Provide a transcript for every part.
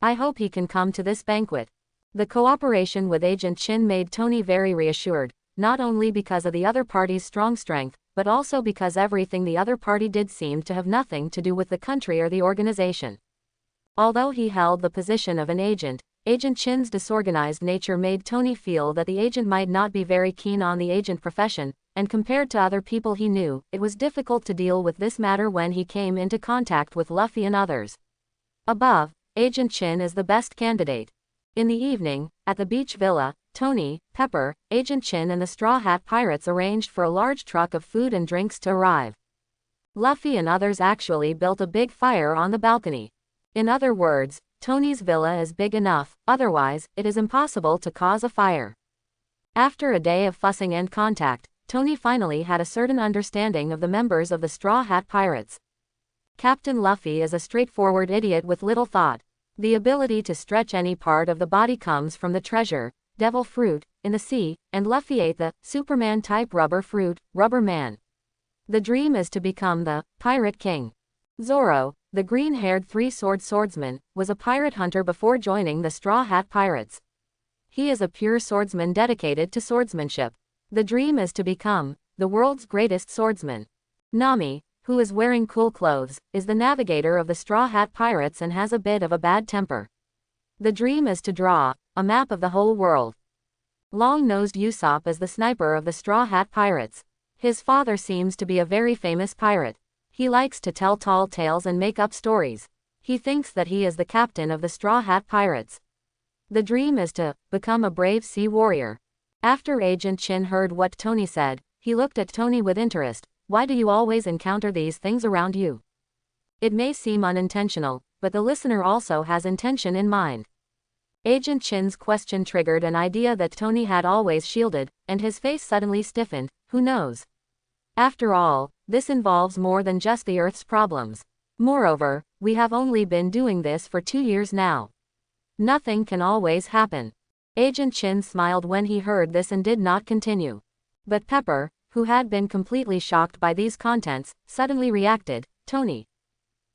I hope he can come to this banquet. The cooperation with Agent Chin made Tony very reassured, not only because of the other party's strong strength, but also because everything the other party did seemed to have nothing to do with the country or the organization. Although he held the position of an agent, Agent Chin's disorganized nature made Tony feel that the agent might not be very keen on the agent profession, and compared to other people he knew, it was difficult to deal with this matter when he came into contact with Luffy and others. Above, Agent Chin is the best candidate. In the evening, at the beach villa, Tony, Pepper, Agent Chin and the Straw Hat Pirates arranged for a large truck of food and drinks to arrive. Luffy and others actually built a big fire on the balcony. In other words, Tony's villa is big enough, otherwise, it is impossible to cause a fire. After a day of fussing and contact, Tony finally had a certain understanding of the members of the Straw Hat Pirates. Captain Luffy is a straightforward idiot with little thought. The ability to stretch any part of the body comes from the treasure, devil fruit, in the sea, and Luffy ate the Superman-type rubber fruit, Rubber Man. The dream is to become the Pirate King. Zoro, the green-haired three-sword swordsman, was a pirate hunter before joining the Straw Hat Pirates. He is a pure swordsman dedicated to swordsmanship. The dream is to become the world's greatest swordsman. Nami, who is wearing cool clothes, is the navigator of the Straw Hat Pirates and has a bit of a bad temper. The dream is to draw a map of the whole world. Long-nosed Usopp is the sniper of the Straw Hat Pirates. His father seems to be a very famous pirate. He likes to tell tall tales and make up stories. He thinks that he is the captain of the Straw Hat Pirates. The dream is to become a brave sea warrior. After Agent Chin heard what Tony said, he looked at Tony with interest. Why do you always encounter these things around you? It may seem unintentional, but the listener also has intention in mind. Agent Chin's question triggered an idea that Tony had always shielded, and his face suddenly stiffened. Who knows? After all, this involves more than just the Earth's problems. Moreover, we have only been doing this for 2 years now. Nothing can always happen. Agent Chin smiled when he heard this and did not continue. But Pepper, who had been completely shocked by these contents, suddenly reacted. Tony,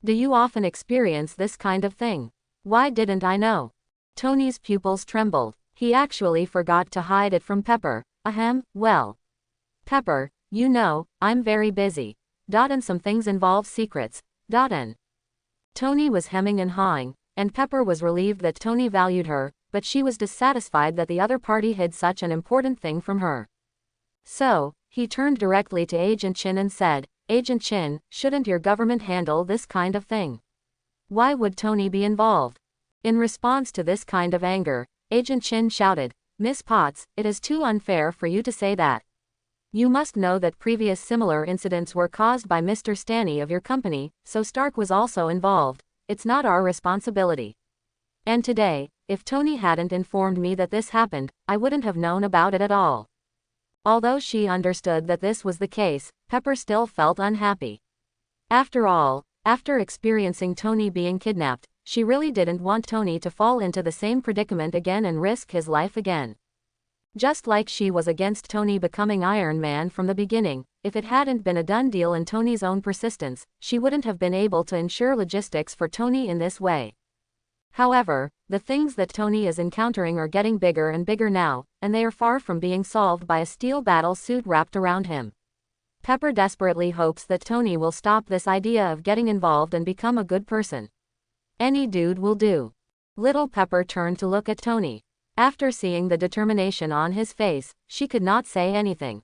do you often experience this kind of thing? Why didn't I know? Tony's pupils trembled. He actually forgot to hide it from Pepper. Ahem, well. Pepper, you know, I'm very busy. And some things involve secrets. And Tony was hemming and hawing, and Pepper was relieved that Tony valued her, but she was dissatisfied that the other party hid such an important thing from her. So, he turned directly to Agent Chin and said, Agent Chin, shouldn't your government handle this kind of thing? Why would Tony be involved? In response to this kind of anger, Agent Chin shouted, Miss Potts, it is too unfair for you to say that. You must know that previous similar incidents were caused by Mr. Stanley of your company, so Stark was also involved. It's not our responsibility. And today, if Tony hadn't informed me that this happened, I wouldn't have known about it at all. Although she understood that this was the case, Pepper still felt unhappy. After all, after experiencing Tony being kidnapped, she really didn't want Tony to fall into the same predicament again and risk his life again. Just like she was against Tony becoming Iron Man from the beginning, if it hadn't been a done deal and Tony's own persistence, she wouldn't have been able to ensure logistics for Tony in this way. However, the things that Tony is encountering are getting bigger and bigger now, and they are far from being solved by a steel battle suit wrapped around him. Pepper desperately hopes that Tony will stop this idea of getting involved and become a good person. Any dude will do. Little Pepper turned to look at Tony. After seeing the determination on his face, she could not say anything.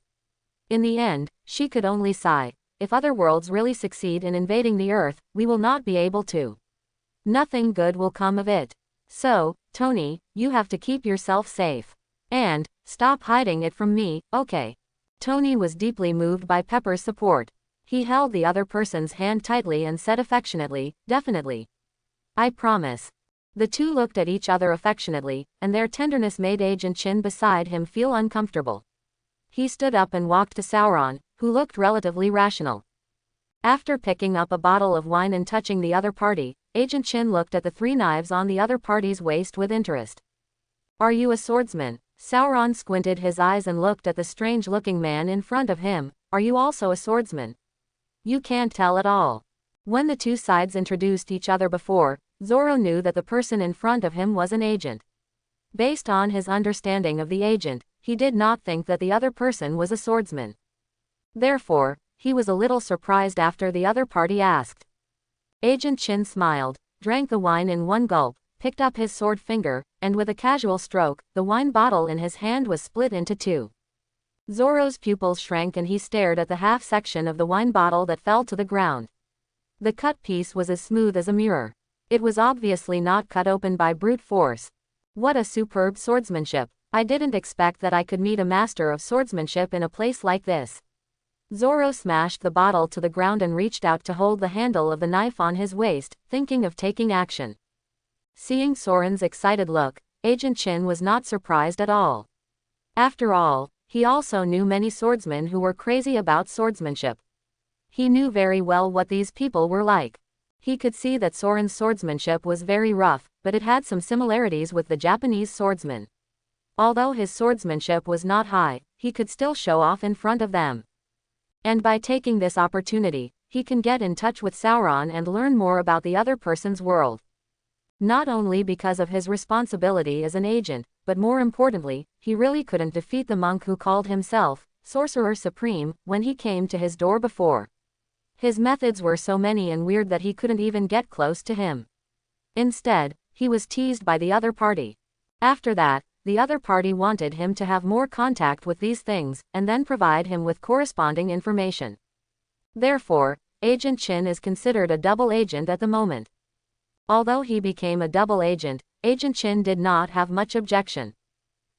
In the end, she could only sigh. If other worlds really succeed in invading the Earth, we will not be able to. Nothing good will come of it. So, Tony, you have to keep yourself safe. And, stop hiding it from me, okay? Tony was deeply moved by Pepper's support. He held the other person's hand tightly and said affectionately, definitely. I promise. The two looked at each other affectionately, and their tenderness made Agent Chin beside him feel uncomfortable. He stood up and walked to Sauron, who looked relatively rational. After picking up a bottle of wine and touching the other party, Agent Chin looked at the 3 knives on the other party's waist with interest. Are you a swordsman? Sauron squinted his eyes and looked at the strange-looking man in front of him. Are you also a swordsman? You can't tell at all. When the two sides introduced each other before, Zoro knew that the person in front of him was an agent. Based on his understanding of the agent, he did not think that the other person was a swordsman. Therefore, he was a little surprised after the other party asked. Agent Chin smiled, drank the wine in one gulp, picked up his sword finger, and with a casual stroke, the wine bottle in his hand was split into two. Zoro's pupils shrank and he stared at the half section of the wine bottle that fell to the ground. The cut piece was as smooth as a mirror. It was obviously not cut open by brute force. What a superb swordsmanship! I didn't expect that I could meet a master of swordsmanship in a place like this. Zoro smashed the bottle to the ground and reached out to hold the handle of the knife on his waist, thinking of taking action. Seeing Soren's excited look, Agent Chin was not surprised at all. After all, he also knew many swordsmen who were crazy about swordsmanship. He knew very well what these people were like. He could see that Soren's swordsmanship was very rough, but it had some similarities with the Japanese swordsman. Although his swordsmanship was not high, he could still show off in front of them. And by taking this opportunity, he can get in touch with Sauron and learn more about the other person's world. Not only because of his responsibility as an agent, but more importantly, he really couldn't defeat the monk who called himself Sorcerer Supreme when he came to his door before. His methods were so many and weird that he couldn't even get close to him. Instead, he was teased by the other party. After that, the other party wanted him to have more contact with these things, and then provide him with corresponding information. Therefore, Agent Chin is considered a double agent at the moment. Although he became a double agent, Agent Chin did not have much objection.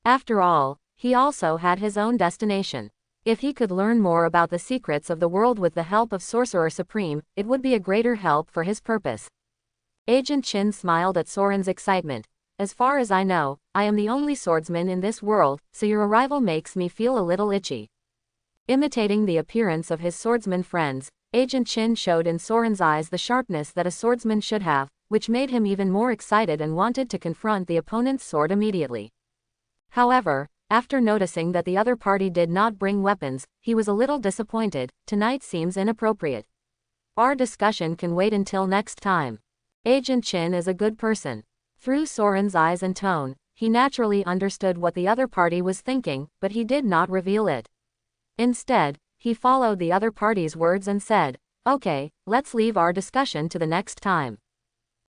After all, he also had his own destination. If he could learn more about the secrets of the world with the help of Sorcerer Supreme, it would be a greater help for his purpose. Agent Chin smiled at Soren's excitement. As far as I know, I am the only swordsman in this world, so your arrival makes me feel a little itchy. Imitating the appearance of his swordsman friends, Agent Chin showed in Soren's eyes the sharpness that a swordsman should have, which made him even more excited and wanted to confront the opponent's sword immediately. However, after noticing that the other party did not bring weapons, he was a little disappointed. Tonight seems inappropriate. Our discussion can wait until next time. Agent Chin is a good person. Through Soren's eyes and tone, he naturally understood what the other party was thinking, but he did not reveal it. Instead, he followed the other party's words and said, "Okay, let's leave our discussion to the next time."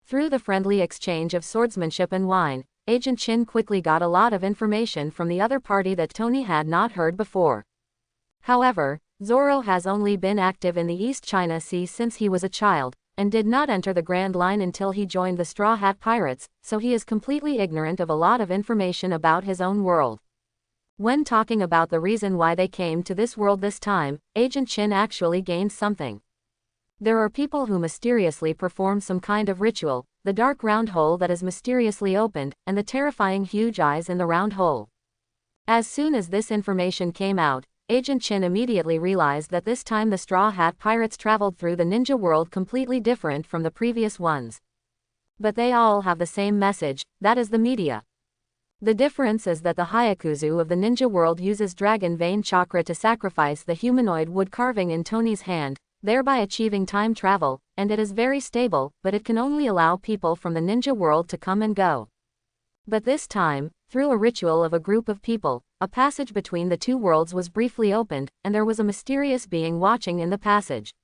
Through the friendly exchange of swordsmanship and wine, Agent Chin quickly got a lot of information from the other party that Tony had not heard before. However, Zoro has only been active in the East China Sea since he was a child, and did not enter the Grand Line until he joined the Straw Hat Pirates, so he is completely ignorant of a lot of information about his own world. When talking about the reason why they came to this world this time, Agent Chin actually gained something. There are people who mysteriously perform some kind of ritual, the dark round hole that is mysteriously opened, and the terrifying huge eyes in the round hole. As soon as this information came out, Agent Chin immediately realized that this time the Straw Hat Pirates traveled through the ninja world completely different from the previous ones. But they all have the same message, that is the media. The difference is that the Hyakuzu of the ninja world uses dragon vein chakra to sacrifice the humanoid wood carving in Tony's hand, thereby achieving time travel, and it is very stable, but it can only allow people from the ninja world to come and go. But this time, through a ritual of a group of people, a passage between the two worlds was briefly opened, and there was a mysterious being watching in the passage.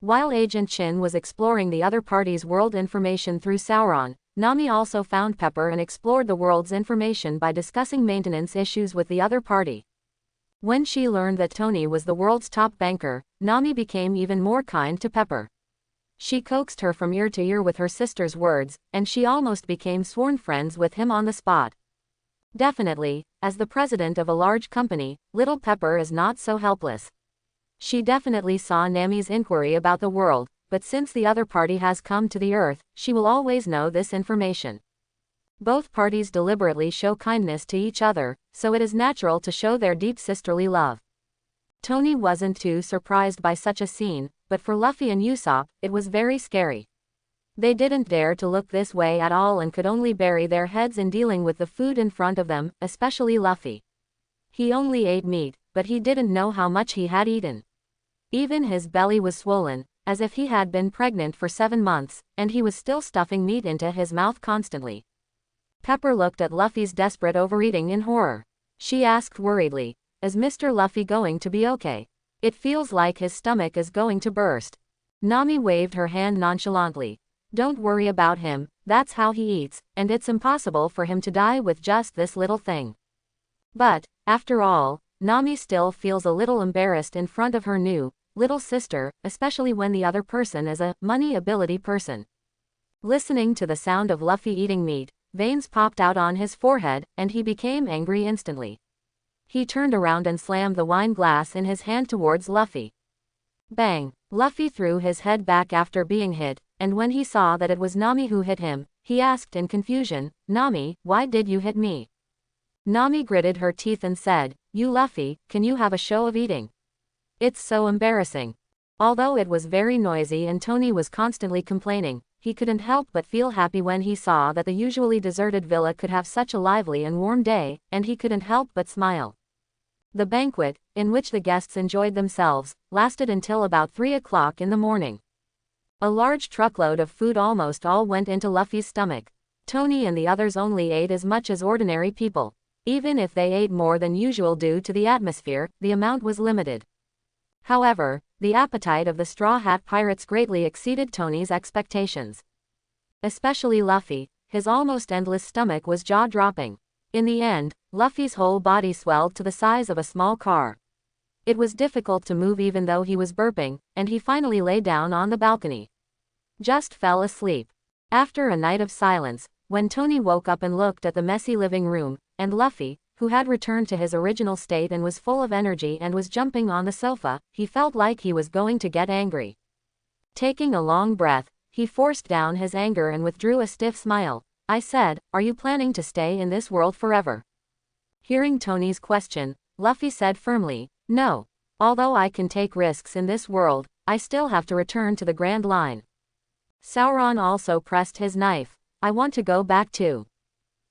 While Agent Chin was exploring the other party's world information through Sauron, Nami also found Pepper and explored the world's information by discussing maintenance issues with the other party. When she learned that Tony was the world's top banker, Nami became even more kind to Pepper. She coaxed her from ear to ear with her sister's words, and she almost became sworn friends with him on the spot. Definitely, as the president of a large company, little Pepper is not so helpless. She definitely saw Nami's inquiry about the world, but since the other party has come to the earth, she will always know this information. Both parties deliberately show kindness to each other, so it is natural to show their deep sisterly love. Tony wasn't too surprised by such a scene, but for Luffy and Usopp, it was very scary. They didn't dare to look this way at all and could only bury their heads in dealing with the food in front of them, especially Luffy. He only ate meat, but he didn't know how much he had eaten. Even his belly was swollen, as if he had been pregnant for 7 months, and he was still stuffing meat into his mouth constantly. Pepper looked at Luffy's desperate overeating in horror. She asked worriedly, "Is Mr. Luffy going to be okay? It feels like his stomach is going to burst." Nami waved her hand nonchalantly. "Don't worry about him, that's how he eats, and it's impossible for him to die with just this little thing." But, after all, Nami still feels a little embarrassed in front of her new, little sister, especially when the other person is a money ability person. Listening to the sound of Luffy eating meat, veins popped out on his forehead, and he became angry instantly. He turned around and slammed the wine glass in his hand towards Luffy. Bang! Luffy threw his head back after being hit, and when he saw that it was Nami who hit him, he asked in confusion, "Nami, why did you hit me?" Nami gritted her teeth and said, "You Luffy, can you have a show of eating? It's so embarrassing." Although it was very noisy and Tony was constantly complaining, he couldn't help but feel happy when he saw that the usually deserted villa could have such a lively and warm day, and he couldn't help but smile. The banquet, in which the guests enjoyed themselves, lasted until about 3 o'clock in the morning. A large truckload of food almost all went into Luffy's stomach. Tony and the others only ate as much as ordinary people. Even if they ate more than usual due to the atmosphere, the amount was limited. However, the appetite of the Straw Hat Pirates greatly exceeded Tony's expectations. Especially Luffy, his almost endless stomach was jaw-dropping. In the end, Luffy's whole body swelled to the size of a small car. It was difficult to move even though he was burping, and he finally lay down on the balcony. Just fell asleep. After a night of silence, when Tony woke up and looked at the messy living room, and Luffy, who had returned to his original state and was full of energy and was jumping on the sofa, he felt like he was going to get angry. Taking a long breath, he forced down his anger and withdrew a stiff smile. "I said, are you planning to stay in this world forever?" Hearing Tony's question, Luffy said firmly, "No. Although I can take risks in this world, I still have to return to the Grand Line." Sauron also pressed his knife. "I want to go back too.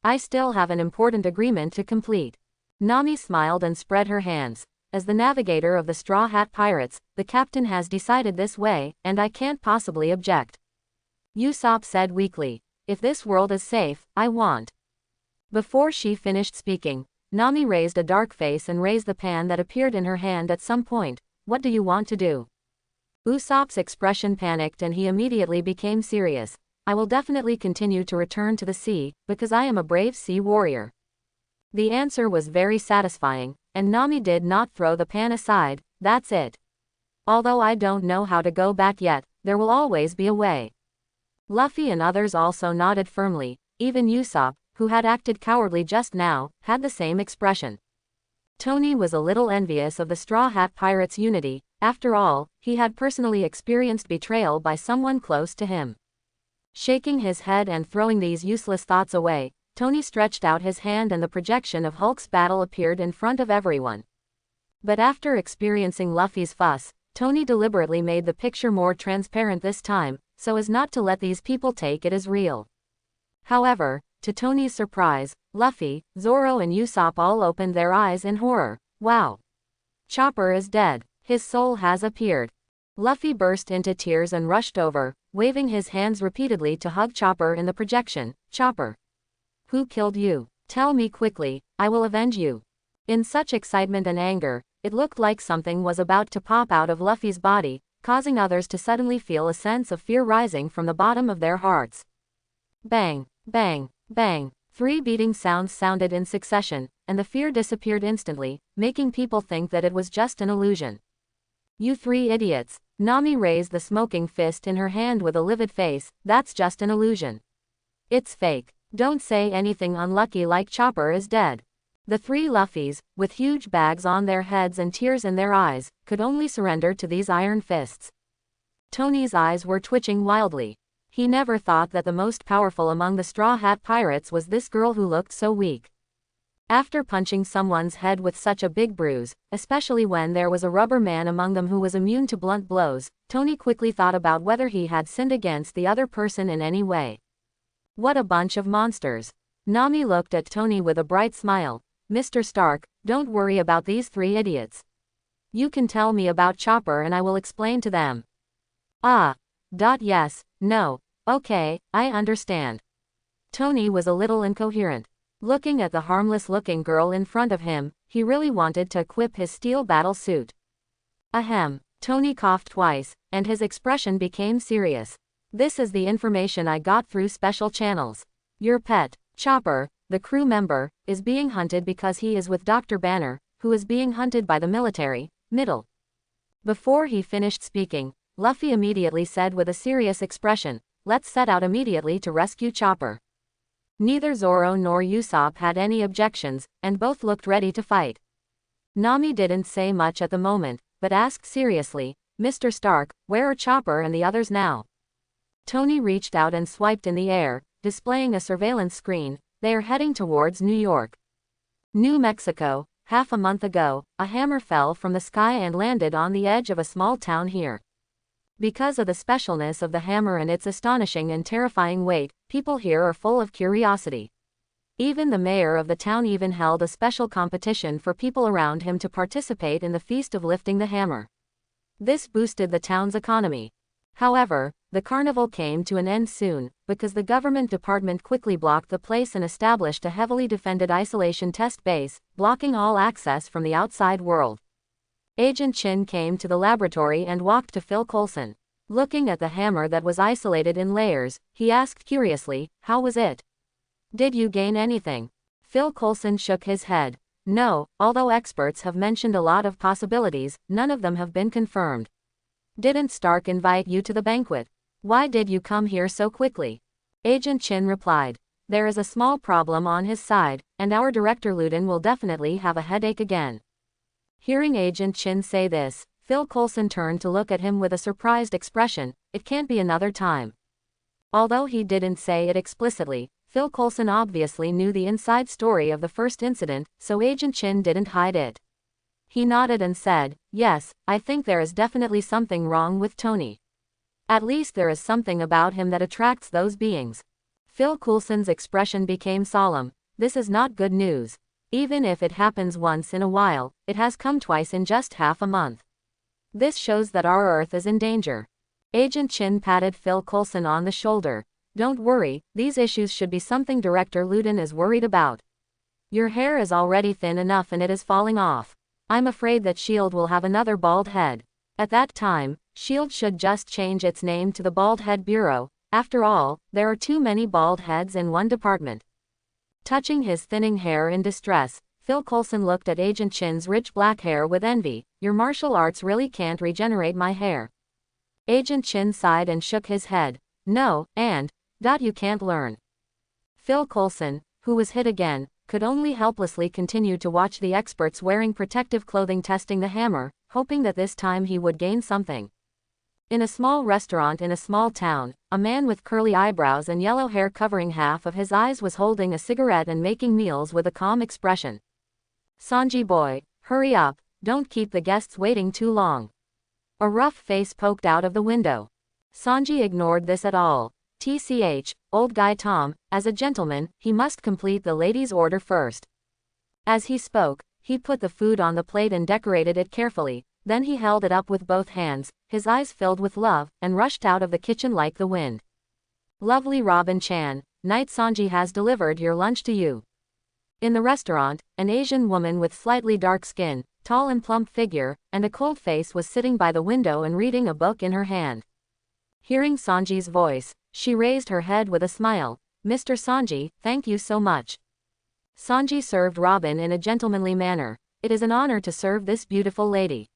I still have an important agreement to complete." Nami smiled and spread her hands. "As the navigator of the Straw Hat Pirates, the captain has decided this way, and I can't possibly object." Usopp said weakly, "If this world is safe, I want." Before she finished speaking, Nami raised a dark face and raised the pan that appeared in her hand at some point. "What do you want to do?" Usopp's expression panicked and he immediately became serious. "I will definitely continue to return to the sea, because I am a brave sea warrior." The answer was very satisfying, and Nami did not throw the pan aside. "That's it. Although I don't know how to go back yet, there will always be a way." Luffy and others also nodded firmly. Even Usopp, who had acted cowardly just now, had the same expression. Tony was a little envious of the Straw Hat Pirates' unity. After all, he had personally experienced betrayal by someone close to him. Shaking his head and throwing these useless thoughts away, Tony stretched out his hand and the projection of Hulk's battle appeared in front of everyone. But after experiencing Luffy's fuss, Tony deliberately made the picture more transparent this time, so as not to let these people take it as real. However, to Tony's surprise, Luffy, Zoro and Usopp all opened their eyes in horror. "Wow! Chopper is dead. His soul has appeared." Luffy burst into tears and rushed over, waving his hands repeatedly to hug Chopper in the projection. "Chopper! Who killed you? Tell me quickly, I will avenge you." In such excitement and anger, it looked like something was about to pop out of Luffy's body, causing others to suddenly feel a sense of fear rising from the bottom of their hearts. Bang! Bang! Bang! 3 beating sounds sounded in succession, and the fear disappeared instantly, making people think that it was just an illusion. "You 3 idiots!" Nami raised the smoking fist in her hand with a livid face. "That's just an illusion. It's fake. Don't say anything unlucky like Chopper is dead." The 3 Luffys, with huge bags on their heads and tears in their eyes, could only surrender to these iron fists. Tony's eyes were twitching wildly. He never thought that the most powerful among the Straw Hat Pirates was this girl who looked so weak. After punching someone's head with such a big bruise, especially when there was a rubber man among them who was immune to blunt blows, Tony quickly thought about whether he had sinned against the other person in any way. What a bunch of monsters. Nami looked at Tony with a bright smile. "Mr. Stark, don't worry about these 3 idiots. You can tell me about Chopper and I will explain to them." Ah. Yes, no. Okay, I understand. Tony was a little incoherent. Looking at the harmless-looking girl in front of him, he really wanted to equip his steel battle suit. Ahem. Tony coughed twice, and his expression became serious. This is the information I got through special channels. Your pet, Chopper, the crew member, is being hunted because he is with Dr. Banner, who is being hunted by the military. Before he finished speaking, Luffy immediately said with a serious expression, "Let's set out immediately to rescue Chopper." Neither Zoro nor Usopp had any objections, and both looked ready to fight. Nami didn't say much at the moment, but asked seriously, "Mr. Stark, where are Chopper and the others now?" Tony reached out and swiped in the air, displaying a surveillance screen. "They are heading towards New York. New Mexico. Half a month ago, a hammer fell from the sky and landed on the edge of a small town here. Because of the specialness of the hammer and its astonishing and terrifying weight, people here are full of curiosity. Even the mayor of the town even held a special competition for people around him to participate in the feast of lifting the hammer. This boosted the town's economy. However, the carnival came to an end soon, because the government department quickly blocked the place and established a heavily defended isolation test base, blocking all access from the outside world. Agent Chin came to the laboratory and walked to Phil Coulson. Looking at the hammer that was isolated in layers, he asked curiously, "How was it? Did you gain anything?" Phil Coulson shook his head. "No, although experts have mentioned a lot of possibilities, none of them have been confirmed." "Didn't Stark invite you to the banquet? Why did you come here so quickly?" Agent Chin replied. "There is a small problem on his side, and our director Luden will definitely have a headache again." Hearing Agent Chin say this, Phil Coulson turned to look at him with a surprised expression. "It can't be another time." Although he didn't say it explicitly, Phil Coulson obviously knew the inside story of the first incident, so Agent Chin didn't hide it. He nodded and said, "Yes, I think there is definitely something wrong with Tony. At least there is something about him that attracts those beings." Phil Coulson's expression became solemn. "This is not good news. Even if it happens once in a while, it has come twice in just half a month. This shows that our Earth is in danger." Agent Chin patted Phil Coulson on the shoulder. "Don't worry, these issues should be something Director Luden is worried about. Your hair is already thin enough and it is falling off. I'm afraid that S.H.I.E.L.D. will have another bald head. At that time, S.H.I.E.L.D. should just change its name to the Bald Head Bureau. After all, there are too many bald heads in one department." Touching his thinning hair in distress, Phil Coulson looked at Agent Chin's rich black hair with envy. "Your martial arts really can't regenerate my hair." Agent Chin sighed and shook his head. "No, and you can't learn." Phil Coulson, who was hit again, could only helplessly continue to watch the experts wearing protective clothing testing the hammer, hoping that this time he would gain something. In a small restaurant in a small town, a man with curly eyebrows and yellow hair covering half of his eyes was holding a cigarette and making meals with a calm expression. "Sanji boy, hurry up, don't keep the guests waiting too long." A rough face poked out of the window. Sanji ignored this at all. "Tch, old guy Tom, as a gentleman, he must complete the lady's order first." As he spoke, he put the food on the plate and decorated it carefully, then he held it up with both hands, his eyes filled with love, and rushed out of the kitchen like the wind. "Lovely Robin-chan, Knight Sanji has delivered your lunch to you." In the restaurant, an Asian woman with slightly dark skin, tall and plump figure, and a cold face was sitting by the window and reading a book in her hand. Hearing Sanji's voice, she raised her head with a smile. "Mr. Sanji, thank you so much." Sanji served Robin in a gentlemanly manner. "It is an honor to serve this beautiful lady."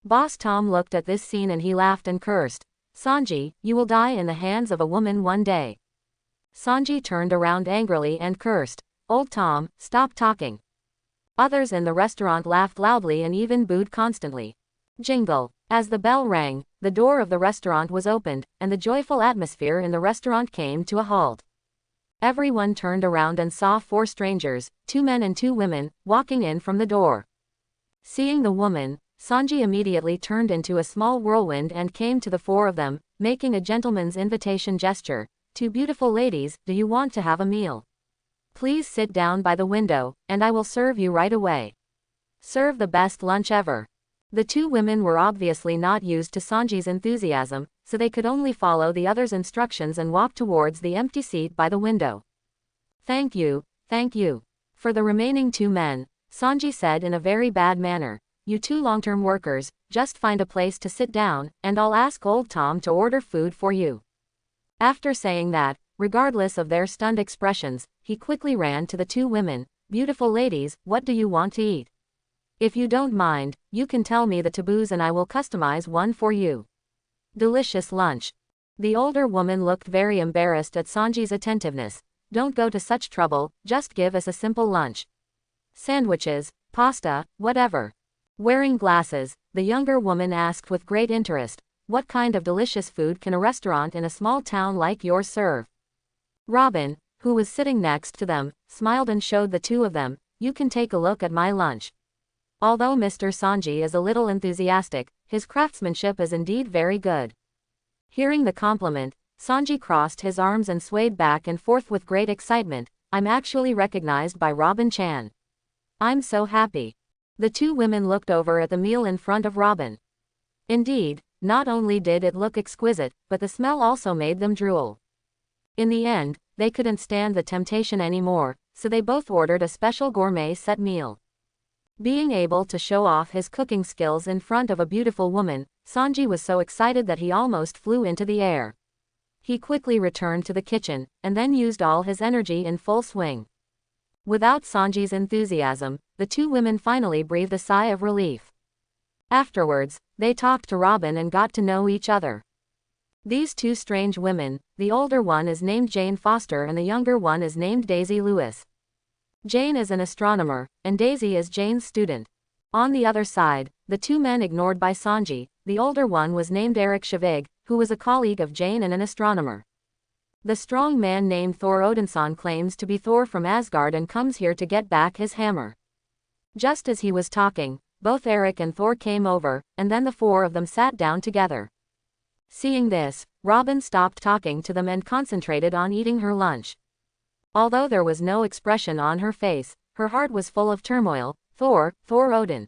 Boss Tom looked at this scene and he laughed and cursed. "Sanji, you will die in the hands of a woman one day." Sanji turned around angrily and cursed. "Old Tom, stop talking." Others in the restaurant laughed loudly and even booed constantly. Jingle. As the bell rang, the door of the restaurant was opened, and the joyful atmosphere in the restaurant came to a halt. Everyone turned around and saw 4 strangers, 2 men and 2 women, walking in from the door. Seeing the woman, Sanji immediately turned into a small whirlwind and came to the 4 of them, making a gentleman's invitation gesture. "2 beautiful ladies, do you want to have a meal? Please sit down by the window, and I will serve you right away. Serve the best lunch ever." The 2 women were obviously not used to Sanji's enthusiasm, so they could only follow the other's instructions and walk towards the empty seat by the window. Thank you, thank you. For the remaining two men, Sanji said in a very bad manner, you two long-term workers, just find a place to sit down, and I'll ask old Tom to order food for you. After saying that, regardless of their stunned expressions, he quickly ran to the two women. Beautiful ladies, what do you want to eat? If you don't mind, you can tell me the taboos and I will customize one for you. Delicious lunch. The older woman looked very embarrassed at Sanji's attentiveness. Don't go to such trouble, just give us a simple lunch. Sandwiches, pasta, whatever. Wearing glasses, the younger woman asked with great interest, what kind of delicious food can a restaurant in a small town like yours serve? Robin, who was sitting next to them, smiled and showed the two of them, you can take a look at my lunch. Although Mr. Sanji is a little enthusiastic, his craftsmanship is indeed very good. Hearing the compliment, Sanji crossed his arms and swayed back and forth with great excitement. I'm actually recognized by Robin-chan. I'm so happy. The two women looked over at the meal in front of Robin. Indeed, not only did it look exquisite, but the smell also made them drool. In the end, they couldn't stand the temptation anymore, so they both ordered a special gourmet set meal. Being able to show off his cooking skills in front of a beautiful woman, Sanji was so excited that he almost flew into the air. He quickly returned to the kitchen, and then used all his energy in full swing. Without Sanji's enthusiasm, the two women finally breathed a sigh of relief. Afterwards, they talked to Robin and got to know each other. These two strange women, the older one is named Jane Foster and the younger one is named Daisy Lewis. Jane is an astronomer, and Daisy is Jane's student. On the other side, the two men ignored by Sanji, the older one was named Eric Shavig, who was a colleague of Jane and an astronomer. The strong man named Thor Odinson claims to be Thor from Asgard and comes here to get back his hammer. Just as he was talking, both Eric and Thor came over, and then the four of them sat down together. Seeing this, Robin stopped talking to them and concentrated on eating her lunch. Although there was no expression on her face, her heart was full of turmoil. Thor Odin.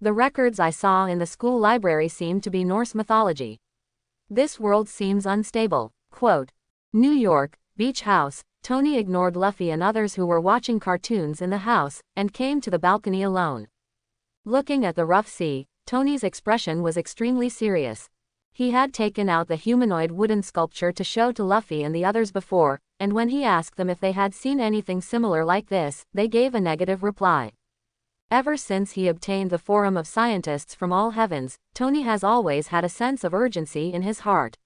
The records I saw in the school library seem to be Norse mythology. This world seems unstable. Quote, New York, beach house. Tony ignored Luffy and others who were watching cartoons in the house, and came to the balcony alone. Looking at the rough sea, Tony's expression was extremely serious. He had taken out the humanoid wooden sculpture to show to Luffy and the others before, and when he asked them if they had seen anything similar like this, they gave a negative reply. Ever since he obtained the Forum of Scientists from all heavens, Tony has always had a sense of urgency in his heart.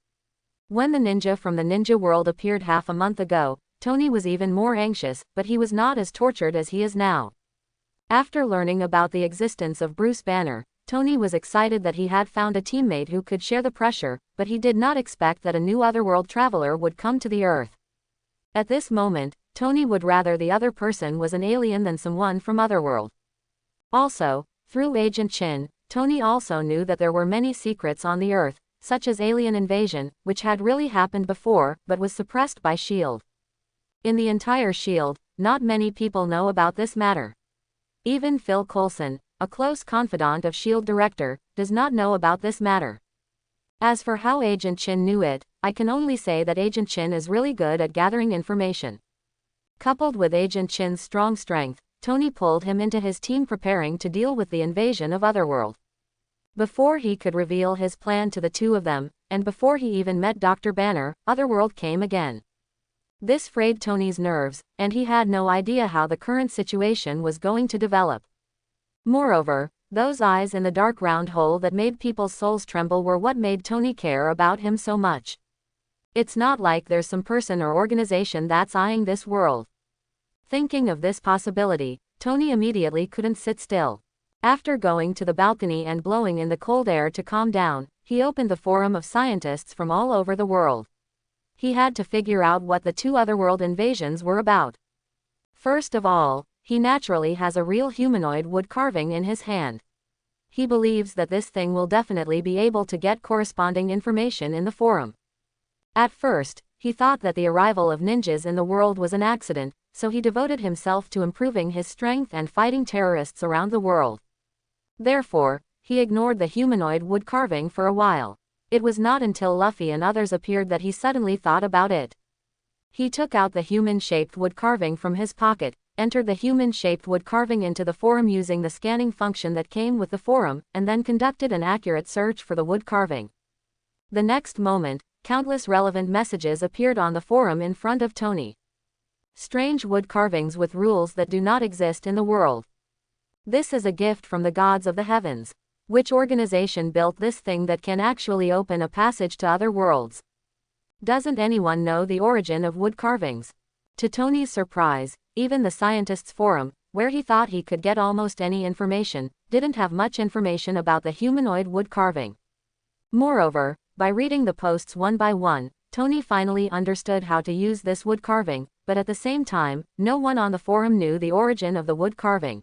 When the ninja from the ninja world appeared half a month ago, Tony was even more anxious, but he was not as tortured as he is now. After learning about the existence of Bruce Banner, Tony was excited that he had found a teammate who could share the pressure, but he did not expect that a new otherworld traveler would come to the Earth. At this moment, Tony would rather the other person was an alien than someone from Otherworld. Also, through Agent Chin, Tony also knew that there were many secrets on the Earth, such as alien invasion, which had really happened before, but was suppressed by S.H.I.E.L.D. In the entire S.H.I.E.L.D., not many people know about this matter. Even Phil Coulson, a close confidant of S.H.I.E.L.D. director, does not know about this matter. As for how Agent Chin knew it, I can only say that Agent Chin is really good at gathering information. Coupled with Agent Chin's strong strength, Tony pulled him into his team preparing to deal with the invasion of Otherworld. Before he could reveal his plan to the two of them, and before he even met Dr. Banner, Otherworld came again. This frayed Tony's nerves, and he had no idea how the current situation was going to develop. Moreover, those eyes in the dark round hole that made people's souls tremble were what made Tony care about him so much. It's not like there's some person or organization that's eyeing this world. Thinking of this possibility, Tony immediately couldn't sit still. After going to the balcony and blowing in the cold air to calm down, he opened the Forum of Scientists from all over the world. He had to figure out what the two otherworld invasions were about. First of all, he naturally has a real humanoid wood carving in his hand. He believes that this thing will definitely be able to get corresponding information in the forum. At first, he thought that the arrival of ninjas in the world was an accident, so he devoted himself to improving his strength and fighting terrorists around the world. Therefore, he ignored the humanoid wood carving for a while. It was not until Luffy and others appeared that he suddenly thought about it. He took out the human-shaped wood carving from his pocket, entered the human-shaped wood carving into the forum using the scanning function that came with the forum, and then conducted an accurate search for the wood carving. The next moment, countless relevant messages appeared on the forum in front of Tony. Strange wood carvings with rules that do not exist in the world. This is a gift from the gods of the heavens. Which organization built this thing that can actually open a passage to other worlds? Doesn't anyone know the origin of wood carvings? To Tony's surprise, even the scientists' forum, where he thought he could get almost any information, didn't have much information about the humanoid wood carving. Moreover, by reading the posts one by one, Tony finally understood how to use this wood carving, but at the same time, no one on the forum knew the origin of the wood carving.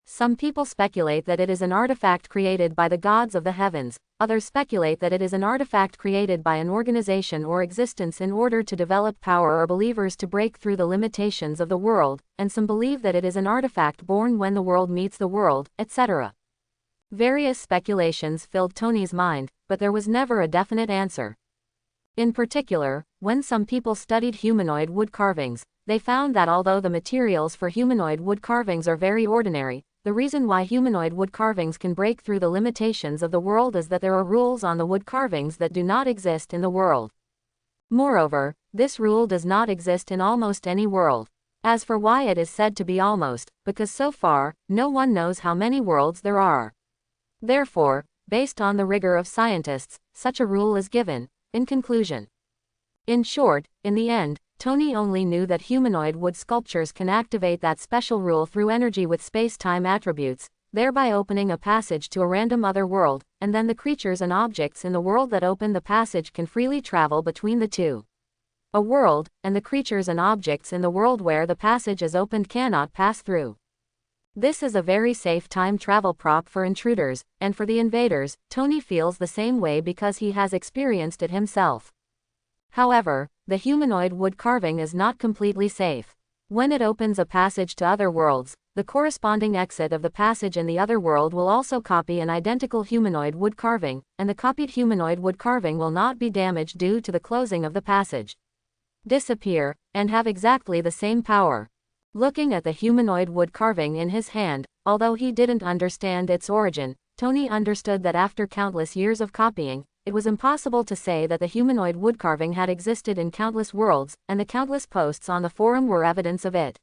Some people speculate that it is an artifact created by the gods of the heavens, others speculate that it is an artifact created by an organization or existence in order to develop power or believers to break through the limitations of the world, and some believe that it is an artifact born when the world meets the world, etc. Various speculations filled Tony's mind, but there was never a definite answer. In particular, when some people studied humanoid wood carvings, they found that although the materials for humanoid wood carvings are very ordinary, the reason why humanoid wood carvings can break through the limitations of the world is that there are rules on the wood carvings that do not exist in the world. Moreover, this rule does not exist in almost any world. As for why it is said to be almost, because so far, no one knows how many worlds there are. Therefore, based on the rigor of scientists, such a rule is given. In conclusion. In short, in the end, Tony only knew that humanoid wood sculptures can activate that special rule through energy with space-time attributes, thereby opening a passage to a random other world, and then the creatures and objects in the world that open the passage can freely travel between the two. A world, and the creatures and objects in the world where the passage is opened cannot pass through. This is a very safe time travel prop for intruders, and for the invaders, Tony feels the same way because he has experienced it himself. However, the humanoid wood carving is not completely safe. When it opens a passage to other worlds, the corresponding exit of the passage in the other world will also copy an identical humanoid wood carving, and the copied humanoid wood carving will not be damaged due to the closing of the passage. Disappear, and have exactly the same power. Looking at the humanoid wood carving in his hand, although he didn't understand its origin, Tony understood that after countless years of copying, it was impossible to say that the humanoid wood carving had existed in countless worlds, and the countless posts on the forum were evidence of it.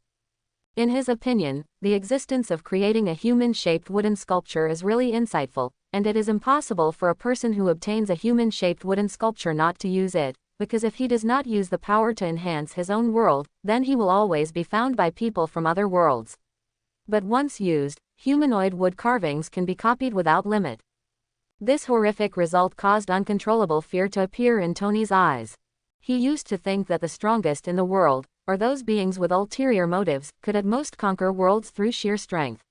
In his opinion, the existence of creating a human-shaped wooden sculpture is really insightful, and it is impossible for a person who obtains a human-shaped wooden sculpture not to use it, because if he does not use the power to enhance his own world, then he will always be found by people from other worlds. But once used, humanoid wood carvings can be copied without limit. This horrific result caused uncontrollable fear to appear in Tony's eyes. He used to think that the strongest in the world, or those beings with ulterior motives, could at most conquer worlds through sheer strength.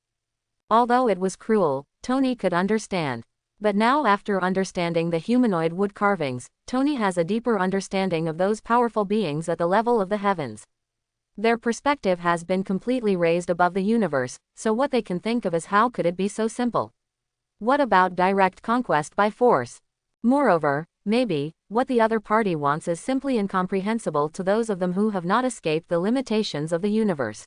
Although it was cruel, Tony could understand. But now, after understanding the humanoid wood carvings, Tony has a deeper understanding of those powerful beings at the level of the heavens. Their perspective has been completely raised above the universe, so what they can think of is how could it be so simple? What about direct conquest by force? Moreover, maybe, what the other party wants is simply incomprehensible to those of them who have not escaped the limitations of the universe.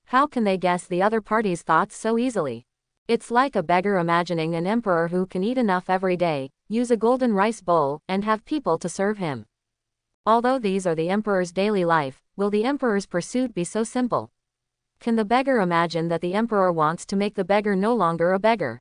How can they guess the other party's thoughts so easily? It's like a beggar imagining an emperor who can eat enough every day, use a golden rice bowl, and have people to serve him. Although these are the emperor's daily life, will the emperor's pursuit be so simple? Can the beggar imagine that the emperor wants to make the beggar no longer a beggar?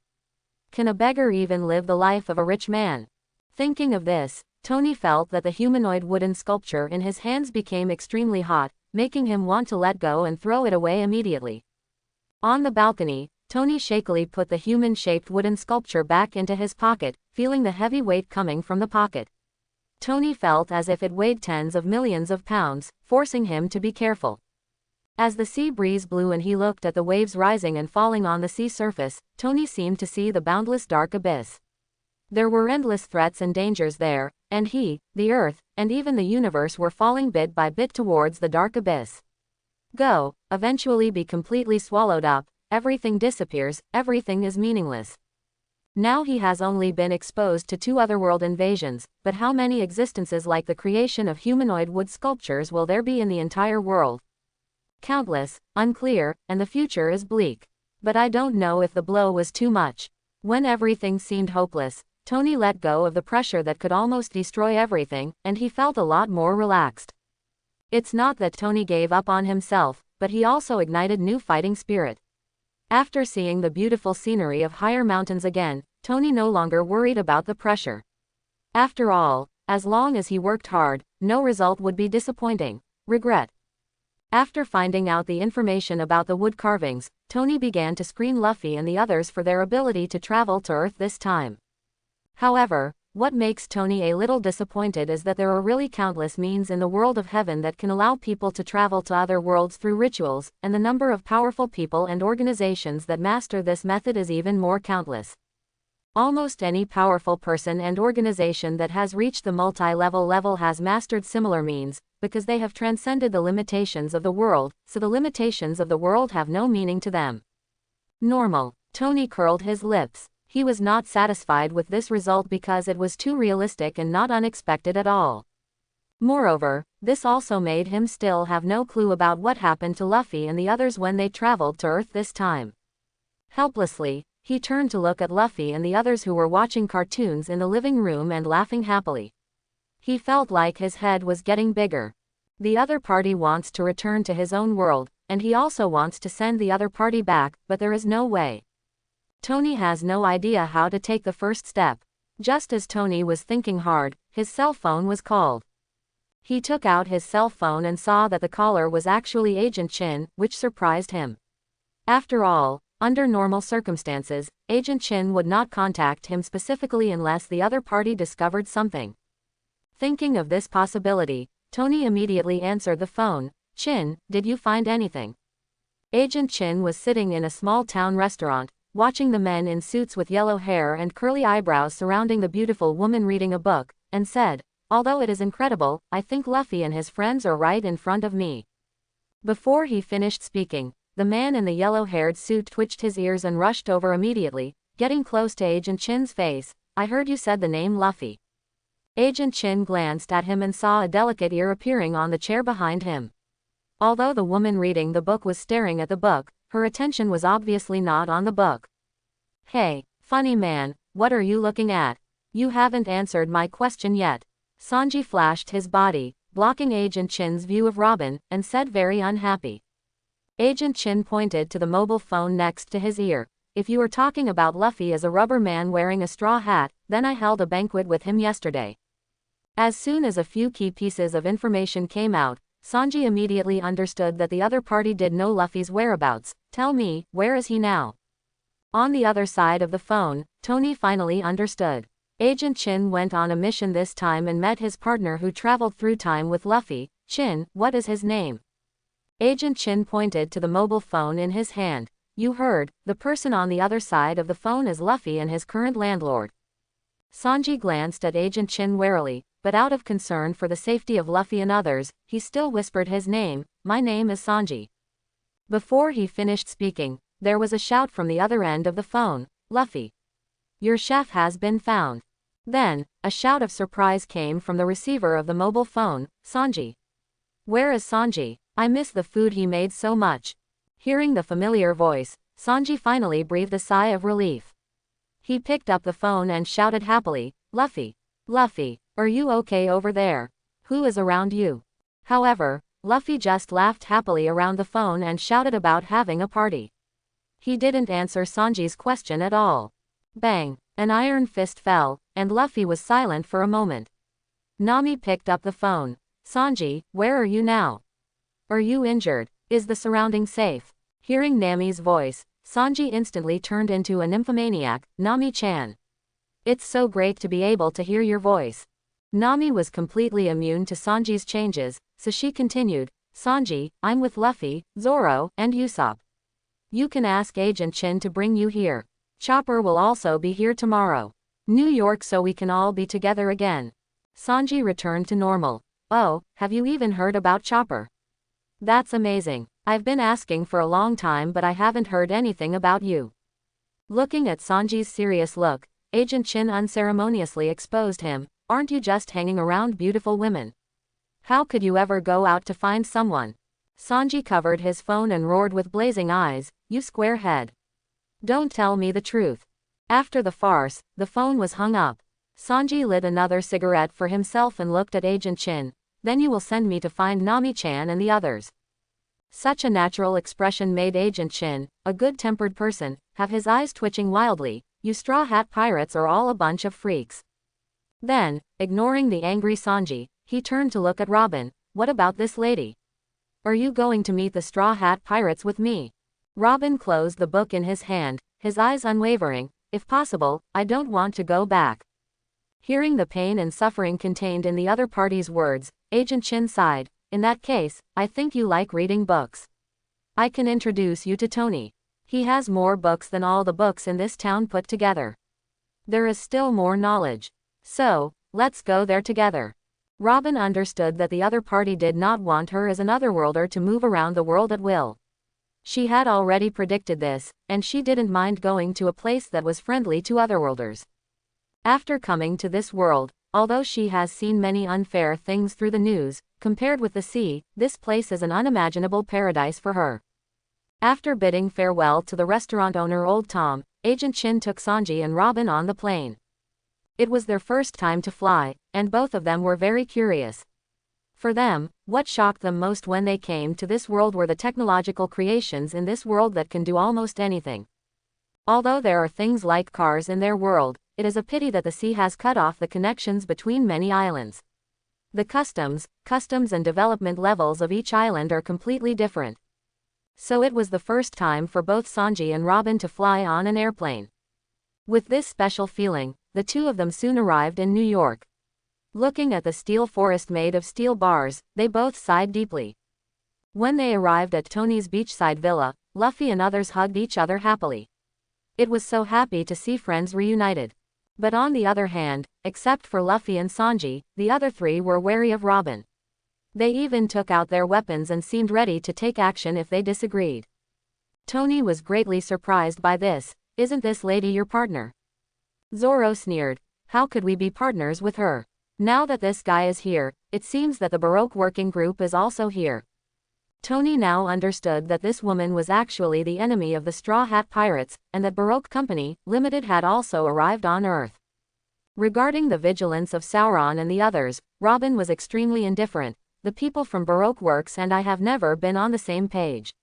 Can a beggar even live the life of a rich man? Thinking of this, Tony felt that the humanoid wooden sculpture in his hands became extremely hot, making him want to let go and throw it away immediately. On the balcony, Tony shakily put the human-shaped wooden sculpture back into his pocket, feeling the heavy weight coming from the pocket. Tony felt as if it weighed tens of millions of pounds, forcing him to be careful. As the sea breeze blew and he looked at the waves rising and falling on the sea surface, Tony seemed to see the boundless dark abyss. There were endless threats and dangers there, and he, the earth, and even the universe were falling bit by bit towards the dark abyss. Go, eventually be completely swallowed up, everything disappears, everything is meaningless. Now he has only been exposed to 2 otherworld invasions, but how many existences like the creation of humanoid wood sculptures will there be in the entire world? Countless, unclear, and the future is bleak. But I don't know if the blow was too much. When everything seemed hopeless, Tony let go of the pressure that could almost destroy everything, and he felt a lot more relaxed. It's not that Tony gave up on himself, but he also ignited new fighting spirit. After seeing the beautiful scenery of higher mountains again, Tony no longer worried about the pressure. After all, as long as he worked hard, no result would be disappointing. Regret. After finding out the information about the wood carvings, Tony began to screen Luffy and the others for their ability to travel to Earth this time. However, what makes Tony a little disappointed is that there are really countless means in the world of heaven that can allow people to travel to other worlds through rituals, and the number of powerful people and organizations that master this method is even more countless. Almost any powerful person and organization that has reached the multi-level level has mastered similar means, because they have transcended the limitations of the world, so the limitations of the world have no meaning to them. Normal. Tony curled his lips. He was not satisfied with this result because it was too realistic and not unexpected at all. Moreover, this also made him still have no clue about what happened to Luffy and the others when they traveled to Earth this time. Helplessly, he turned to look at Luffy and the others who were watching cartoons in the living room and laughing happily. He felt like his head was getting bigger. The other party wants to return to his own world, and he also wants to send the other party back, but there is no way. Tony has no idea how to take the first step. Just as Tony was thinking hard, his cell phone was called. He took out his cell phone and saw that the caller was actually Agent Chin, which surprised him. After all, under normal circumstances, Agent Chin would not contact him specifically unless the other party discovered something. Thinking of this possibility, Tony immediately answered the phone. "Chin, did you find anything?" Agent Chin was sitting in a small town restaurant, watching the men in suits with yellow hair and curly eyebrows surrounding the beautiful woman reading a book, and said, "Although it is incredible, I think Luffy and his friends are right in front of me." Before he finished speaking, the man in the yellow-haired suit twitched his ears and rushed over immediately, getting close to Agent Chin's face. "I heard you said the name Luffy." Agent Chin glanced at him and saw a delicate ear appearing on the chair behind him. Although the woman reading the book was staring at the book, her attention was obviously not on the book. "Hey, funny man, what are you looking at? You haven't answered my question yet." Sanji flashed his body, blocking Agent Chin's view of Robin, and said very unhappy. Agent Chin pointed to the mobile phone next to his ear. "If you are talking about Luffy as a rubber man wearing a straw hat, then I held a banquet with him yesterday." As soon as a few key pieces of information came out, Sanji immediately understood that the other party did know Luffy's whereabouts. "Tell me, where is he now?" On the other side of the phone, Tony finally understood. Agent Chin went on a mission this time and met his partner who traveled through time with Luffy. "Chin, what is his name?" Agent Chin pointed to the mobile phone in his hand. "You heard, the person on the other side of the phone is Luffy and his current landlord." Sanji glanced at Agent Chin warily, but out of concern for the safety of Luffy and others, he still whispered his name. "My name is Sanji." Before he finished speaking, there was a shout from the other end of the phone. "Luffy, your chef has been found." Then, a shout of surprise came from the receiver of the mobile phone. "Sanji. Where is Sanji? I miss the food he made so much." Hearing the familiar voice, Sanji finally breathed a sigh of relief. He picked up the phone and shouted happily, "Luffy. Luffy, are you okay over there? Who is around you?" However, Luffy just laughed happily around the phone and shouted about having a party. He didn't answer Sanji's question at all. Bang! An iron fist fell, and Luffy was silent for a moment. Nami picked up the phone. "Sanji, where are you now? Are you injured? Is the surrounding safe?" Hearing Nami's voice, Sanji instantly turned into a nymphomaniac. "Nami-chan. It's so great to be able to hear your voice." Nami was completely immune to Sanji's changes, so she continued, "Sanji, I'm with Luffy, Zoro, and Usopp. You can ask Agent Chin to bring you here. Chopper will also be here tomorrow. New York, so we can all be together again." Sanji returned to normal. "Oh, have you even heard about Chopper? That's amazing. I've been asking for a long time but I haven't heard anything about you." Looking at Sanji's serious look, Agent Chin unceremoniously exposed him. Aren't you just hanging around beautiful women? How could you ever go out to find someone? Sanji covered his phone and roared with blazing eyes, you squarehead. Don't tell me the truth. After the farce, the phone was hung up. Sanji lit another cigarette for himself and looked at Agent Chin. Then you will send me to find Nami-chan and the others. Such a natural expression made Agent Chin, a good-tempered person, have his eyes twitching wildly. You Straw Hat Pirates are all a bunch of freaks. Then, ignoring the angry Sanji, he turned to look at Robin. What about this lady? Are you going to meet the Straw Hat Pirates with me? Robin closed the book in his hand, his eyes unwavering. If possible, I don't want to go back. Hearing the pain and suffering contained in the other party's words, Agent Chin sighed. In that case, I think you like reading books. I can introduce you to Tony. He has more books than all the books in this town put together. There is still more knowledge. So, let's go there together. Robin understood that the other party did not want her as an otherworlder to move around the world at will. She had already predicted this, and she didn't mind going to a place that was friendly to otherworlders. After coming to this world, although she has seen many unfair things through the news, compared with the sea, this place is an unimaginable paradise for her. After bidding farewell to the restaurant owner Old Tom, Agent Chin took Sanji and Robin on the plane. It was their first time to fly, and both of them were very curious. For them, what shocked them most when they came to this world were the technological creations in this world that can do almost anything. Although there are things like cars in their world, it is a pity that the sea has cut off the connections between many islands. The customs and development levels of each island are completely different. So it was the first time for both Sanji and Robin to fly on an airplane. With this special feeling, the two of them soon arrived in New York. Looking at the steel forest made of steel bars, they both sighed deeply. When they arrived at Tony's beachside villa, Luffy and others hugged each other happily. It was so happy to see friends reunited. But on the other hand, except for Luffy and Sanji, the other three were wary of Robin. They even took out their weapons and seemed ready to take action if they disagreed. Tony was greatly surprised by this. Isn't this lady your partner? Zoro sneered. How could we be partners with her? Now that this guy is here, it seems that the Baroque working group is also here. Tony now understood that this woman was actually the enemy of the Straw Hat Pirates, and that Baroque Company, Limited had also arrived on Earth. Regarding the vigilance of Sauron and the others, Robin was extremely indifferent. The people from Baroque Works and I have never been on the same page.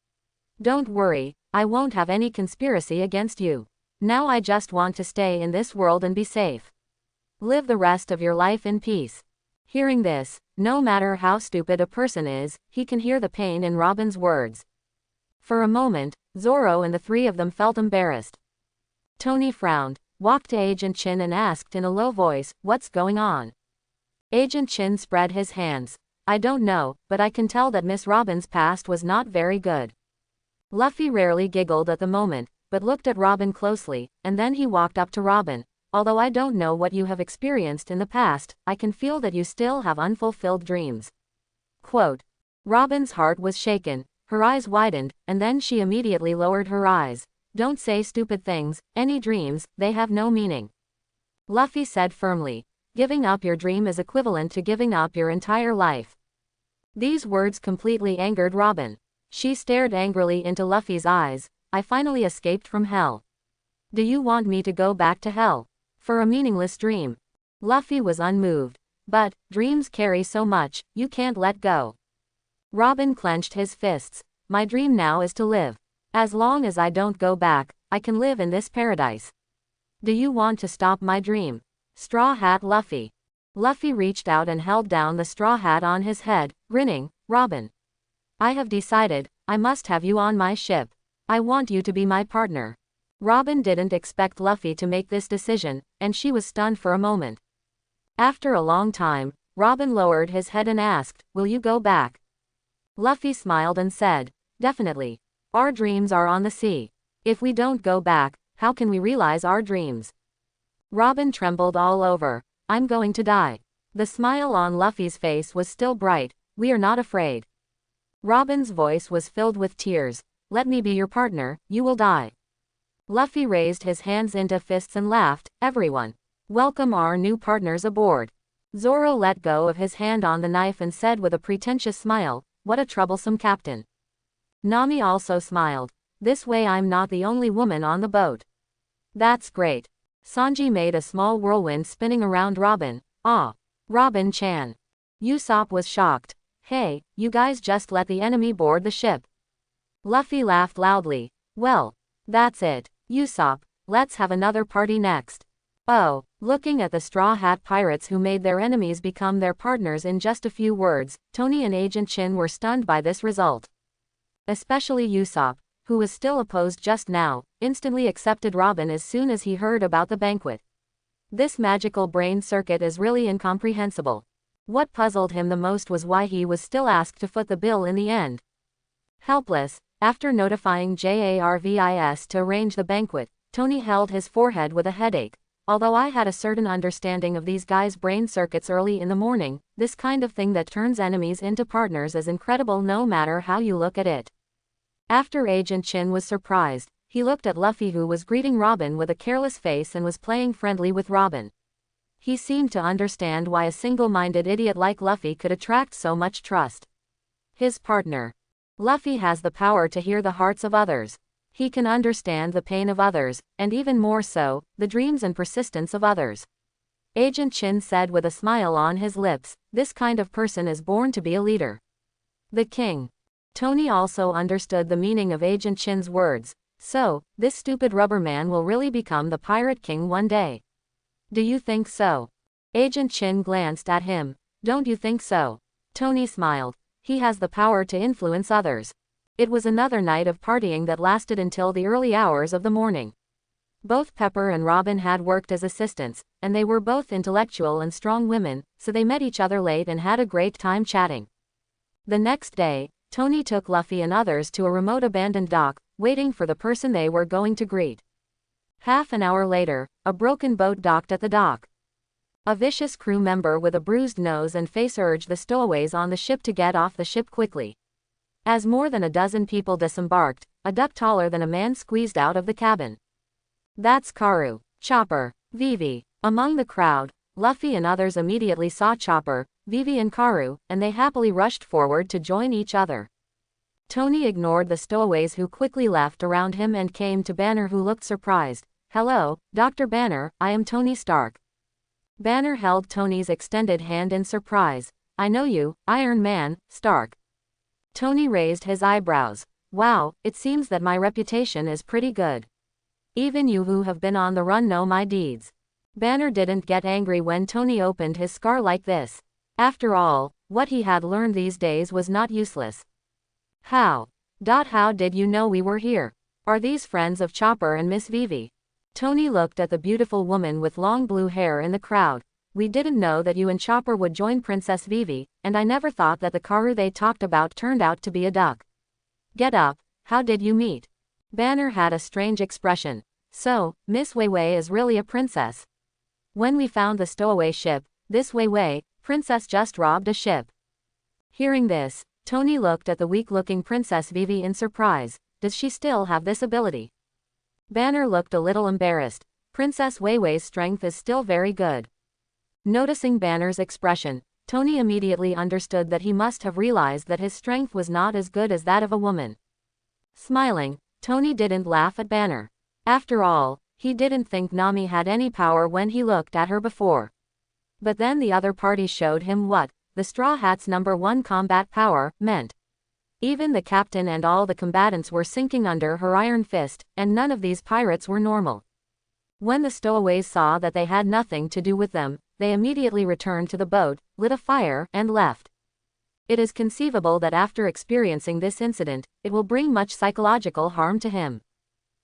Don't worry, I won't have any conspiracy against you. Now I just want to stay in this world and be safe. Live the rest of your life in peace. Hearing this, no matter how stupid a person is, he can hear the pain in Robin's words. For a moment, Zoro and the three of them felt embarrassed. Tony frowned, walked to Agent Chin and asked in a low voice, what's going on? Agent Chin spread his hands. I don't know, but I can tell that Miss Robin's past was not very good. Luffy rarely giggled at the moment, but looked at Robin closely, and then he walked up to Robin. Although I don't know what you have experienced in the past, I can feel that you still have unfulfilled dreams. Quote. Robin's heart was shaken, her eyes widened, and then she immediately lowered her eyes. Don't say stupid things, any dreams, they have no meaning. Luffy said firmly. Giving up your dream is equivalent to giving up your entire life. These words completely angered Robin. She stared angrily into Luffy's eyes. I finally escaped from hell. Do you want me to go back to hell? For a meaningless dream? Luffy was unmoved. But, dreams carry so much, you can't let go. Robin clenched his fists. My dream now is to live. As long as I don't go back, I can live in this paradise. Do you want to stop my dream? Straw Hat Luffy. Luffy reached out and held down the straw hat on his head, grinning. Robin. I have decided, I must have you on my ship. I want you to be my partner. Robin didn't expect Luffy to make this decision, and she was stunned for a moment. After a long time, Robin lowered his head and asked, will you go back? Luffy smiled and said, definitely. Our dreams are on the sea. If we don't go back, how can we realize our dreams? Robin trembled all over. I'm going to die. The smile on Luffy's face was still bright. We are not afraid. Robin's voice was filled with tears. Let me be your partner, you will die. Luffy raised his hands into fists and laughed. Everyone. Welcome our new partners aboard. Zoro let go of his hand on the knife and said with a pretentious smile, what a troublesome captain. Nami also smiled. This way I'm not the only woman on the boat. That's great. Sanji made a small whirlwind spinning around Robin. Ah. Robin-chan. Usopp was shocked. Hey, you guys just let the enemy board the ship. Luffy laughed loudly. Well, that's it. Usopp, let's have another party next. Oh, looking at the Straw Hat Pirates who made their enemies become their partners in just a few words, Tony and Agent Chin were stunned by this result. Especially Usopp, who was still opposed just now, instantly accepted Robin as soon as he heard about the banquet. This magical brain circuit is really incomprehensible. What puzzled him the most was why he was still asked to foot the bill in the end. Helpless, after notifying Jarvis to arrange the banquet, Tony held his forehead with a headache. Although I had a certain understanding of these guys' brain circuits early in the morning, this kind of thing that turns enemies into partners is incredible no matter how you look at it. After Agent Chin was surprised, he looked at Luffy who was greeting Robin with a careless face and was playing friendly with Robin. He seemed to understand why a single-minded idiot like Luffy could attract so much trust. His partner. Luffy has the power to hear the hearts of others. He can understand the pain of others, and even more so, the dreams and persistence of others. Agent Chin said with a smile on his lips, this kind of person is born to be a leader. The king. Tony also understood the meaning of Agent Chin's words. So, this stupid rubber man will really become the Pirate King one day. Do you think so? Agent Chin glanced at him. Don't you think so? Tony smiled. He has the power to influence others. It was another night of partying that lasted until the early hours of the morning. Both Pepper and Robin had worked as assistants, and they were both intellectual and strong women, so they met each other late and had a great time chatting. The next day, Tony took Luffy and others to a remote abandoned dock, waiting for the person they were going to greet. Half an hour later, a broken boat docked at the dock. A vicious crew member with a bruised nose and face urged the stowaways on the ship to get off the ship quickly. As more than a dozen people disembarked, a duck taller than a man squeezed out of the cabin. That's Karu, Chopper, Vivi. Among the crowd, Luffy and others immediately saw Chopper, Vivi and Karu, and they happily rushed forward to join each other. Tony ignored the stowaways who quickly left around him and came to Banner who looked surprised. Hello, Dr. Banner, I am Tony Stark. Banner held Tony's extended hand in surprise. I know you, Iron Man, Stark. Tony raised his eyebrows. Wow, it seems that my reputation is pretty good. Even you who have been on the run know my deeds. Banner didn't get angry when Tony opened his scar like this. After all, what he had learned these days was not useless. How did you know we were here? Are these friends of Chopper and Miss Vivi? Tony looked at the beautiful woman with long blue hair in the crowd. We didn't know that you and Chopper would join Princess Vivi, and I never thought that the Karu they talked about turned out to be a duck. Get up, how did you meet? Banner had a strange expression. So, Miss Weiwei is really a princess. When we found the stowaway ship, this Weiwei, princess just robbed a ship. Hearing this, Tony looked at the weak-looking Princess Vivi in surprise. Does she still have this ability? Banner looked a little embarrassed. Princess Weiwei's strength is still very good. Noticing Banner's expression, Tony immediately understood that he must have realized that his strength was not as good as that of a woman. Smiling, Tony didn't laugh at Banner. After all, he didn't think Nami had any power when he looked at her before. But then the other party showed him what the Straw Hats' #1 combat power meant. Even the captain and all the combatants were sinking under her iron fist, and none of these pirates were normal. When the stowaways saw that they had nothing to do with them, they immediately returned to the boat, lit a fire, and left. It is conceivable that after experiencing this incident, it will bring much psychological harm to him.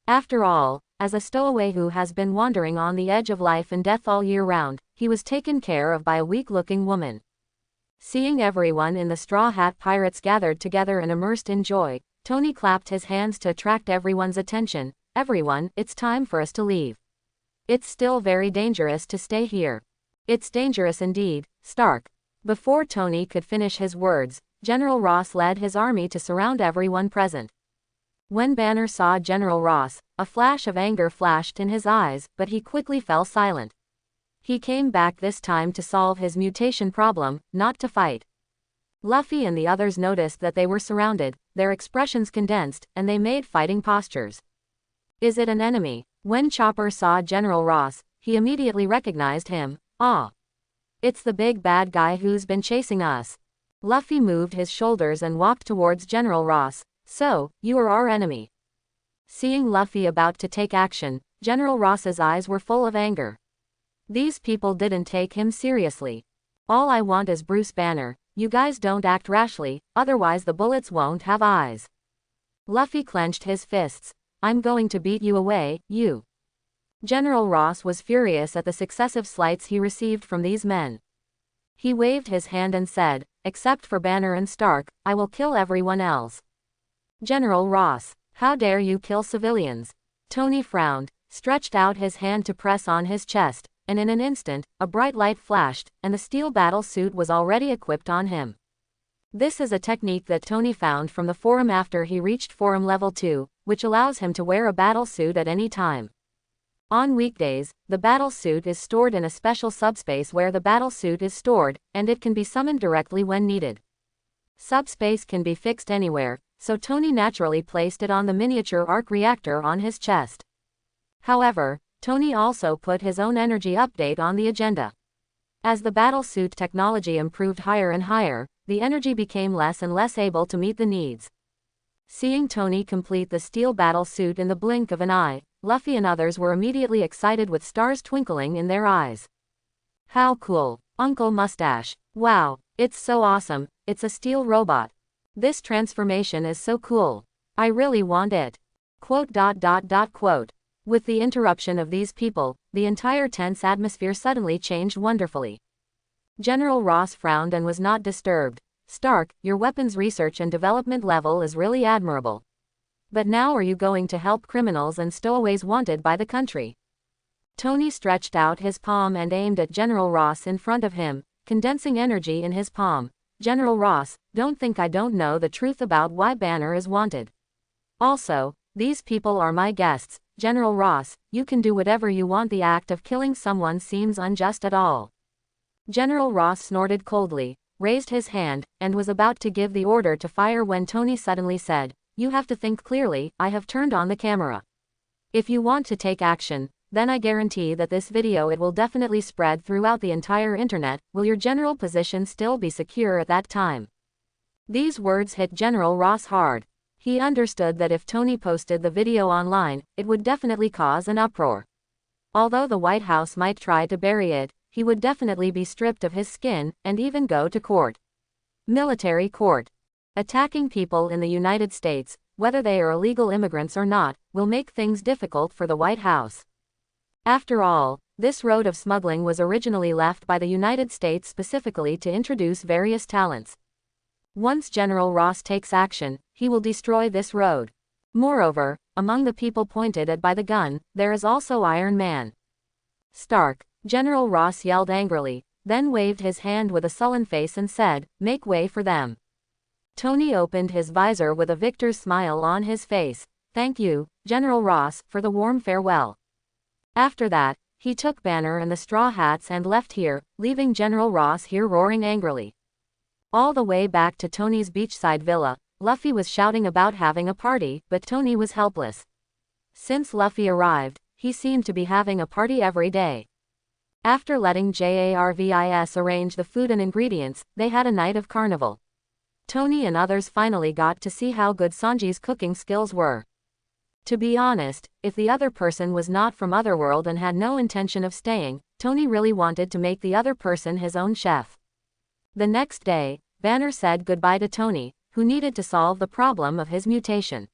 After all, as a stowaway who has been wandering on the edge of life and death all year round, he was taken care of by a weak-looking woman. Seeing everyone in the Straw Hat Pirates gathered together and immersed in joy, Tony clapped his hands to attract everyone's attention. Everyone, it's time for us to leave. It's still very dangerous to stay here. It's dangerous indeed, Stark. Before Tony could finish his words, General Ross led his army to surround everyone present. When Banner saw General Ross, a flash of anger flashed in his eyes, but he quickly fell silent. He came back this time to solve his mutation problem, not to fight. Luffy and the others noticed that they were surrounded, their expressions condensed, and they made fighting postures. Is it an enemy? When Chopper saw General Ross, he immediately recognized him. Ah! It's the big bad guy who's been chasing us. Luffy moved his shoulders and walked towards General Ross. So, you are our enemy. Seeing Luffy about to take action, General Ross's eyes were full of anger. These people didn't take him seriously. All I want is Bruce Banner. You guys don't act rashly, otherwise the bullets won't have eyes. Luffy clenched his fists. I'm going to beat you away, you. General Ross was furious at the successive slights he received from these men. He waved his hand and said, except for Banner and Stark, I will kill everyone else. General Ross, how dare you kill civilians? Tony frowned, stretched out his hand to press on his chest, and in an instant, a bright light flashed, and the steel battle suit was already equipped on him. This is a technique that Tony found from the forum after he reached Forum Level 2, which allows him to wear a battle suit at any time. On weekdays, the battle suit is stored in a special subspace where the battle suit is stored, and it can be summoned directly when needed. Subspace can be fixed anywhere, so Tony naturally placed it on the miniature arc reactor on his chest. However, Tony also put his own energy update on the agenda. As the battlesuit technology improved higher and higher, the energy became less and less able to meet the needs. Seeing Tony complete the steel battle suit in the blink of an eye, Luffy and others were immediately excited with stars twinkling in their eyes. How cool, Uncle Mustache. Wow, it's so awesome, it's a steel robot. This transformation is so cool. I really want it. Quote. With the interruption of these people, the entire tense atmosphere suddenly changed wonderfully. General Ross frowned and was not disturbed. Stark, your weapons research and development level is really admirable. But now are you going to help criminals and stowaways wanted by the country? Tony stretched out his palm and aimed at General Ross in front of him, condensing energy in his palm. General Ross, don't think I don't know the truth about why Banner is wanted. Also, these people are my guests. General Ross, you can do whatever you want. The act of killing someone seems unjust at all. General Ross snorted coldly, raised his hand, and was about to give the order to fire when Tony suddenly said, you have to think clearly, I have turned on the camera. If you want to take action, then I guarantee that this video it will definitely spread throughout the entire internet. Will your general position still be secure at that time? These words hit General Ross hard. He understood that if Tony posted the video online, it would definitely cause an uproar. Although the White House might try to bury it, he would definitely be stripped of his skin, and even go to court. Military court. Attacking people in the United States, whether they are illegal immigrants or not, will make things difficult for the White House. After all, this road of smuggling was originally left by the United States specifically to introduce various talents. Once General Ross takes action, he will destroy this road. Moreover, among the people pointed at by the gun, there is also Iron Man. Stark, General Ross yelled angrily, then waved his hand with a sullen face and said, make way for them. Tony opened his visor with a victor's smile on his face. Thank you, General Ross, for the warm farewell. After that, he took Banner and the Straw Hats and left here, leaving General Ross here roaring angrily. All the way back to Tony's beachside villa, Luffy was shouting about having a party, but Tony was helpless. Since Luffy arrived, he seemed to be having a party every day. After letting Jarvis arrange the food and ingredients, they had a night of carnival. Tony and others finally got to see how good Sanji's cooking skills were. To be honest, if the other person was not from Otherworld and had no intention of staying, Tony really wanted to make the other person his own chef. The next day, Banner said goodbye to Tony, who needed to solve the problem of his mutation.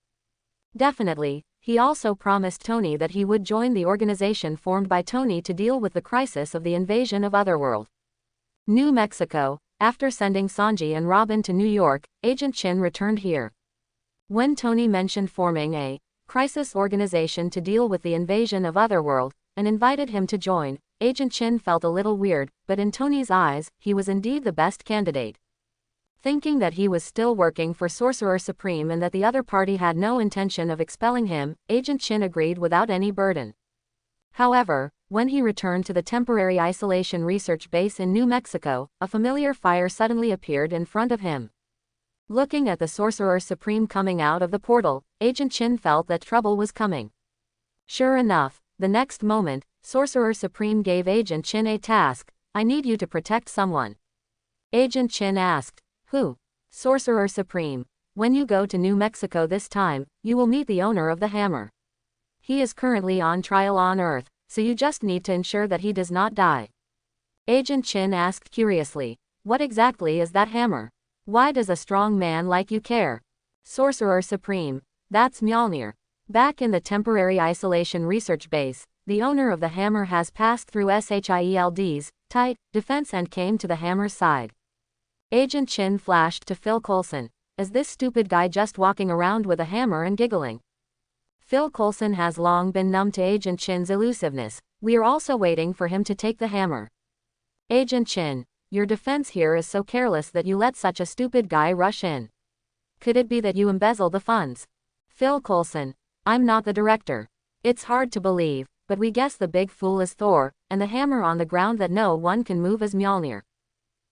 Definitely, he also promised Tony that he would join the organization formed by Tony to deal with the crisis of the invasion of Otherworld. New Mexico. After sending Sanji and Robin to New York, Agent Chin returned here. When Tony mentioned forming a crisis organization to deal with the invasion of Otherworld, and invited him to join, Agent Chin felt a little weird, but in Tony's eyes, he was indeed the best candidate. Thinking that he was still working for Sorcerer Supreme and that the other party had no intention of expelling him, Agent Chin agreed without any burden. However, when he returned to the temporary isolation research base in New Mexico, a familiar fire suddenly appeared in front of him. Looking at the Sorcerer Supreme coming out of the portal, Agent Chin felt that trouble was coming. Sure enough, the next moment, Sorcerer Supreme gave Agent Chin a task. I need you to protect someone. Agent Chin asked, who? Sorcerer Supreme. When you go to New Mexico this time, you will meet the owner of the hammer. He is currently on trial on Earth, so you just need to ensure that he does not die. Agent Chin asked curiously, what exactly is that hammer? Why does a strong man like you care? Sorcerer Supreme. That's Mjolnir. Back in the temporary isolation research base, the owner of the hammer has passed through SHIELD's tight defense and came to the hammer's side. Agent Chin flashed to Phil Coulson. Is this stupid guy just walking around with a hammer and giggling? Phil Coulson has long been numb to Agent Chin's elusiveness. We are also waiting for him to take the hammer. Agent Chin, your defense here is so careless that you let such a stupid guy rush in. Could it be that you embezzle the funds? Phil Coulson, I'm not the director. It's hard to believe, but we guess the big fool is Thor, and the hammer on the ground that no one can move is Mjolnir.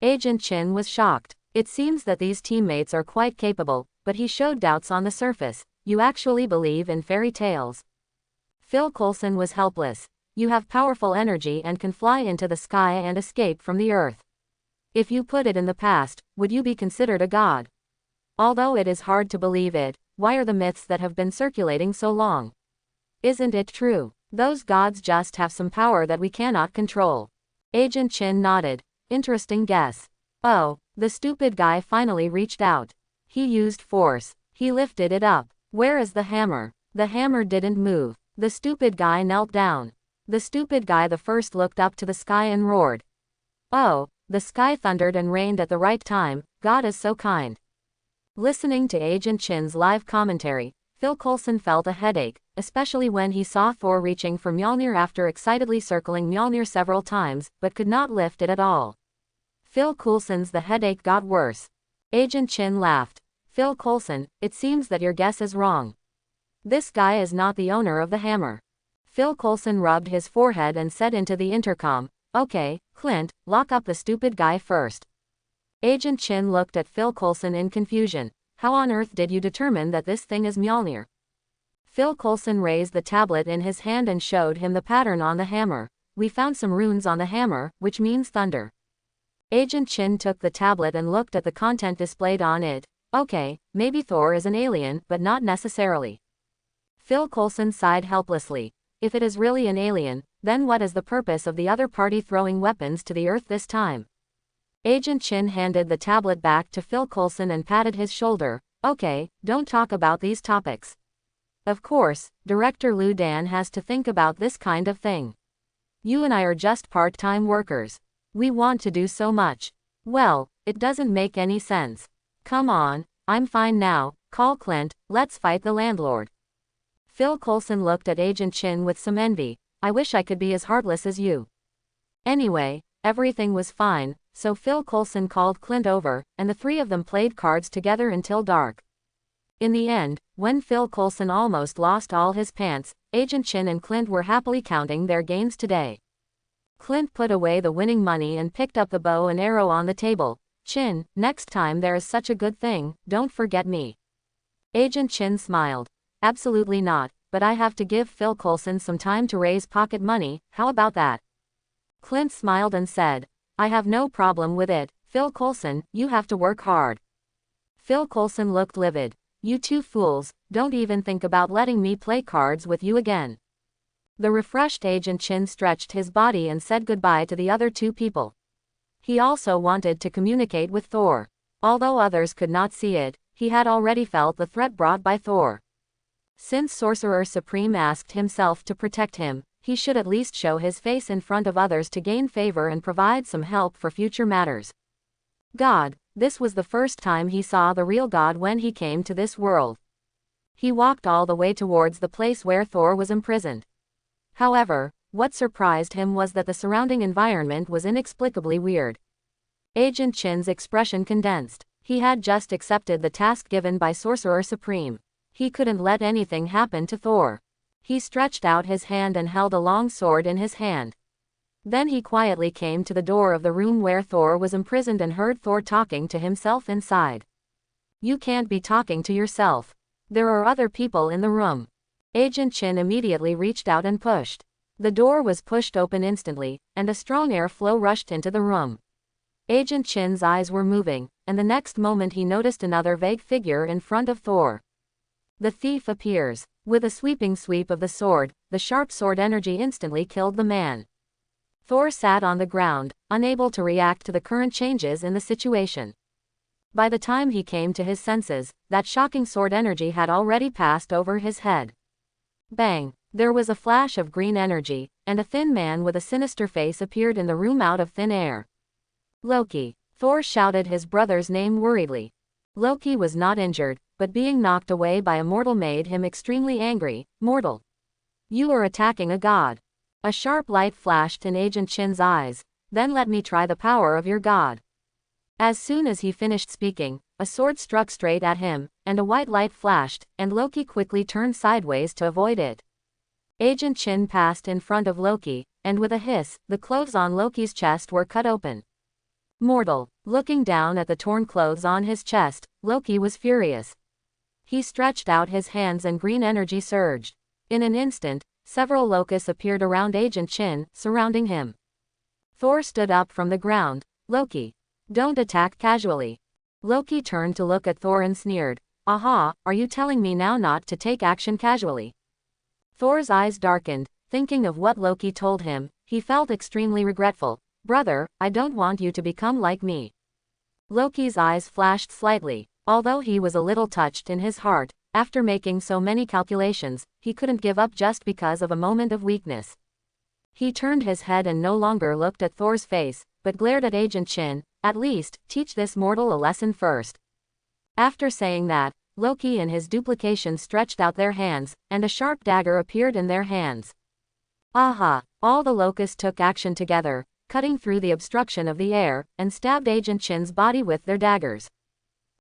Agent Chin was shocked. It seems that these teammates are quite capable, but he showed doubts on the surface. You actually believe in fairy tales. Phil Coulson was helpless. You have powerful energy and can fly into the sky and escape from the earth. If you put it in the past, would you be considered a god? Although it is hard to believe it, why are the myths that have been circulating so long? Isn't it true? Those gods just have some power that we cannot control. Agent Chin nodded. Interesting guess. Oh, the stupid guy finally reached out. He used force. He lifted it up. Where is the hammer? The hammer didn't move. The stupid guy knelt down. The stupid guy the first looked up to the sky and roared. Oh, the sky thundered and rained at the right time. God is so kind. Listening to Agent Chin's live commentary, Phil Coulson felt a headache, especially when he saw Thor reaching for Mjolnir after excitedly circling Mjolnir several times, but could not lift it at all. Phil Coulson's the headache got worse. Agent Chin laughed. Phil Coulson, it seems that your guess is wrong. This guy is not the owner of the hammer. Phil Coulson rubbed his forehead and said into the intercom, okay, Clint, lock up the stupid guy first. Agent Chin looked at Phil Coulson in confusion. How on earth did you determine that this thing is Mjolnir? Phil Coulson raised the tablet in his hand and showed him the pattern on the hammer. We found some runes on the hammer, which means thunder. Agent Chin took the tablet and looked at the content displayed on it. Okay, maybe Thor is an alien, but not necessarily. Phil Coulson sighed helplessly. If it is really an alien, then what is the purpose of the other party throwing weapons to the earth this time? Agent Chin handed the tablet back to Phil Coulson and patted his shoulder. Okay, don't talk about these topics. Of course, Director Liu Dan has to think about this kind of thing. You and I are just part-time workers. We want to do so much. Well, it doesn't make any sense. Come on, I'm fine now, call Clint, let's fight the landlord. Phil Coulson looked at Agent Chin with some envy. I wish I could be as heartless as you. Anyway, everything was fine, so Phil Coulson called Clint over, and the three of them played cards together until dark. In the end, when Phil Coulson almost lost all his pants, Agent Chin and Clint were happily counting their gains today. Clint put away the winning money and picked up the bow and arrow on the table. Chin, next time there is such a good thing, don't forget me. Agent Chin smiled. Absolutely not, but I have to give Phil Coulson some time to raise pocket money, how about that? Clint smiled and said, I have no problem with it, Phil Coulson, you have to work hard. Phil Coulson looked livid. You two fools, don't even think about letting me play cards with you again. The refreshed Agent Chin stretched his body and said goodbye to the other two people. He also wanted to communicate with Thor. Although others could not see it, he had already felt the threat brought by Thor. Since Sorcerer Supreme asked himself to protect him, he should at least show his face in front of others to gain favor and provide some help for future matters. God, this was the first time he saw the real God when he came to this world. He walked all the way towards the place where Thor was imprisoned. However, what surprised him was that the surrounding environment was inexplicably weird. Agent Chin's expression condensed. He had just accepted the task given by Sorcerer Supreme. He couldn't let anything happen to Thor. He stretched out his hand and held a long sword in his hand. Then he quietly came to the door of the room where Thor was imprisoned and heard Thor talking to himself inside. "You can't be talking to yourself. There are other people in the room." Agent Chin immediately reached out and pushed. The door was pushed open instantly, and a strong airflow rushed into the room. Agent Chin's eyes were moving, and the next moment he noticed another vague figure in front of Thor. The thief appears. With a sweeping sweep of the sword, the sharp sword energy instantly killed the man. Thor sat on the ground, unable to react to the current changes in the situation. By the time he came to his senses, that shocking sword energy had already passed over his head. Bang! There was a flash of green energy, and a thin man with a sinister face appeared in the room out of thin air. "Loki!" Thor shouted his brother's name worriedly. Loki was not injured, but being knocked away by a mortal made him extremely angry. "Mortal! You are attacking a god." A sharp light flashed in Agent Chin's eyes. "Then let me try the power of your god." As soon as he finished speaking, a sword struck straight at him, and a white light flashed, and Loki quickly turned sideways to avoid it. Agent Chin passed in front of Loki, and with a hiss, the clothes on Loki's chest were cut open. "Mortal!" Looking down at the torn clothes on his chest, Loki was furious. He stretched out his hands and green energy surged. In an instant, several locusts appeared around Agent Chin, surrounding him. Thor stood up from the ground. "Loki! Don't attack casually." Loki turned to look at Thor and sneered. "Aha, are you telling me now not to take action casually?" Thor's eyes darkened, thinking of what Loki told him. He felt extremely regretful. "Brother, I don't want you to become like me." Loki's eyes flashed slightly. Although he was a little touched in his heart, after making so many calculations, he couldn't give up just because of a moment of weakness. He turned his head and no longer looked at Thor's face, but glared at Agent Chin. "At least, teach this mortal a lesson first." After saying that, Loki and his duplication stretched out their hands, and a sharp dagger appeared in their hands. Aha! All the locusts took action together, cutting through the obstruction of the air, and stabbed Agent Chin's body with their daggers.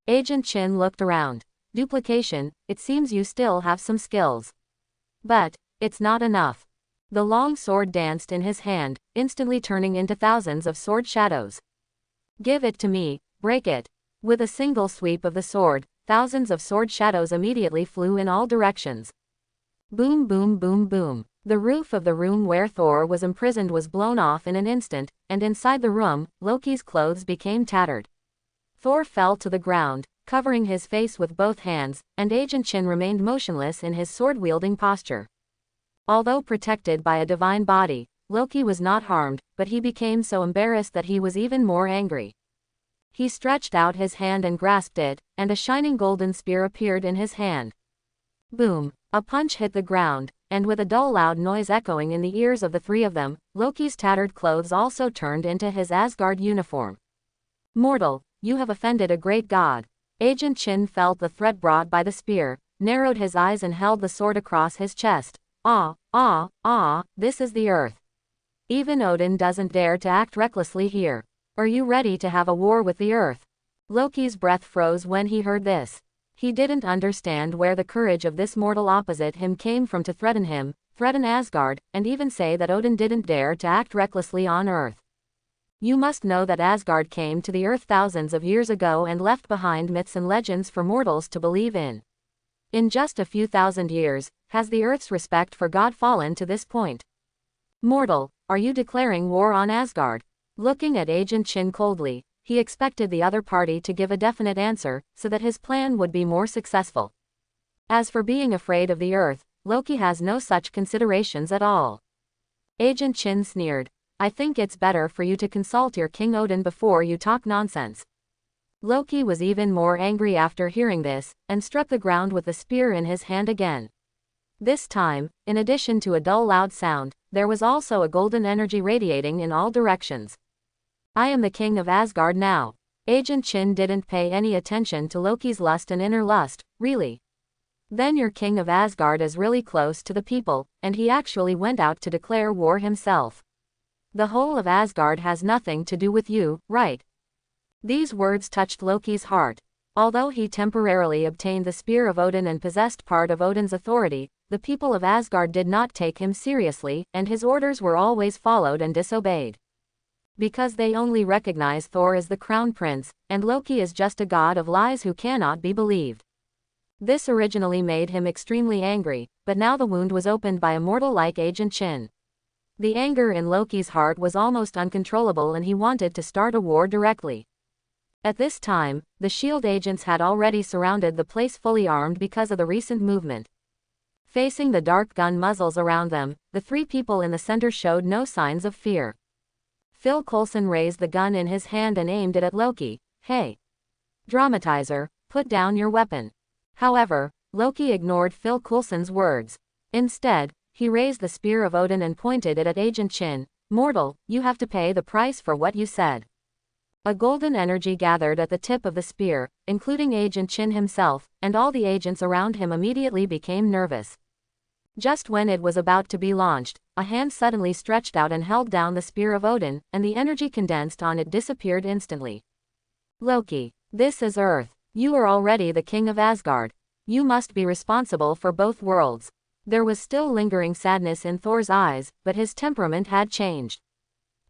Agent Chin looked around. "Duplication, it seems you still have some skills. But it's not enough." The long sword danced in his hand, instantly turning into thousands of sword shadows. "Give it to me, break it." With a single sweep of the sword, thousands of sword shadows immediately flew in all directions. Boom, boom, boom, boom. The roof of the room where Thor was imprisoned was blown off in an instant, and inside the room, Loki's clothes became tattered. Thor fell to the ground, covering his face with both hands, and Agent Chin remained motionless in his sword-wielding posture. Although protected by a divine body, Loki was not harmed, but he became so embarrassed that he was even more angry. He stretched out his hand and grasped it, and a shining golden spear appeared in his hand. Boom! A punch hit the ground, and with a dull loud noise echoing in the ears of the three of them, Loki's tattered clothes also turned into his Asgard uniform. "Mortal, you have offended a great god." Agent Chin felt the threat brought by the spear, narrowed his eyes and held the sword across his chest. This is the earth. Even Odin doesn't dare to act recklessly here. Are you ready to have a war with the earth?" Loki's breath froze when he heard this. He didn't understand where the courage of this mortal opposite him came from to threaten Asgard, and even say that Odin didn't dare to act recklessly on Earth. You must know that Asgard came to the Earth thousands of years ago and left behind myths and legends for mortals to believe in. In just a few thousand years, has the Earth's respect for God fallen to this point? Mortal, are you declaring war on Asgard? Looking at Agent Chin coldly, he expected the other party to give a definite answer, so that his plan would be more successful. As for being afraid of the Earth, Loki has no such considerations at all. Agent Chin sneered. "I think it's better for you to consult your King Odin before you talk nonsense." Loki was even more angry after hearing this, and struck the ground with the spear in his hand again. This time, in addition to a dull loud sound, there was also a golden energy radiating in all directions. "I am the king of Asgard now." Agent Chin didn't pay any attention to Loki's lust and inner lust. "Really? Then your king of Asgard is really close to the people, and he actually went out to declare war himself. The whole of Asgard has nothing to do with you, right?" These words touched Loki's heart. Although he temporarily obtained the spear of Odin and possessed part of Odin's authority, the people of Asgard did not take him seriously, and his orders were always followed and disobeyed. Because they only recognize Thor as the crown prince, and Loki is just a god of lies who cannot be believed. This originally made him extremely angry, but now the wound was opened by a mortal like Agent Chin. The anger in Loki's heart was almost uncontrollable and he wanted to start a war directly. At this time, the S.H.I.E.L.D. agents had already surrounded the place fully armed because of the recent movement. Facing the dark gun muzzles around them, the three people in the center showed no signs of fear. Phil Coulson raised the gun in his hand and aimed it at Loki. "Hey, dramatizer, put down your weapon." However, Loki ignored Phil Coulson's words. Instead, he raised the spear of Odin and pointed it at Agent Chin. "Mortal, you have to pay the price for what you said." A golden energy gathered at the tip of the spear, including Agent Chin himself, and all the agents around him immediately became nervous. Just when it was about to be launched, a hand suddenly stretched out and held down the spear of Odin, and the energy condensed on it disappeared instantly. "Loki, this is Earth. You are already the king of Asgard. You must be responsible for both worlds." There was still lingering sadness in Thor's eyes, but his temperament had changed.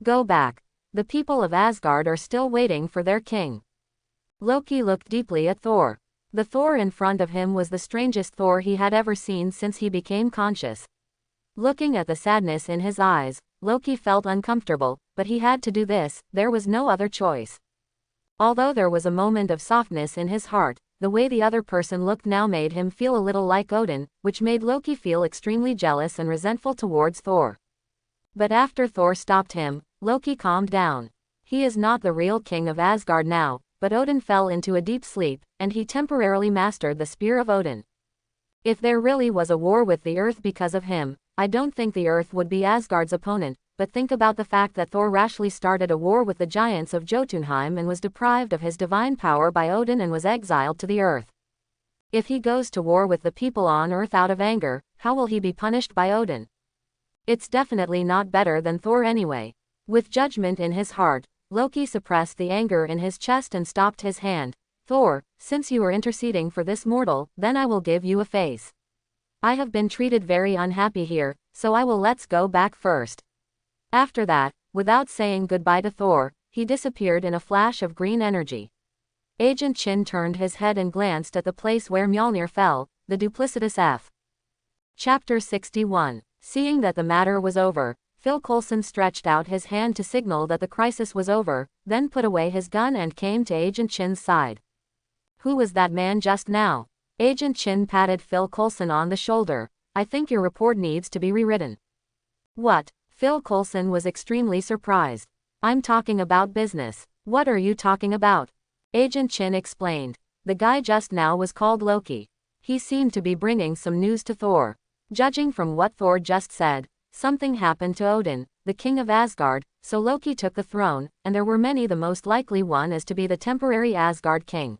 "Go back. The people of Asgard are still waiting for their king." Loki looked deeply at Thor. The Thor in front of him was the strangest Thor he had ever seen since he became conscious. Looking at the sadness in his eyes, Loki felt uncomfortable, but he had to do this, there was no other choice. Although there was a moment of softness in his heart, the way the other person looked now made him feel a little like Odin, which made Loki feel extremely jealous and resentful towards Thor. But after Thor stopped him, Loki calmed down. He is not the real king of Asgard now, but Odin fell into a deep sleep, and he temporarily mastered the spear of Odin. If there really was a war with the Earth because of him, I don't think the Earth would be Asgard's opponent, but think about the fact that Thor rashly started a war with the giants of Jotunheim and was deprived of his divine power by Odin and was exiled to the Earth. If he goes to war with the people on Earth out of anger, how will he be punished by Odin? It's definitely not better than Thor anyway. With judgment in his heart, Loki suppressed the anger in his chest and stopped his hand. "Thor, since you are interceding for this mortal, then I will give you a face. I have been treated very unhappy here, so let's go back first." After that, without saying goodbye to Thor, he disappeared in a flash of green energy. Agent Chin turned his head and glanced at the place where Mjolnir fell, the duplicitous F. Chapter 61. Seeing that the matter was over, Phil Coulson stretched out his hand to signal that the crisis was over, then put away his gun and came to Agent Chin's side. "Who was that man just now?" Agent Chin patted Phil Coulson on the shoulder. "I think your report needs to be rewritten." "What?" Phil Coulson was extremely surprised. "I'm talking about business." "What are you talking about?" Agent Chin explained. "The guy just now was called Loki. He seemed to be bringing some news to Thor. Judging from what Thor just said, something happened to Odin, the king of Asgard, so Loki took the throne, and there were many the most likely one is to be the temporary Asgard king."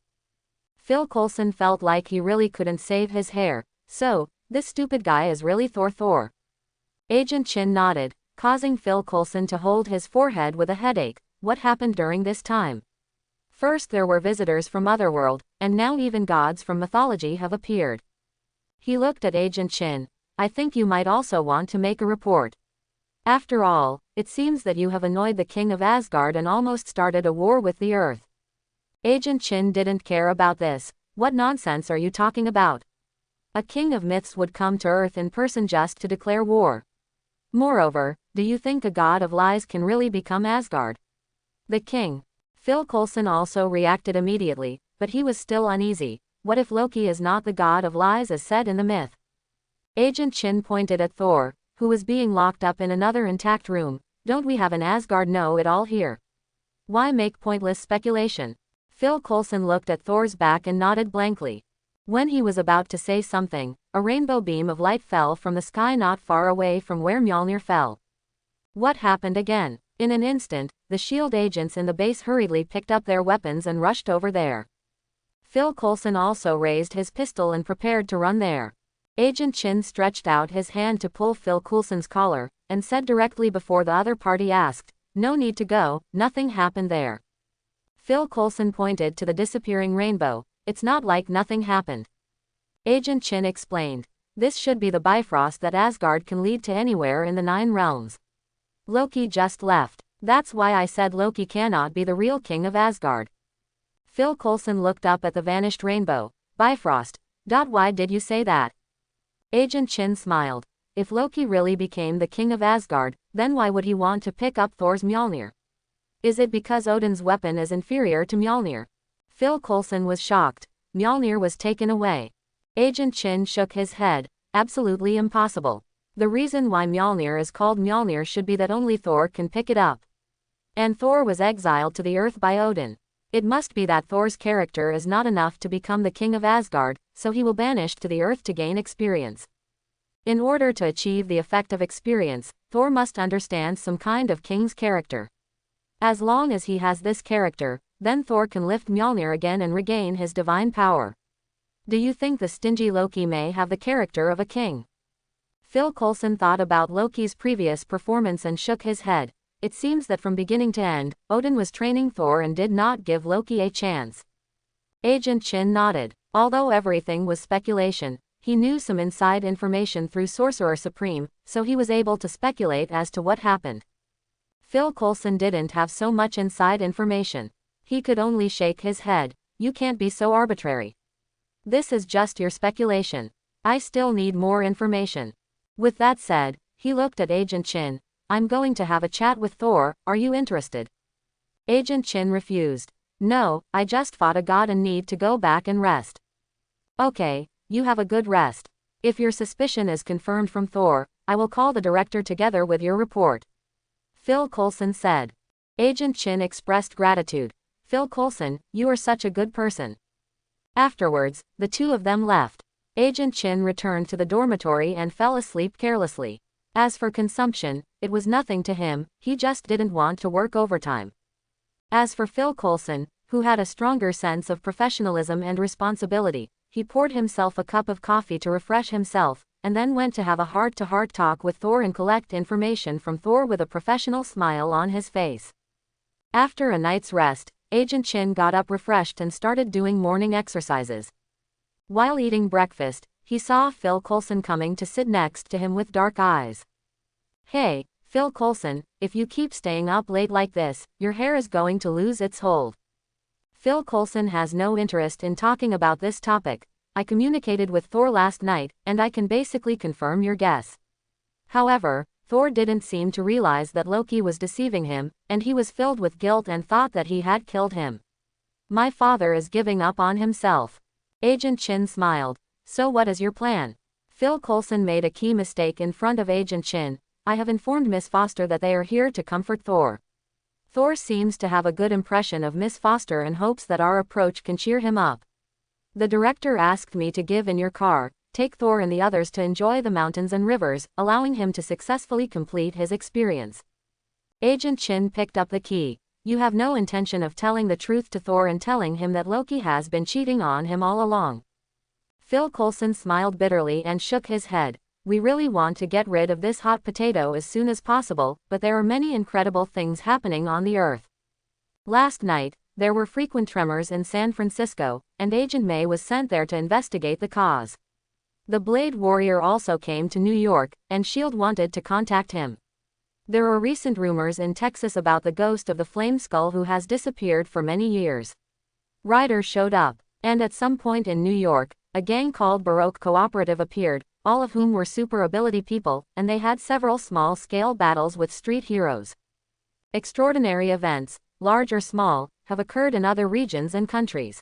Phil Coulson felt like he really couldn't save his hair. "So, this stupid guy is really Thor." Agent Chin nodded, causing Phil Coulson to hold his forehead with a headache. "What happened during this time?" "First there were visitors from Otherworld, and now even gods from mythology have appeared." He looked at Agent Chin. "I think you might also want to make a report. After all, it seems that you have annoyed the king of Asgard and almost started a war with the Earth." Agent Chin didn't care about this. "What nonsense are you talking about? A king of myths would come to Earth in person just to declare war. Moreover, do you think a god of lies can really become Asgard? The king?" Phil Coulson also reacted immediately, but he was still uneasy. What if Loki is not the god of lies as said in the myth? Agent Chin pointed at Thor, who was being locked up in another intact room. "Don't we have an Asgard know-it-all here? Why make pointless speculation?" Phil Coulson looked at Thor's back and nodded blankly. When he was about to say something, a rainbow beam of light fell from the sky not far away from where Mjolnir fell. What happened again? In an instant, the S.H.I.E.L.D. agents in the base hurriedly picked up their weapons and rushed over there. Phil Coulson also raised his pistol and prepared to run there. Agent Chin stretched out his hand to pull Phil Coulson's collar, and said directly before the other party asked, "No need to go, nothing happened there." Phil Coulson pointed to the disappearing rainbow. It's not like nothing happened. Agent Chin explained. This should be the Bifrost that Asgard can lead to anywhere in the 9 realms. Loki just left. That's why I said Loki cannot be the real king of Asgard. Phil Coulson looked up at the vanished rainbow. Bifrost. Why did you say that? Agent Chin smiled. If Loki really became the king of Asgard, then why would he want to pick up Thor's Mjolnir? Is it because Odin's weapon is inferior to Mjolnir? Phil Coulson was shocked. Mjolnir was taken away. Agent Chin shook his head. Absolutely impossible. The reason why Mjolnir is called Mjolnir should be that only Thor can pick it up. And Thor was exiled to the earth by Odin. It must be that Thor's character is not enough to become the king of Asgard, so he will banished to the earth to gain experience. In order to achieve the effect of experience, Thor must understand some kind of king's character. As long as he has this character, then Thor can lift Mjolnir again and regain his divine power. Do you think the stingy Loki may have the character of a king? Phil Coulson thought about Loki's previous performance and shook his head. It seems that from beginning to end, Odin was training Thor and did not give Loki a chance. Agent Chin nodded. Although everything was speculation, he knew some inside information through Sorcerer Supreme, so he was able to speculate as to what happened. Phil Coulson didn't have so much inside information. He could only shake his head. You can't be so arbitrary. This is just your speculation. I still need more information. With that said, he looked at Agent Chin. I'm going to have a chat with Thor, are you interested? Agent Chin refused. No, I just fought a god and need to go back and rest. Okay, you have a good rest. If your suspicion is confirmed from Thor, I will call the director together with your report. Phil Coulson said. Agent Chin expressed gratitude. Phil Coulson, you are such a good person. Afterwards, the two of them left. Agent Chin returned to the dormitory and fell asleep carelessly. As for consumption, it was nothing to him, he just didn't want to work overtime. As for Phil Coulson, who had a stronger sense of professionalism and responsibility, he poured himself a cup of coffee to refresh himself, and then went to have a heart-to-heart talk with Thor and collect information from Thor with a professional smile on his face. After a night's rest, Agent Chin got up refreshed and started doing morning exercises. While eating breakfast, he saw Phil Coulson coming to sit next to him with dark eyes. Hey, Phil Coulson, if you keep staying up late like this, your hair is going to lose its hold. Phil Coulson has no interest in talking about this topic. I communicated with Thor last night, and I can basically confirm your guess. However, Thor didn't seem to realize that Loki was deceiving him, and he was filled with guilt and thought that he had killed him. My father is giving up on himself. Agent Chin smiled. So what is your plan? Phil Coulson made a key mistake in front of Agent Chin. I have informed Miss Foster that they are here to comfort Thor. Thor seems to have a good impression of Miss Foster and hopes that our approach can cheer him up. The director asked me to give in your car, take Thor and the others to enjoy the mountains and rivers, allowing him to successfully complete his experience. Agent Chin picked up the key. You have no intention of telling the truth to Thor and telling him that Loki has been cheating on him all along. Phil Coulson smiled bitterly and shook his head. We really want to get rid of this hot potato as soon as possible, but there are many incredible things happening on the earth. Last night, there were frequent tremors in San Francisco, and Agent May was sent there to investigate the cause. The Blade Warrior also came to New York, and S.H.I.E.L.D. wanted to contact him. There are recent rumors in Texas about the ghost of the Flame Skull who has disappeared for many years. Ryder showed up, and at some point in New York, a gang called Baroque Cooperative appeared, all of whom were super ability people, and they had several small-scale battles with street heroes. Extraordinary events, large or small, have occurred in other regions and countries.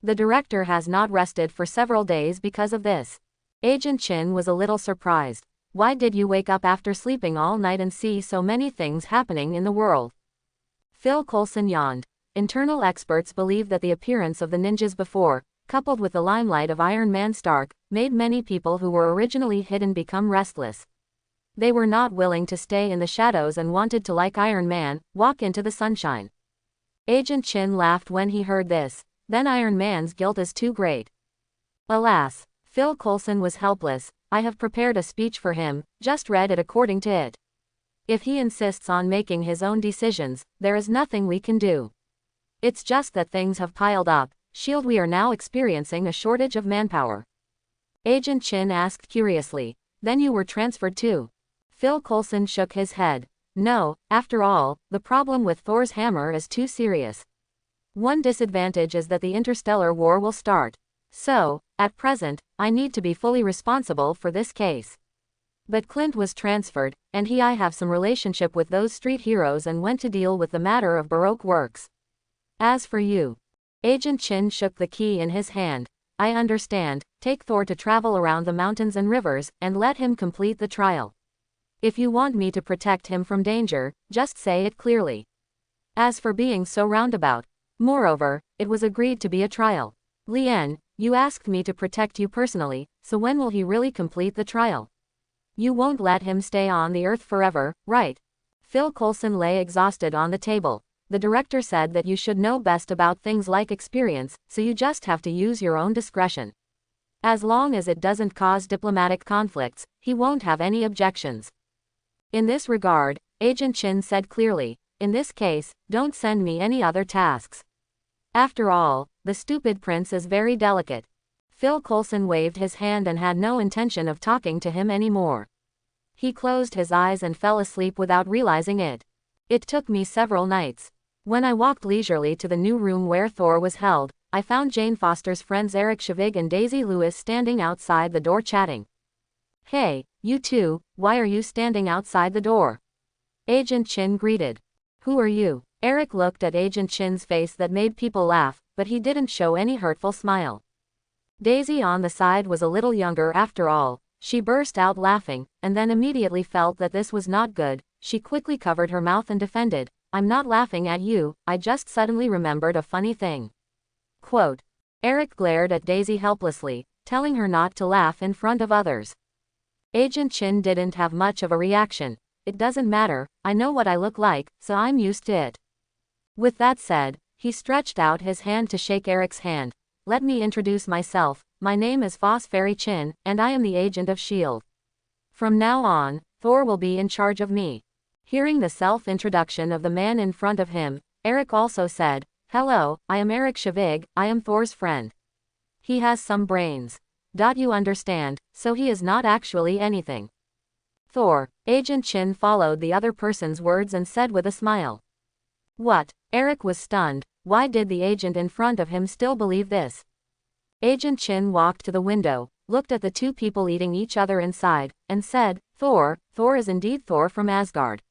The director has not rested for several days because of this. Agent Chin was a little surprised. Why did you wake up after sleeping all night and see so many things happening in the world? Phil Coulson yawned. Internal experts believe that the appearance of the ninjas before, coupled with the limelight of Iron Man Stark, made many people who were originally hidden become restless. They were not willing to stay in the shadows and wanted to, like Iron Man, walk into the sunshine. Agent Chin laughed when he heard this. Then Iron Man's guilt is too great. Alas, Phil Coulson was helpless. I have prepared a speech for him, just read it according to it. If he insists on making his own decisions, there is nothing we can do. It's just that things have piled up. Shield, we are now experiencing a shortage of manpower. Agent Chin asked curiously. Then you were transferred too? Phil Coulson shook his head. No, after all, the problem with Thor's hammer is too serious. One disadvantage is that the interstellar war will start. So, at present, I need to be fully responsible for this case. But Clint was transferred, and I have some relationship with those street heroes and went to deal with the matter of Baroque Works. As for you. Agent Chin shook the key in his hand. I understand, take Thor to travel around the mountains and rivers, and let him complete the trial. If you want me to protect him from danger, just say it clearly. As for being so roundabout. Moreover, it was agreed to be a trial. Lien, you asked me to protect you personally, so when will he really complete the trial? You won't let him stay on the earth forever, right? Phil Coulson lay exhausted on the table. The director said that you should know best about things like experience, so you just have to use your own discretion. As long as it doesn't cause diplomatic conflicts, he won't have any objections. In this regard, Agent Chin said clearly, in this case, don't send me any other tasks. After all, the stupid prince is very delicate. Phil Coulson waved his hand and had no intention of talking to him anymore. He closed his eyes and fell asleep without realizing it. It took me several nights. When I walked leisurely to the new room where Thor was held, I found Jane Foster's friends Eric Chavig and Daisy Lewis standing outside the door chatting. Hey, you two, why are you standing outside the door? Agent Chin greeted. Who are you? Eric looked at Agent Chin's face that made people laugh, but he didn't show any hurtful smile. Daisy on the side was a little younger after all. She burst out laughing, and then immediately felt that this was not good. She quickly covered her mouth and defended. I'm not laughing at you, I just suddenly remembered a funny thing. Quote. Eric glared at Daisy helplessly, telling her not to laugh in front of others. Agent Chin didn't have much of a reaction. It doesn't matter, I know what I look like, so I'm used to it. With that said, he stretched out his hand to shake Eric's hand. Let me introduce myself, my name is Foss Fairy Chin, and I am the agent of S.H.I.E.L.D. From now on, Thor will be in charge of me. Hearing the self-introduction of the man in front of him, Eric also said, hello, I am Eric Chavig, I am Thor's friend. He has some brains. You understand, so he is not actually anything. Thor, Agent Chin followed the other person's words and said with a smile. What? Eric was stunned. Why did the agent in front of him still believe this? Agent Chin walked to the window, looked at the two people eating each other inside, and said, Thor is indeed Thor from Asgard.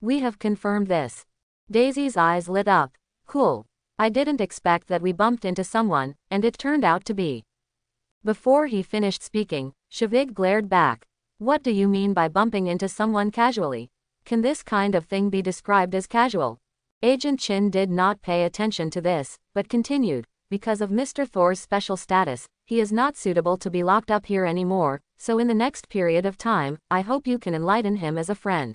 We have confirmed this. Daisy's eyes lit up. Cool. I didn't expect that we bumped into someone, and it turned out to be. Before he finished speaking, Chavig glared back. What do you mean by bumping into someone casually? Can this kind of thing be described as casual? Agent Chin did not pay attention to this, but continued, because of Mr. Thor's special status, he is not suitable to be locked up here anymore, so in the next period of time, I hope you can enlighten him as a friend.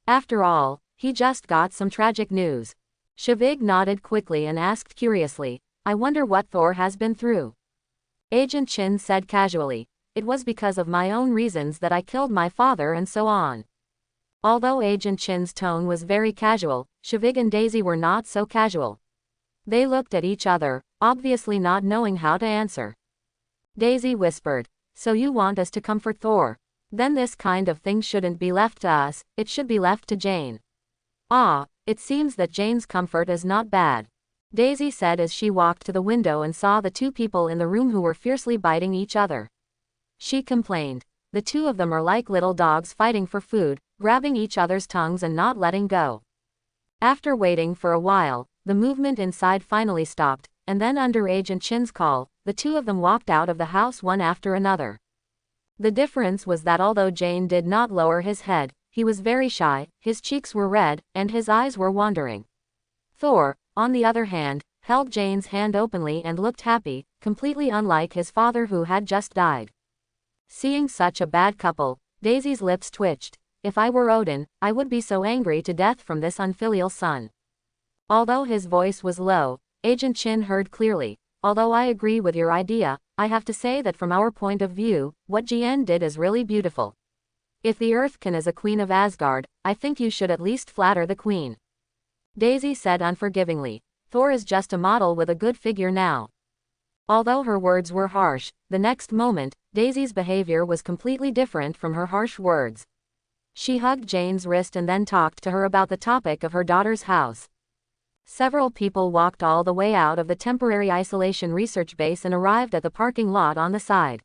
After all, he just got some tragic news. Chavig nodded quickly and asked curiously, I wonder what Thor has been through. Agent Chin said casually, it was because of my own reasons that I killed my father and so on. Although Agent Chin's tone was very casual, Chavig and Daisy were not so casual. They looked at each other, obviously not knowing how to answer. Daisy whispered, so you want us to comfort Thor? Then this kind of thing shouldn't be left to us, it should be left to Jane. Ah, it seems that Jane's comfort is not bad. Daisy said as she walked to the window and saw the two people in the room who were fiercely biting each other. She complained. The two of them are like little dogs fighting for food, grabbing each other's tongues and not letting go. After waiting for a while, the movement inside finally stopped, and then under Agent Chin's call, the two of them walked out of the house one after another. The difference was that although Jane did not lower his head, he was very shy, his cheeks were red, and his eyes were wandering. Thor, on the other hand, held Jane's hand openly and looked happy, completely unlike his father who had just died. Seeing such a bad couple, Daisy's lips twitched. If I were Odin, I would be so angry to death from this unfilial son. Although his voice was low, Agent Chin heard clearly. Although I agree with your idea, I have to say that from our point of view, what GN did is really beautiful. If the Earthkin is a queen of Asgard, I think you should at least flatter the queen. Daisy said unforgivingly. Thor is just a model with a good figure now. Although her words were harsh, the next moment, Daisy's behavior was completely different from her harsh words. She hugged Jane's wrist and then talked to her about the topic of her daughter's house. Several people walked all the way out of the temporary isolation research base and arrived at the parking lot on the side.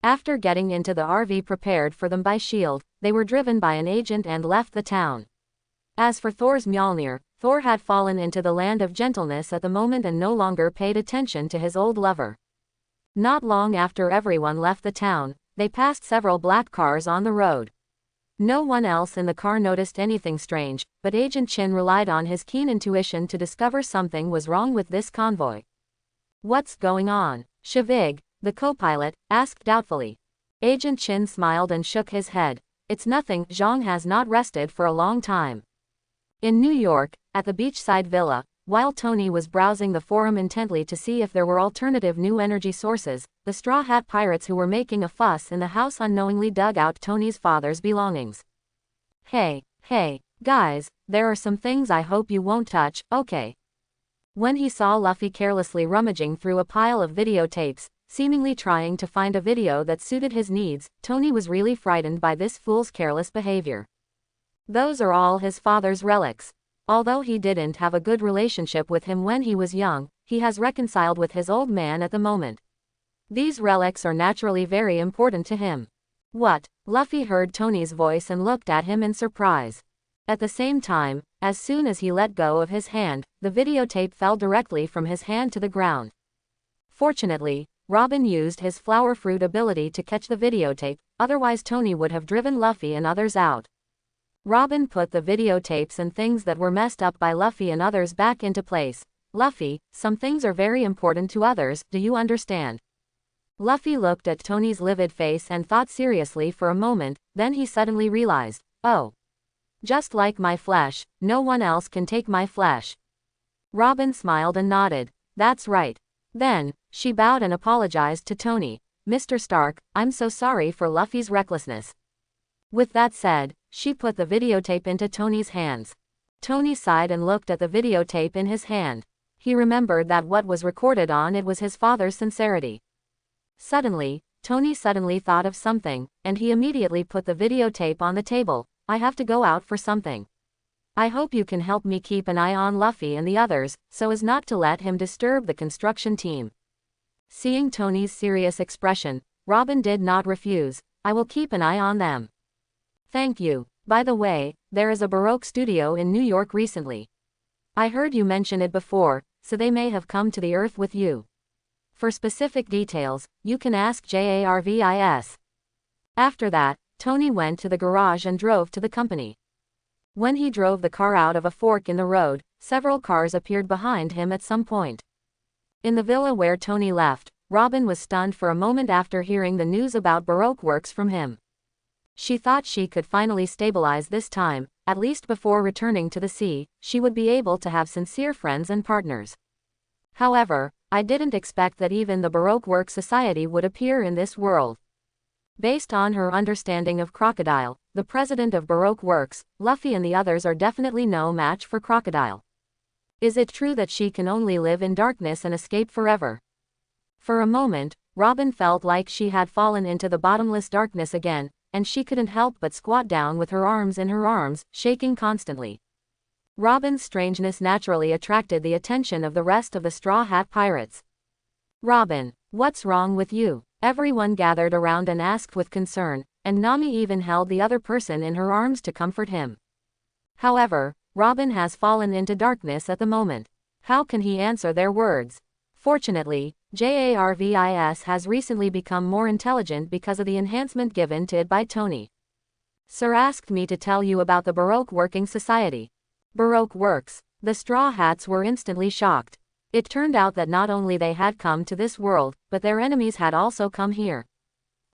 After getting into the RV prepared for them by S.H.I.E.L.D., they were driven by an agent and left the town. As for Thor's Mjolnir, Thor had fallen into the land of gentleness at the moment and no longer paid attention to his old lover. Not long after everyone left the town, they passed several black cars on the road. No one else in the car noticed anything strange, but Agent Chin relied on his keen intuition to discover something was wrong with this convoy. "What's going on?" Shavig, the co-pilot, asked doubtfully. Agent Chin smiled and shook his head. "It's nothing, Zhang has not rested for a long time." In New York, at the beachside villa, while Tony was browsing the forum intently to see if there were alternative new energy sources, the Straw Hat Pirates who were making a fuss in the house unknowingly dug out Tony's father's belongings. Hey, guys, there are some things I hope you won't touch, okay?" When he saw Luffy carelessly rummaging through a pile of videotapes, seemingly trying to find a video that suited his needs, Tony was really frightened by this fool's careless behavior. Those are all his father's relics. Although he didn't have a good relationship with him when he was young, he has reconciled with his old man at the moment. These relics are naturally very important to him. What? Luffy heard Tony's voice and looked at him in surprise. At the same time, as soon as he let go of his hand, the videotape fell directly from his hand to the ground. Fortunately, Robin used his flower fruit ability to catch the videotape, otherwise Tony would have driven Luffy and others out. Robin put the videotapes and things that were messed up by Luffy and others back into place. "Luffy, some things are very important to others, do you understand?" Luffy looked at Tony's livid face and thought seriously for a moment, then he suddenly realized, "Oh. Just like my flesh, no one else can take my flesh." Robin smiled and nodded. "That's right." Then, she bowed and apologized to Tony. "Mr. Stark, I'm so sorry for Luffy's recklessness." With that said, she put the videotape into Tony's hands. Tony sighed and looked at the videotape in his hand. He remembered that what was recorded on it was his father's sincerity. Suddenly, Tony thought of something, and he immediately put the videotape on the table. "I have to go out for something. I hope you can help me keep an eye on Luffy and the others, so as not to let him disturb the construction team." Seeing Tony's serious expression, Robin did not refuse. "I will keep an eye on them." "Thank you. By the way, there is a Baroque studio in New York recently. I heard you mention it before, so they may have come to the Earth with you. For specific details, you can ask Jarvis." After that, Tony went to the garage and drove to the company. When he drove the car out of a fork in the road, several cars appeared behind him at some point. In the villa where Tony left, Robin was stunned for a moment after hearing the news about Baroque Works from him. She thought she could finally stabilize this time, at least before returning to the sea, she would be able to have sincere friends and partners. However, I didn't expect that even the Baroque Works Society would appear in this world. Based on her understanding of Crocodile, the president of Baroque Works, Luffy and the others are definitely no match for Crocodile. Is it true that she can only live in darkness and escape forever? For a moment, Robin felt like she had fallen into the bottomless darkness again, and she couldn't help but squat down with her arms in her arms, shaking constantly. Robin's strangeness naturally attracted the attention of the rest of the Straw Hat Pirates. "Robin, what's wrong with you?" Everyone gathered around and asked with concern, and Nami even held the other person in her arms to comfort him. However, Robin has fallen into darkness at the moment. How can he answer their words? Fortunately, Jarvis has recently become more intelligent because of the enhancement given to it by Tony. "Sir asked me to tell you about the Baroque Working Society." Baroque Works. The Straw Hats were instantly shocked. It turned out that not only they had come to this world, but their enemies had also come here.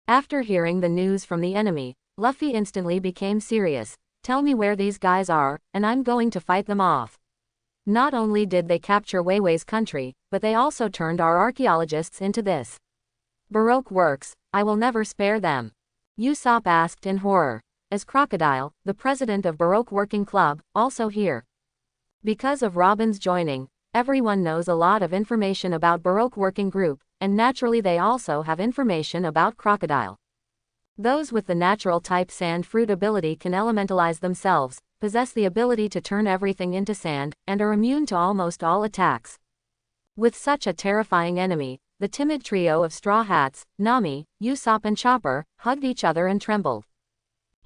After hearing the news from the enemy, Luffy instantly became serious. "Tell me where these guys are, and I'm going to fight them off." Not only did they capture Wei Wei's country, but they also turned our archaeologists into this. Baroque Works, I will never spare them. Usopp asked in horror. Is Crocodile, the president of Baroque Working Club, also here? Because of Robin's joining, Everyone knows a lot of information about Baroque Working Group, and naturally they also have information about Crocodile. Those with the natural type sand fruit ability can elementalize themselves, possess the ability to turn everything into sand, and are immune to almost all attacks. With such a terrifying enemy, the timid trio of Straw Hats, Nami, Usopp and Chopper, hugged each other and trembled.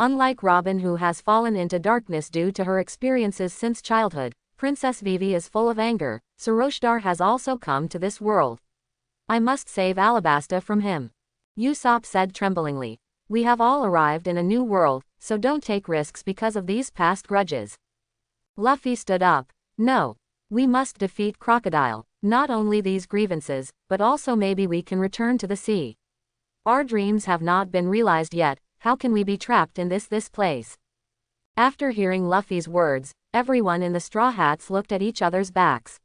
Unlike Robin, who has fallen into darkness due to her experiences since childhood, Princess Vivi is full of anger. Soroshdar has also come to this world. I must save Alabasta from him, Usopp said tremblingly. We have all arrived in a new world, so don't take risks because of these past grudges. Luffy stood up. No. We must defeat Crocodile. Not only these grievances, but also maybe we can return to the sea. Our dreams have not been realized yet. How can we be trapped in this place? After hearing Luffy's words, everyone in the Straw Hats looked at each other's backs.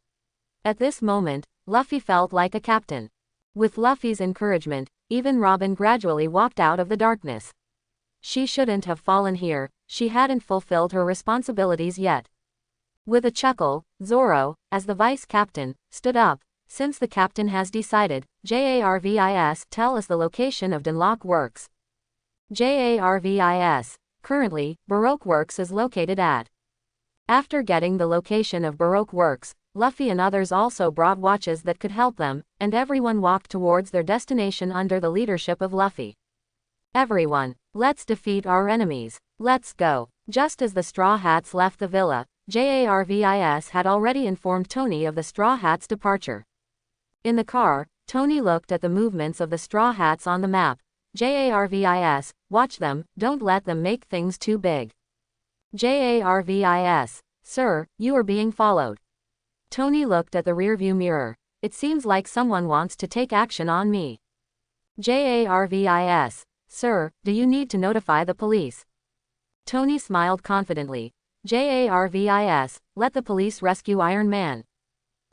At this moment, Luffy felt like a captain. With Luffy's encouragement, even Robin gradually walked out of the darkness. She shouldn't have fallen here, she hadn't fulfilled her responsibilities yet. With a chuckle, Zoro, as the vice captain, stood up. Since the captain has decided, JARVIS, tell us the location of Baroque Works. JARVIS. Currently, Baroque Works is located at. After getting the location of Baroque Works, Luffy and others also brought watches that could help them, and everyone walked towards their destination under the leadership of Luffy. Everyone, let's defeat our enemies. Let's go. Just as the Straw Hats left the villa, JARVIS had already informed Tony of the Straw Hats' departure. In the car, Tony looked at the movements of the Straw Hats on the map. JARVIS, watch them, don't let them make things too big. JARVIS, sir, you are being followed. Tony looked at the rearview mirror. It seems like someone wants to take action on me. JARVIS, sir, do you need to notify the police? Tony smiled confidently. JARVIS, let the police rescue Iron Man.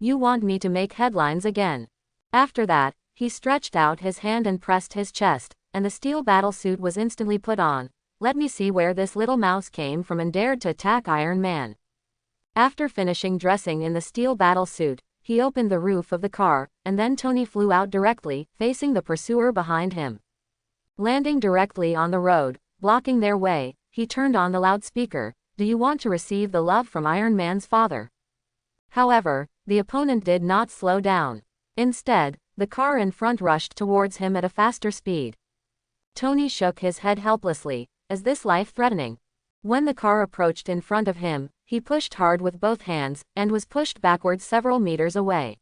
You want me to make headlines again? After that, he stretched out his hand and pressed his chest, and the steel battle suit was instantly put on. Let me see where this little mouse came from and dared to attack Iron Man. After finishing dressing in the steel battle suit, he opened the roof of the car, and then Tony flew out directly, facing the pursuer behind him. Landing directly on the road, blocking their way, he turned on the loudspeaker. Do you want to receive the love from Iron Man's father? However, the opponent did not slow down. Instead, the car in front rushed towards him at a faster speed. Tony shook his head helplessly. Is this life-threatening? When the car approached in front of him, he pushed hard with both hands, and was pushed backwards several meters away.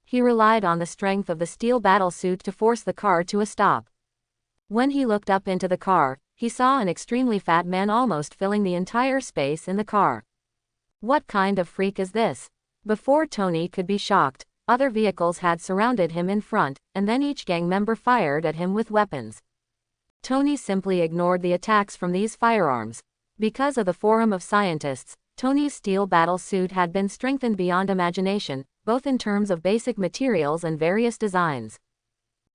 He relied on the strength of the steel battle suit to force the car to a stop. When he looked up into the car, he saw an extremely fat man almost filling the entire space in the car. What kind of freak is this? Before Tony could be shocked, other vehicles had surrounded him in front, and then each gang member fired at him with weapons. Tony simply ignored the attacks from these firearms. Because of the Forum of Scientists, Tony's steel battle suit had been strengthened beyond imagination, both in terms of basic materials and various designs.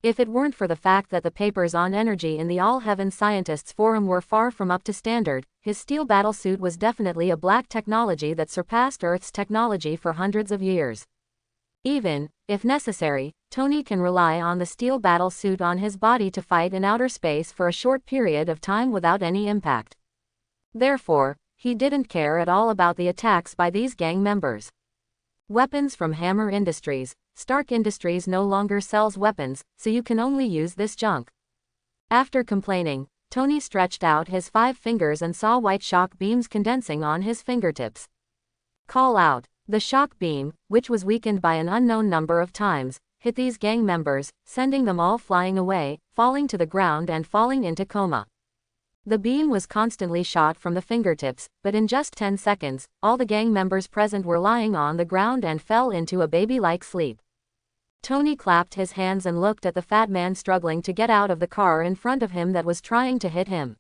If it weren't for the fact that the papers on energy in the All Heaven Scientists Forum were far from up to standard, his steel battle suit was definitely a black technology that surpassed Earth's technology for hundreds of years. Even, if necessary, Tony can rely on the steel battle suit on his body to fight in outer space for a short period of time without any impact. Therefore, he didn't care at all about the attacks by these gang members. Weapons from Hammer Industries. Stark Industries no longer sells weapons, so you can only use this junk. After complaining, Tony stretched out his 5 fingers and saw white shock beams condensing on his fingertips. Call out. The shock beam, which was weakened by an unknown number of times, hit these gang members, sending them all flying away, falling to the ground and falling into coma. The beam was constantly shot from the fingertips, but in just 10 seconds, all the gang members present were lying on the ground and fell into a baby-like sleep. Tony clapped his hands and looked at the fat man struggling to get out of the car in front of him that was trying to hit him.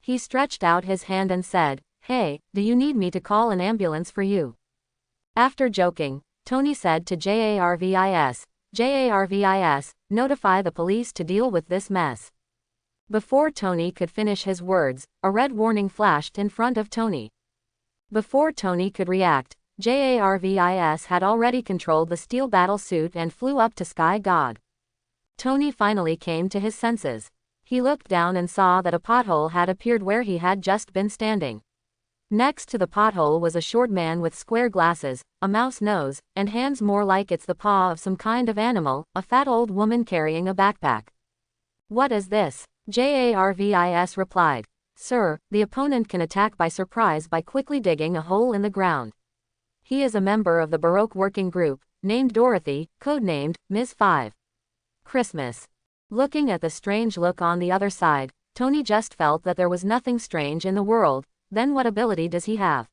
He stretched out his hand and said, "Hey, do you need me to call an ambulance for you?" After joking, Tony said to JARVIS, "JARVIS, notify the police to deal with this mess." Before Tony could finish his words, a red warning flashed in front of Tony. Before Tony could react, Jarvis had already controlled the steel battle suit and flew up to Sky God. Tony finally came to his senses. He looked down and saw that a pothole had appeared where he had just been standing. Next to the pothole was a short man with square glasses, a mouse nose, and hands more like it's the paw of some kind of animal, a fat old woman carrying a backpack. "What is this?" Jarvis replied. "Sir, the opponent can attack by surprise by quickly digging a hole in the ground. He is a member of the Baroque working group, named Dorothy, codenamed Ms. 5. Christmas." Looking at the strange look on the other side, Tony just felt that there was nothing strange in the world. Then what ability does he have?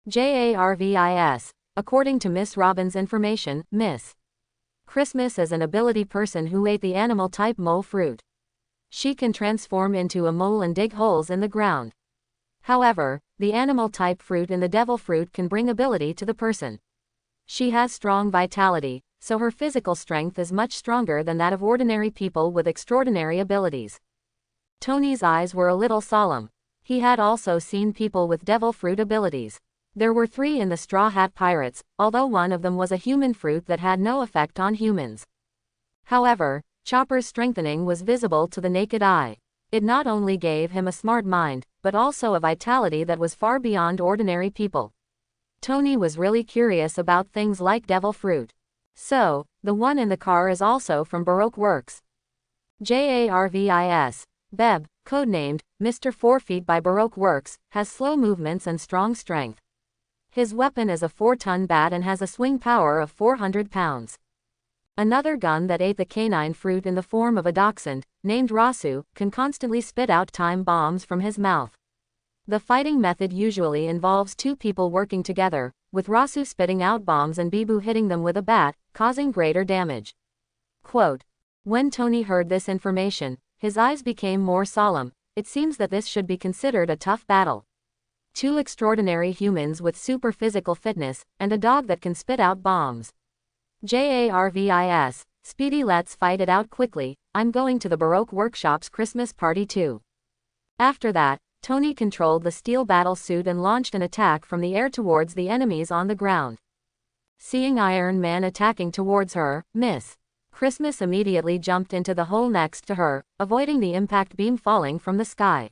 Jarvis. According to Miss Robin's information, Miss Christmas is an ability person who ate the animal type mole fruit. She can transform into a mole and dig holes in the ground. However, the animal type fruit in the devil fruit can bring ability to the person. She has strong vitality, so her physical strength is much stronger than that of ordinary people with extraordinary abilities. Tony's eyes were a little solemn. He had also seen people with devil fruit abilities. There were 3 in the Straw Hat Pirates, although one of them was a human fruit that had no effect on humans. However, Chopper's strengthening was visible to the naked eye. It not only gave him a smart mind, but also a vitality that was far beyond ordinary people. Tony was really curious about things like devil fruit. "So, the one in the car is also from Baroque Works." Jarvis. Beb, codenamed Mr. 4 Feet by Baroque Works, has slow movements and strong strength. His weapon is a 4-ton bat and has a swing power of 400 pounds. Another gun that ate the canine fruit in the form of a dachshund, named Rasu, can constantly spit out time bombs from his mouth. The fighting method usually involves 2 people working together, with Rasu spitting out bombs and Bibu hitting them with a bat, causing greater damage. Quote. When Tony heard this information, his eyes became more solemn. It seems that this should be considered a tough battle. 2 extraordinary humans with super physical fitness, and a dog that can spit out bombs. Jarvis. Speedy, let's fight it out quickly. I'm going to the Baroque Workshop's Christmas party too. After that, Tony controlled the steel battle suit and launched an attack from the air towards the enemies on the ground. Seeing Iron Man attacking towards her, Miss Christmas immediately jumped into the hole next to her, avoiding the impact beam falling from the sky.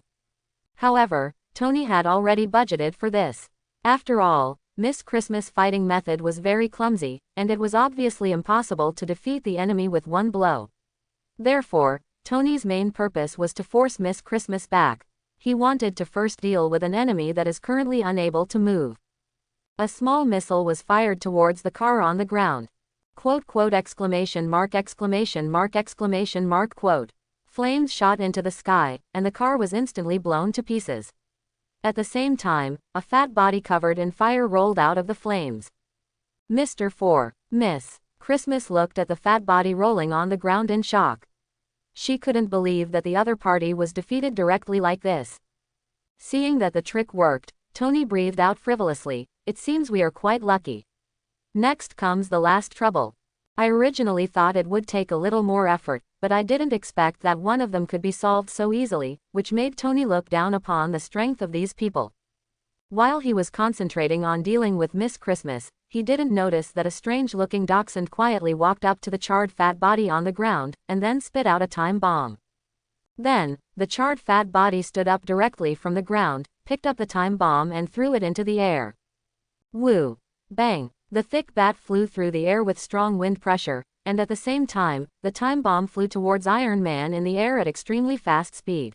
However, Tony had already budgeted for this. After all, Miss Christmas' fighting method was very clumsy, and it was obviously impossible to defeat the enemy with one blow. Therefore, Tony's main purpose was to force Miss Christmas back. He wanted to first deal with an enemy that is currently unable to move. A small missile was fired towards the car on the ground. Quote, quote, exclamation mark, exclamation mark, exclamation mark, quote. Flames shot into the sky, and the car was instantly blown to pieces. At the same time, a fat body covered in fire rolled out of the flames. Mr. 4. Miss Christmas looked at the fat body rolling on the ground in shock. She couldn't believe that the other party was defeated directly like this. Seeing that the trick worked, Tony breathed out frivolously. It seems we are quite lucky. Next comes the last trouble. I originally thought it would take a little more effort, but I didn't expect that one of them could be solved so easily, which made Tony look down upon the strength of these people. While he was concentrating on dealing with Miss Christmas, he didn't notice that a strange-looking dachshund quietly walked up to the charred fat body on the ground, and then spit out a time bomb. Then, the charred fat body stood up directly from the ground, picked up the time bomb and threw it into the air. Woo! Bang! The thick bat flew through the air with strong wind pressure, and at the same time, the time bomb flew towards Iron Man in the air at extremely fast speed.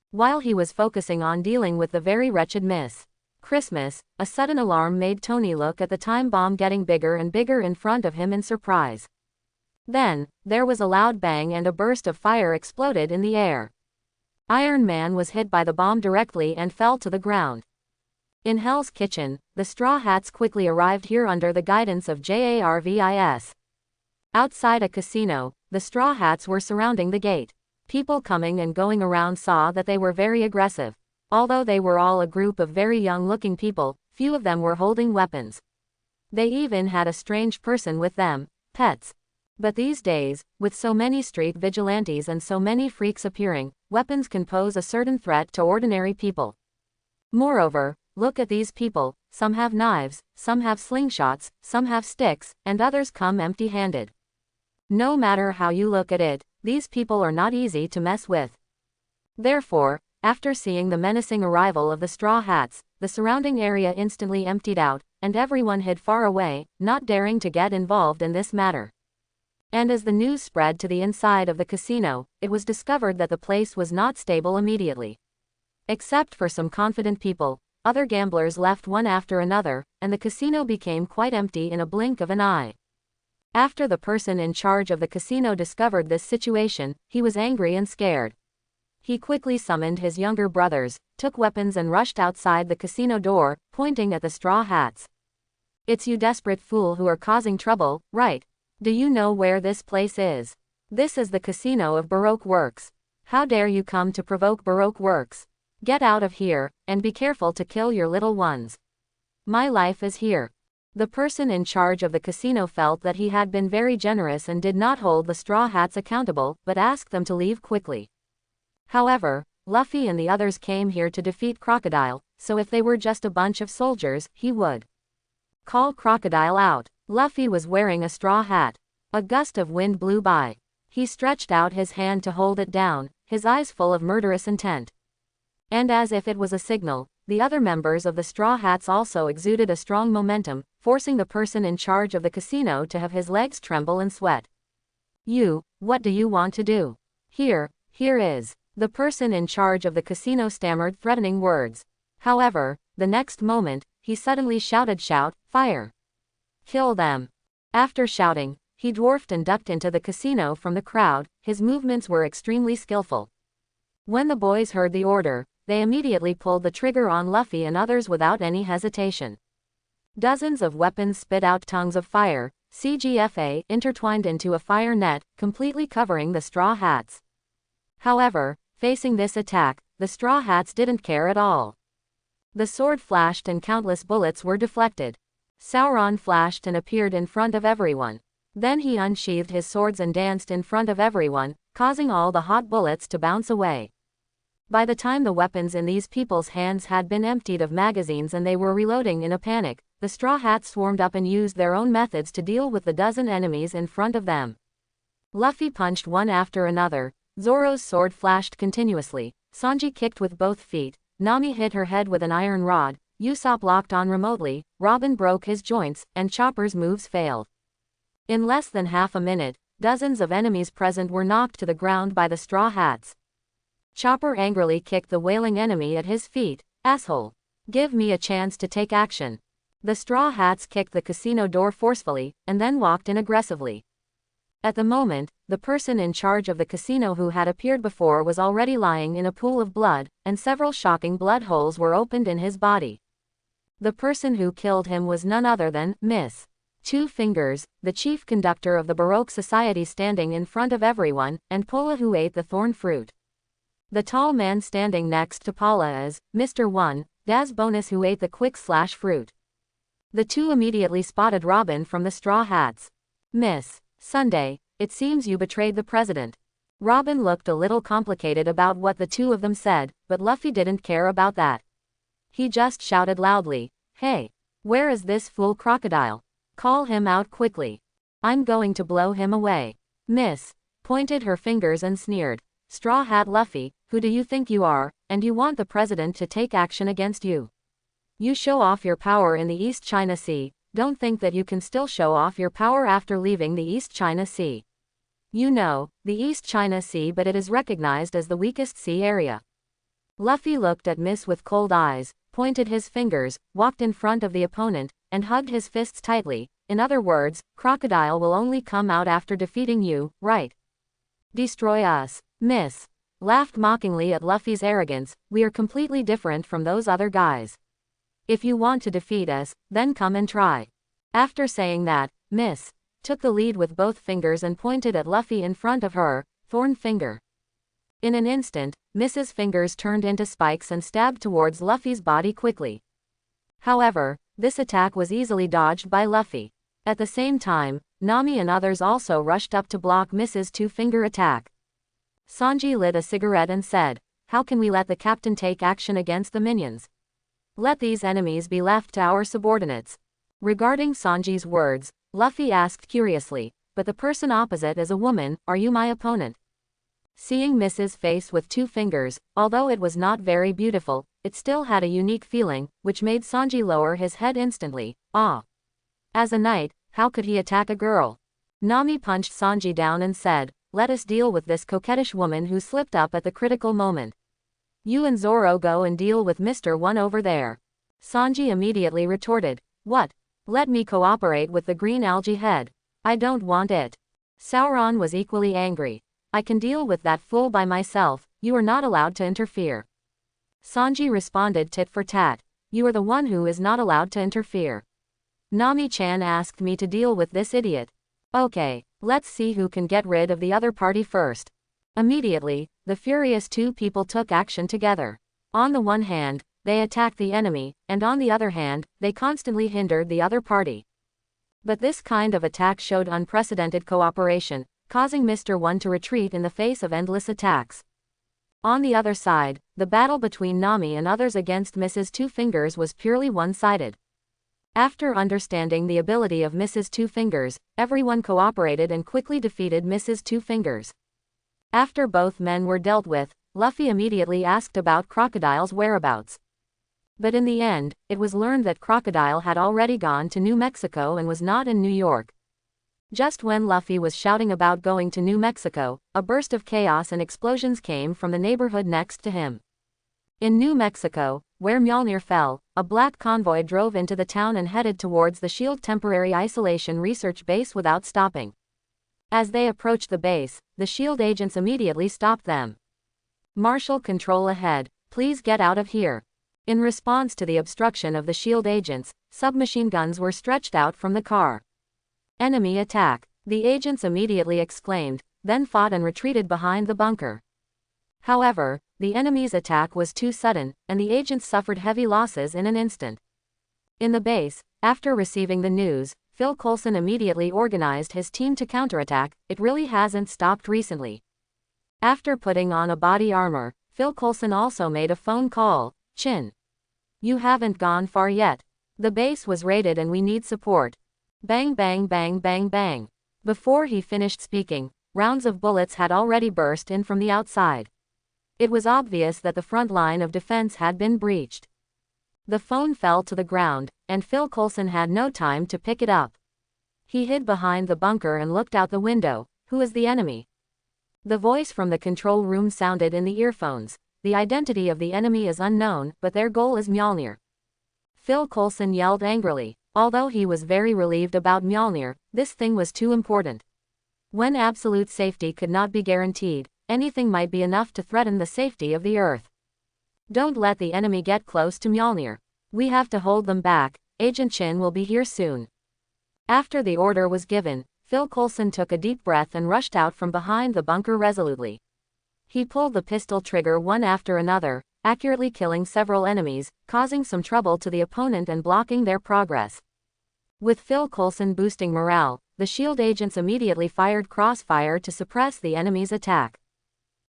While he was focusing on dealing with the very wretched Miss Christmas, a sudden alarm made Tony look at the time bomb getting bigger and bigger in front of him in surprise. Then, there was a loud bang and a burst of fire exploded in the air. Iron Man was hit by the bomb directly and fell to the ground. In Hell's Kitchen, the Straw Hats quickly arrived here under the guidance of Jarvis. Outside a casino, the Straw Hats were surrounding the gate. People coming and going around saw that they were very aggressive. Although they were all a group of very young-looking people, few of them were holding weapons. They even had a strange person with them, pets. But these days, with so many street vigilantes and so many freaks appearing, weapons can pose a certain threat to ordinary people. Moreover, look at these people, some have knives, some have slingshots, some have sticks, and others come empty-handed. No matter how you look at it, these people are not easy to mess with. Therefore, after seeing the menacing arrival of the Straw Hats, the surrounding area instantly emptied out, and everyone hid far away, not daring to get involved in this matter. And as the news spread to the inside of the casino, it was discovered that the place was not stable immediately. Except for some confident people, other gamblers left one after another, and the casino became quite empty in a blink of an eye. After the person in charge of the casino discovered this situation, he was angry and scared. He quickly summoned his younger brothers, took weapons and rushed outside the casino door, pointing at the Straw Hats. "It's you desperate fool who are causing trouble, right? Do you know where this place is? This is the casino of Baroque Works. How dare you come to provoke Baroque Works? Get out of here, and be careful to kill your little ones. My life is here." The person in charge of the casino felt that he had been very generous and did not hold the Straw Hats accountable, but asked them to leave quickly. However, Luffy and the others came here to defeat Crocodile, so if they were just a bunch of soldiers, he would call Crocodile out. Luffy was wearing a straw hat. A gust of wind blew by. He stretched out his hand to hold it down, his eyes full of murderous intent. And as if it was a signal, the other members of the Straw Hats also exuded a strong momentum, forcing the person in charge of the casino to have his legs tremble and sweat. What do you want to do? Here is. The person in charge of the casino stammered threatening words. However, the next moment, he suddenly shouted, "Shout, fire! Kill them!" After shouting, he dwarfed and ducked into the casino from the crowd. His movements were extremely skillful. When the boys heard the order, they immediately pulled the trigger on Luffy and others without any hesitation. Dozens of weapons spit out tongues of fire, CGFA, intertwined into a fire net, completely covering the Straw Hats. However, facing this attack, the Straw Hats didn't care at all. The sword flashed and countless bullets were deflected. Sauron flashed and appeared in front of everyone. Then he unsheathed his swords and danced in front of everyone, causing all the hot bullets to bounce away. By the time the weapons in these people's hands had been emptied of magazines and they were reloading in a panic, the Straw Hats swarmed up and used their own methods to deal with the dozen enemies in front of them. Luffy punched one after another. Zoro's sword flashed continuously. Sanji kicked with both feet. Nami hit her head with an iron rod. Usopp locked on remotely. Robin broke his joints, and Chopper's moves failed. In less than half a minute, dozens of enemies present were knocked to the ground by the Straw Hats. Chopper angrily kicked the wailing enemy at his feet. "Asshole! Give me a chance to take action." The Straw Hats kicked the casino door forcefully, and then walked in aggressively. At the moment, the person in charge of the casino who had appeared before was already lying in a pool of blood, and several shocking blood holes were opened in his body. The person who killed him was none other than Miss Two Fingers, the chief conductor of the Baroque Society, standing in front of everyone, and Pola, who ate the thorn fruit. The tall man standing next to Pola is Mr. One, Daz Bonus, who ate the quick/fruit. The two immediately spotted Robin from the Straw Hats. "Miss Sunday, it seems you betrayed the president." Robin looked a little complicated about what the two of them said, but Luffy didn't care about that. He just shouted loudly, "Hey! Where is this fool Crocodile? Call him out quickly. I'm going to blow him away." Miss pointed her fingers and sneered. "Straw Hat Luffy, who do you think you are, and you want the president to take action against you? You show off your power in the East China Sea. Don't think that you can still show off your power after leaving the East China Sea. You know, the East China Sea, but it is recognized as the weakest sea area." Luffy looked at Miss with cold eyes, pointed his fingers, walked in front of the opponent, and hugged his fists tightly. "In other words, Crocodile will only come out after defeating you, right? Destroy us." Miss laughed mockingly at Luffy's arrogance. "We are completely different from those other guys. If you want to defeat us, then come and try." After saying that, Miss took the lead with both fingers and pointed at Luffy in front of her, thorn finger. In an instant, Miss's fingers turned into spikes and stabbed towards Luffy's body quickly. However, this attack was easily dodged by Luffy. At the same time, Nami and others also rushed up to block Miss's two-finger attack. Sanji lit a cigarette and said, "How can we let the captain take action against the minions? Let these enemies be left to our subordinates. Regarding Sanji's words, Luffy asked curiously, but the person opposite is a woman, are you my opponent? Seeing Mrs. Face with 2 fingers, although it was not very beautiful, it still had a unique feeling, which made Sanji lower his head instantly. Ah! As a knight, how could he attack a girl? Nami punched Sanji down and said, let us deal with this coquettish woman who slipped up at the critical moment. You and Zoro go and deal with Mr. One over there. Sanji immediately retorted, what? Let me cooperate with the green algae head. I don't want it. Sauron was equally angry. I can deal with that fool by myself, you are not allowed to interfere. Sanji responded tit for tat, you are the one who is not allowed to interfere. Nami-chan asked me to deal with this idiot. Okay, let's see who can get rid of the other party first. Immediately, the furious 2 people took action together. On the one hand, they attacked the enemy, and on the other hand, they constantly hindered the other party. But this kind of attack showed unprecedented cooperation, causing Mr. One to retreat in the face of endless attacks. On the other side, the battle between Nami and others against Mrs. Two Fingers was purely one-sided. After understanding the ability of Mrs. Two Fingers, everyone cooperated and quickly defeated Mrs. Two Fingers. After both men were dealt with, Luffy immediately asked about Crocodile's whereabouts. But in the end, it was learned that Crocodile had already gone to New Mexico and was not in New York. Just when Luffy was shouting about going to New Mexico, a burst of chaos and explosions came from the neighborhood next to him. In New Mexico, where Mjolnir fell, a black convoy drove into the town and headed towards the SHIELD Temporary Isolation Research Base without stopping. As they approached the base, the SHIELD agents immediately stopped them. Marshal Control ahead, please get out of here. In response to the obstruction of the SHIELD agents, submachine guns were stretched out from the car. Enemy attack, the agents immediately exclaimed, then fought and retreated behind the bunker. However, the enemy's attack was too sudden, and the agents suffered heavy losses in an instant. In the base, after receiving the news, Phil Coulson immediately organized his team to counterattack. It really hasn't stopped recently. After putting on a body armor, Phil Coulson also made a phone call. Chin. You haven't gone far yet. The base was raided and we need support. Bang bang bang bang bang. Before he finished speaking, rounds of bullets had already burst in from the outside. It was obvious that the front line of defense had been breached. The phone fell to the ground, and Phil Coulson had no time to pick it up. He hid behind the bunker and looked out the window. Who is the enemy? The voice from the control room sounded in the earphones. The identity of the enemy is unknown, but their goal is Mjolnir. Phil Coulson yelled angrily. Although he was very relieved about Mjolnir, this thing was too important. When absolute safety could not be guaranteed, anything might be enough to threaten the safety of the Earth. Don't let the enemy get close to Mjolnir. We have to hold them back. Agent Chin will be here soon. After the order was given, Phil Coulson took a deep breath and rushed out from behind the bunker resolutely. He pulled the pistol trigger one after another, accurately killing several enemies, causing some trouble to the opponent and blocking their progress. With Phil Coulson boosting morale, the SHIELD agents immediately fired crossfire to suppress the enemy's attack.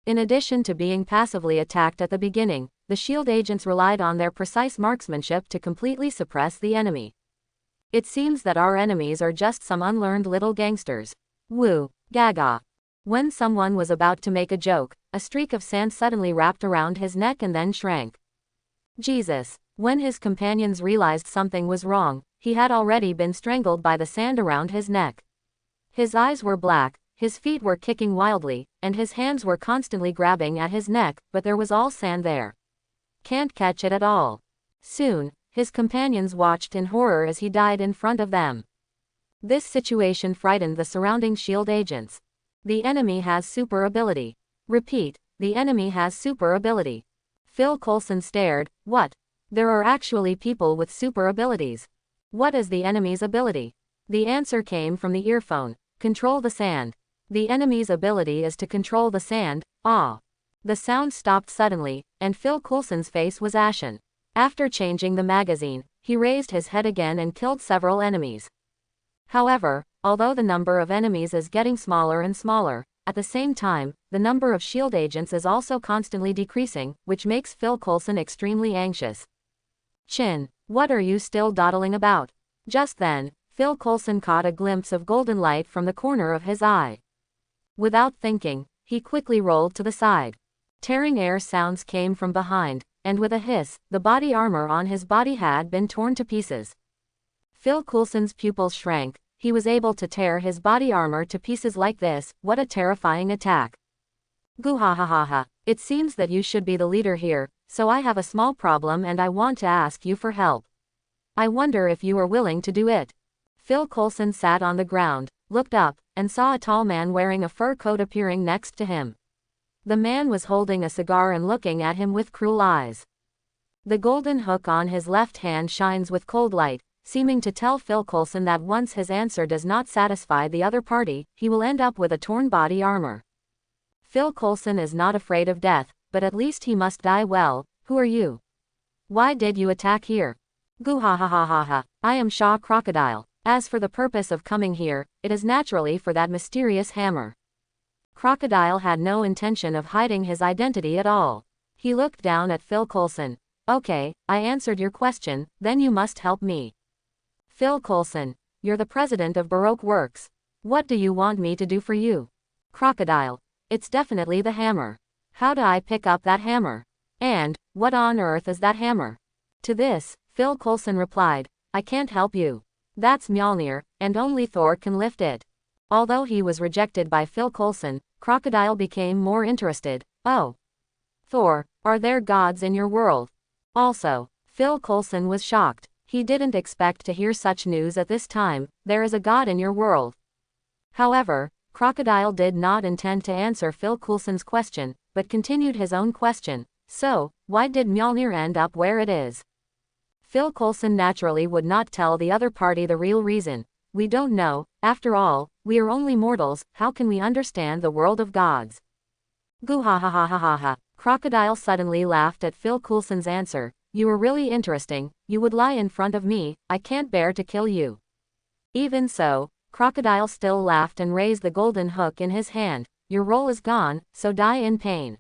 In addition to being passively attacked at the beginning, the SHIELD agents relied on their precise marksmanship to completely suppress the enemy. It seems that our enemies are just some unlearned little gangsters. Woo, gaga. When someone was about to make a joke, a streak of sand suddenly wrapped around his neck and then shrank. Jesus. When his companions realized something was wrong, he had already been strangled by the sand around his neck. His eyes were black, his feet were kicking wildly, and his hands were constantly grabbing at his neck, but there was all sand there. Can't catch it at all. Soon, his companions watched in horror as he died in front of them. This situation frightened the surrounding SHIELD agents. The enemy has super ability. Repeat, the enemy has super ability. Phil Coulson stared. What? There are actually people with super abilities. What is the enemy's ability? The answer came from the earphone. Control the sand. The enemy's ability is to control the sand. Ah. The sound stopped suddenly, and Phil Coulson's face was ashen. After changing the magazine, he raised his head again and killed several enemies. However, although the number of enemies is getting smaller and smaller, at the same time, the number of SHIELD agents is also constantly decreasing, which makes Phil Coulson extremely anxious. Chin, what are you still dawdling about? Just then, Phil Coulson caught a glimpse of golden light from the corner of his eye. Without thinking, he quickly rolled to the side. Tearing air sounds came from behind, and with a hiss, the body armor on his body had been torn to pieces. Phil Coulson's pupils shrank. He was able to tear his body armor to pieces like this. What a terrifying attack. Goo ha ha ha ha. It seems that you should be the leader here, so I have a small problem and I want to ask you for help. I wonder if you are willing to do it. Phil Coulson sat on the ground, looked up, and saw a tall man wearing a fur coat appearing next to him. The man was holding a cigar and looking at him with cruel eyes. The golden hook on his left hand shines with cold light, seeming to tell Phil Coulson that once his answer does not satisfy the other party, he will end up with a torn body armor. Phil Coulson is not afraid of death, but at least he must die well. Who are you? Why did you attack here? Goo ha ha ha ha ha. I am Shaw Crocodile. As for the purpose of coming here, it is naturally for that mysterious hammer. Crocodile had no intention of hiding his identity at all. He looked down at Phil Coulson. Okay, I answered your question, then you must help me. Phil Coulson, you're the president of Baroque Works. What do you want me to do for you? Crocodile, it's definitely the hammer. How do I pick up that hammer? And, what on earth is that hammer? To this, Phil Coulson replied, I can't help you. That's Mjolnir, and only Thor can lift it. Although he was rejected by Phil Coulson, Crocodile became more interested. Oh. Thor, are there gods in your world? Also, Phil Coulson was shocked. He didn't expect to hear such news at this time. There is a god in your world. However, Crocodile did not intend to answer Phil Coulson's question, but continued his own question. So, why did Mjolnir end up where it is? Phil Coulson naturally would not tell the other party the real reason. We don't know, after all, we are only mortals, how can we understand the world of gods? Goo ha ha ha ha ha ha. Crocodile suddenly laughed at Phil Coulson's answer. You are really interesting, you would lie in front of me, I can't bear to kill you. Even so, Crocodile still laughed and raised the golden hook in his hand. Your role is gone, so die in pain.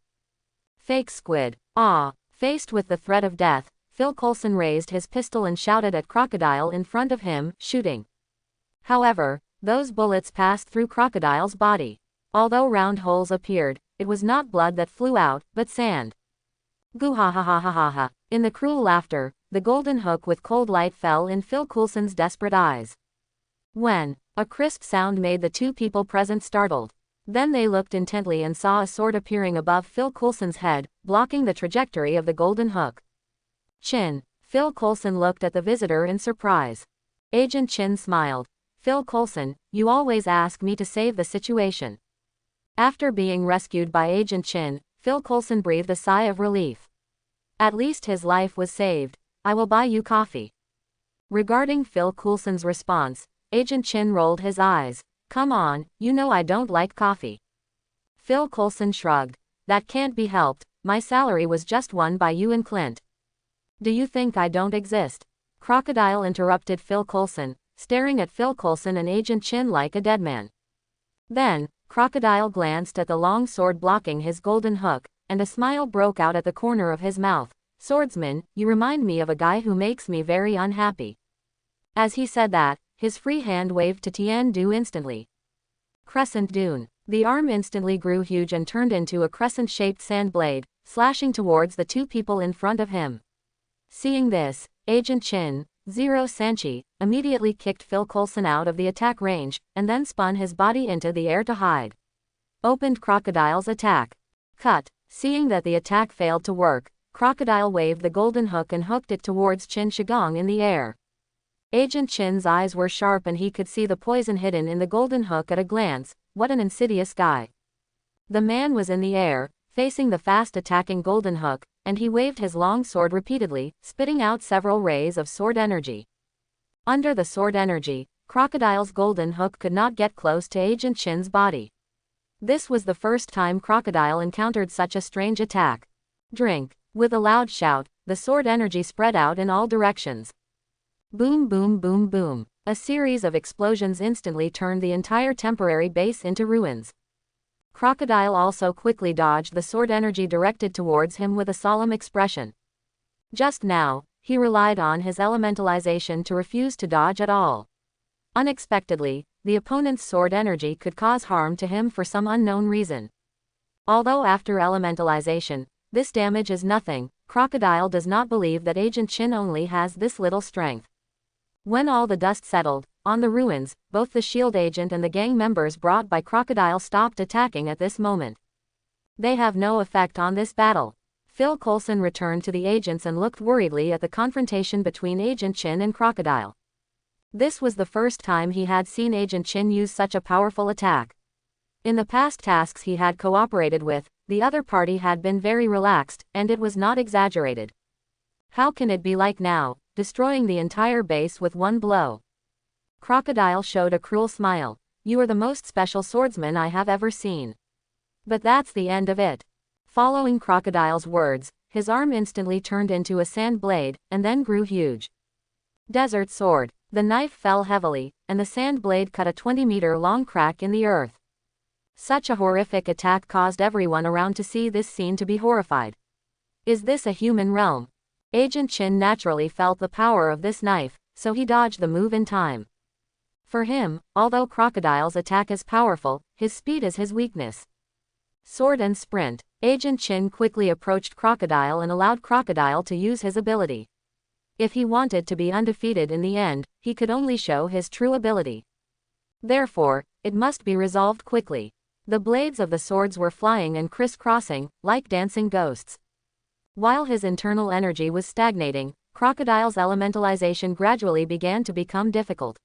Fake squid. Ah. Faced with the threat of death, Phil Coulson raised his pistol and shouted at Crocodile in front of him, shooting. However, those bullets passed through Crocodile's body. Although round holes appeared, it was not blood that flew out, but sand. Goo ha ha ha ha ha ha. In the cruel laughter, the golden hook with cold light fell in Phil Coulson's desperate eyes. When a crisp sound made the two people present startled. Then they looked intently and saw a sword appearing above Phil Coulson's head, blocking the trajectory of the golden hook. Chin. Phil Coulson looked at the visitor in surprise. Agent Chin smiled. Phil Coulson, you always ask me to save the situation. After being rescued by Agent Chin, Phil Coulson breathed a sigh of relief. At least his life was saved. I will buy you coffee. Regarding Phil Coulson's response, Agent Chin rolled his eyes. Come on, you know I don't like coffee. Phil Coulson shrugged. That can't be helped, my salary was just won by you and Clint. Do you think I don't exist? Crocodile interrupted Phil Coulson, staring at Phil Coulson and Agent Chin like a dead man. Then, Crocodile glanced at the long sword blocking his golden hook, and a smile broke out at the corner of his mouth. Swordsman, you remind me of a guy who makes me very unhappy. As he said that, his free hand waved to Tien Du instantly. Crescent Dune. The arm instantly grew huge and turned into a crescent-shaped sand blade, slashing towards the two people in front of him. Seeing this, Agent Chin, Zero Sanchi, immediately kicked Phil Coulson out of the attack range, and then spun his body into the air to hide. Opened Crocodile's attack. Cut. Seeing that the attack failed to work, Crocodile waved the golden hook and hooked it towards Chin Shigong in the air. Agent Chin's eyes were sharp and he could see the poison hidden in the golden hook at a glance. What an insidious guy. The man was in the air, facing the fast-attacking golden hook, and he waved his long sword repeatedly, spitting out several rays of sword energy. Under the sword energy, Crocodile's golden hook could not get close to Agent Chin's body. This was the first time Crocodile encountered such a strange attack. Drink. With a loud shout, the sword energy spread out in all directions. Boom boom boom boom. A series of explosions instantly turned the entire temporary base into ruins. Crocodile also quickly dodged the sword energy directed towards him with a solemn expression. Just now, He relied on his elementalization to refuse to dodge at all. Unexpectedly, the opponent's sword energy could cause harm to him for some unknown reason. Although after elementalization, this damage is nothing, Crocodile does not believe that Agent Chin only has this little strength. When all the dust settled, on the ruins, both the SHIELD agent and the gang members brought by Crocodile stopped attacking at this moment. They have no effect on this battle. Phil Coulson returned to the agents and looked worriedly at the confrontation between Agent Chin and Crocodile. This was the first time he had seen Agent Chin use such a powerful attack. In the past tasks he had cooperated with, the other party had been very relaxed, and it was not exaggerated. How can it be like now, destroying the entire base with one blow? Crocodile showed a cruel smile. You are the most special swordsman I have ever seen. But that's the end of it. Following Crocodile's words, his arm instantly turned into a sand blade, and then grew huge. Desert sword. The knife fell heavily, and the sand blade cut a 20-meter-long crack in the earth. Such a horrific attack caused everyone around to see this scene to be horrified. Is this a human realm? Agent Chin naturally felt the power of this knife, so he dodged the move in time. For him, although Crocodile's attack is powerful, his speed is his weakness. Sword and sprint. Agent Chin quickly approached Crocodile and allowed Crocodile to use his ability. If he wanted to be undefeated in the end, he could only show his true ability. Therefore, it must be resolved quickly. The blades of the swords were flying and crisscrossing, like dancing ghosts. While his internal energy was stagnating, Crocodile's elementalization gradually began to become difficult.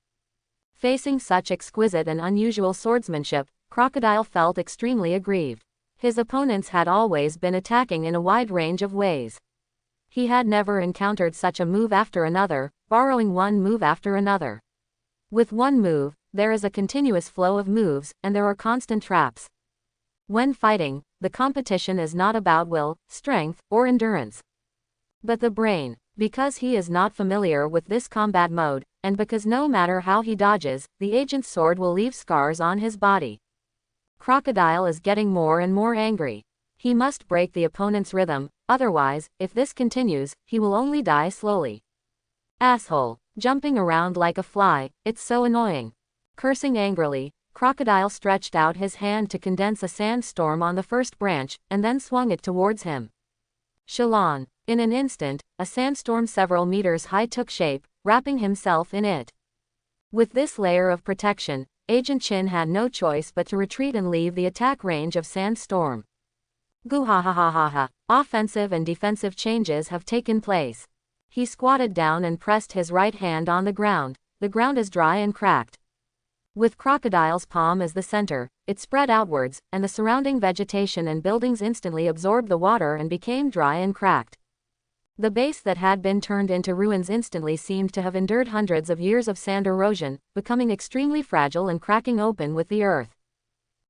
Facing such exquisite and unusual swordsmanship, Crocodile felt extremely aggrieved. His opponents had always been attacking in a wide range of ways. He had never encountered such a move after another, borrowing one move after another. With one move, there is a continuous flow of moves, and there are constant traps. When fighting, the competition is not about will, strength, or endurance, but the brain. Because he is not familiar with this combat mode, and because no matter how he dodges, the agent's sword will leave scars on his body. Crocodile is getting more and more angry. He must break the opponent's rhythm, otherwise, if this continues, he will only die slowly. Asshole. Jumping around like a fly, it's so annoying. Cursing angrily, Crocodile stretched out his hand to condense a sandstorm on the first branch, and then swung it towards him. Shalon. In an instant, a sandstorm several meters high took shape, wrapping himself in it. With this layer of protection, Agent Chin had no choice but to retreat and leave the attack range of sandstorm. Goo-ha-ha-ha-ha-ha. Offensive and defensive changes have taken place. He squatted down and pressed his right hand on the ground. The ground is dry and cracked. With Crocodile's palm as the center, it spread outwards, and the surrounding vegetation and buildings instantly absorbed the water and became dry and cracked. The base that had been turned into ruins instantly seemed to have endured hundreds of years of sand erosion, becoming extremely fragile and cracking open with the earth.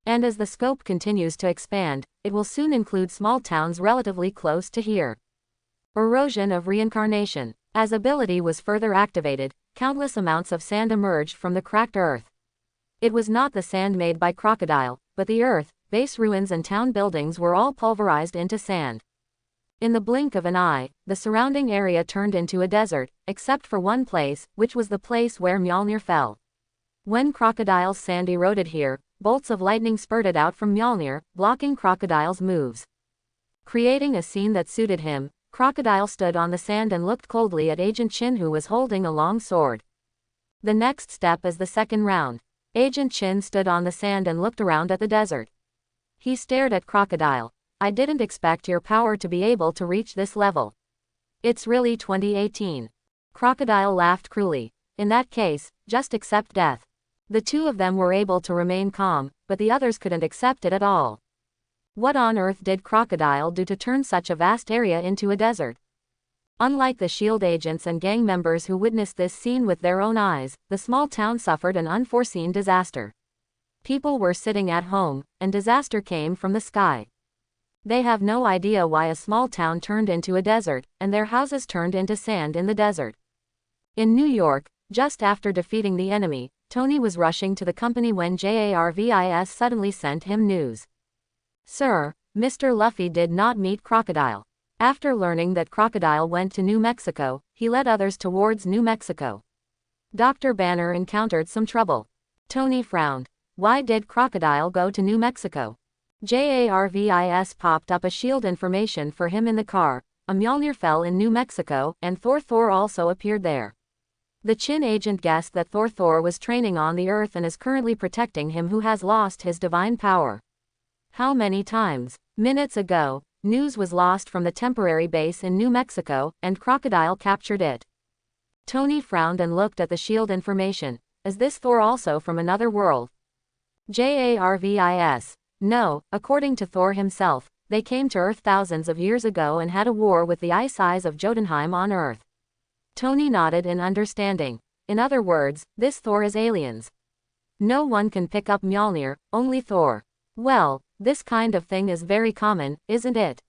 And as the scope continues to expand, it will soon include small towns relatively close to here. Erosion of reincarnation. As ability was further activated, countless amounts of sand emerged from the cracked earth. It was not the sand made by Crocodile, but the earth, base ruins and town buildings were all pulverized into sand. In the blink of an eye, the surrounding area turned into a desert, except for one place, which was the place where Mjolnir fell. When Crocodile's sand eroded here, bolts of lightning spurted out from Mjolnir, blocking Crocodile's moves. Creating a scene that suited him, Crocodile stood on the sand and looked coldly at Agent Chin, who was holding a long sword. The next step is the second round. Agent Chin stood on the sand and looked around at the desert. He stared at Crocodile. I didn't expect your power to be able to reach this level. It's really 2018. Crocodile laughed cruelly. In that case, just accept death. The two of them were able to remain calm, but the others couldn't accept it at all. What on earth did Crocodile do to turn such a vast area into a desert? Unlike the SHIELD agents and gang members who witnessed this scene with their own eyes, the small town suffered an unforeseen disaster. People were sitting at home, and disaster came from the sky. They have no idea why a small town turned into a desert, and their houses turned into sand in the desert. In New York, just after defeating the enemy, Tony was rushing to the company when Jarvis suddenly sent him news. Sir, Mr. Luffy did not meet Crocodile. After learning that Crocodile went to New Mexico, he led others towards New Mexico. Dr. Banner encountered some trouble. Tony frowned. Why did Crocodile go to New Mexico? Jarvis popped up a shield information for him in the car. A Mjolnir fell in New Mexico, and Thor also appeared there. The Chin agent guessed that Thor was training on the Earth and is currently protecting him who has lost his divine power. How many times? Minutes ago, news was lost from the temporary base in New Mexico, and Crocodile captured it. Tony frowned and looked at the shield information. Is this Thor also from another world? Jarvis. No, according to Thor himself, they came to Earth thousands of years ago and had a war with the Ice Eyes of Jotunheim on Earth. Tony nodded in understanding. In other words, this Thor is aliens. No one can pick up Mjolnir, only Thor. Well, this kind of thing is very common, isn't it?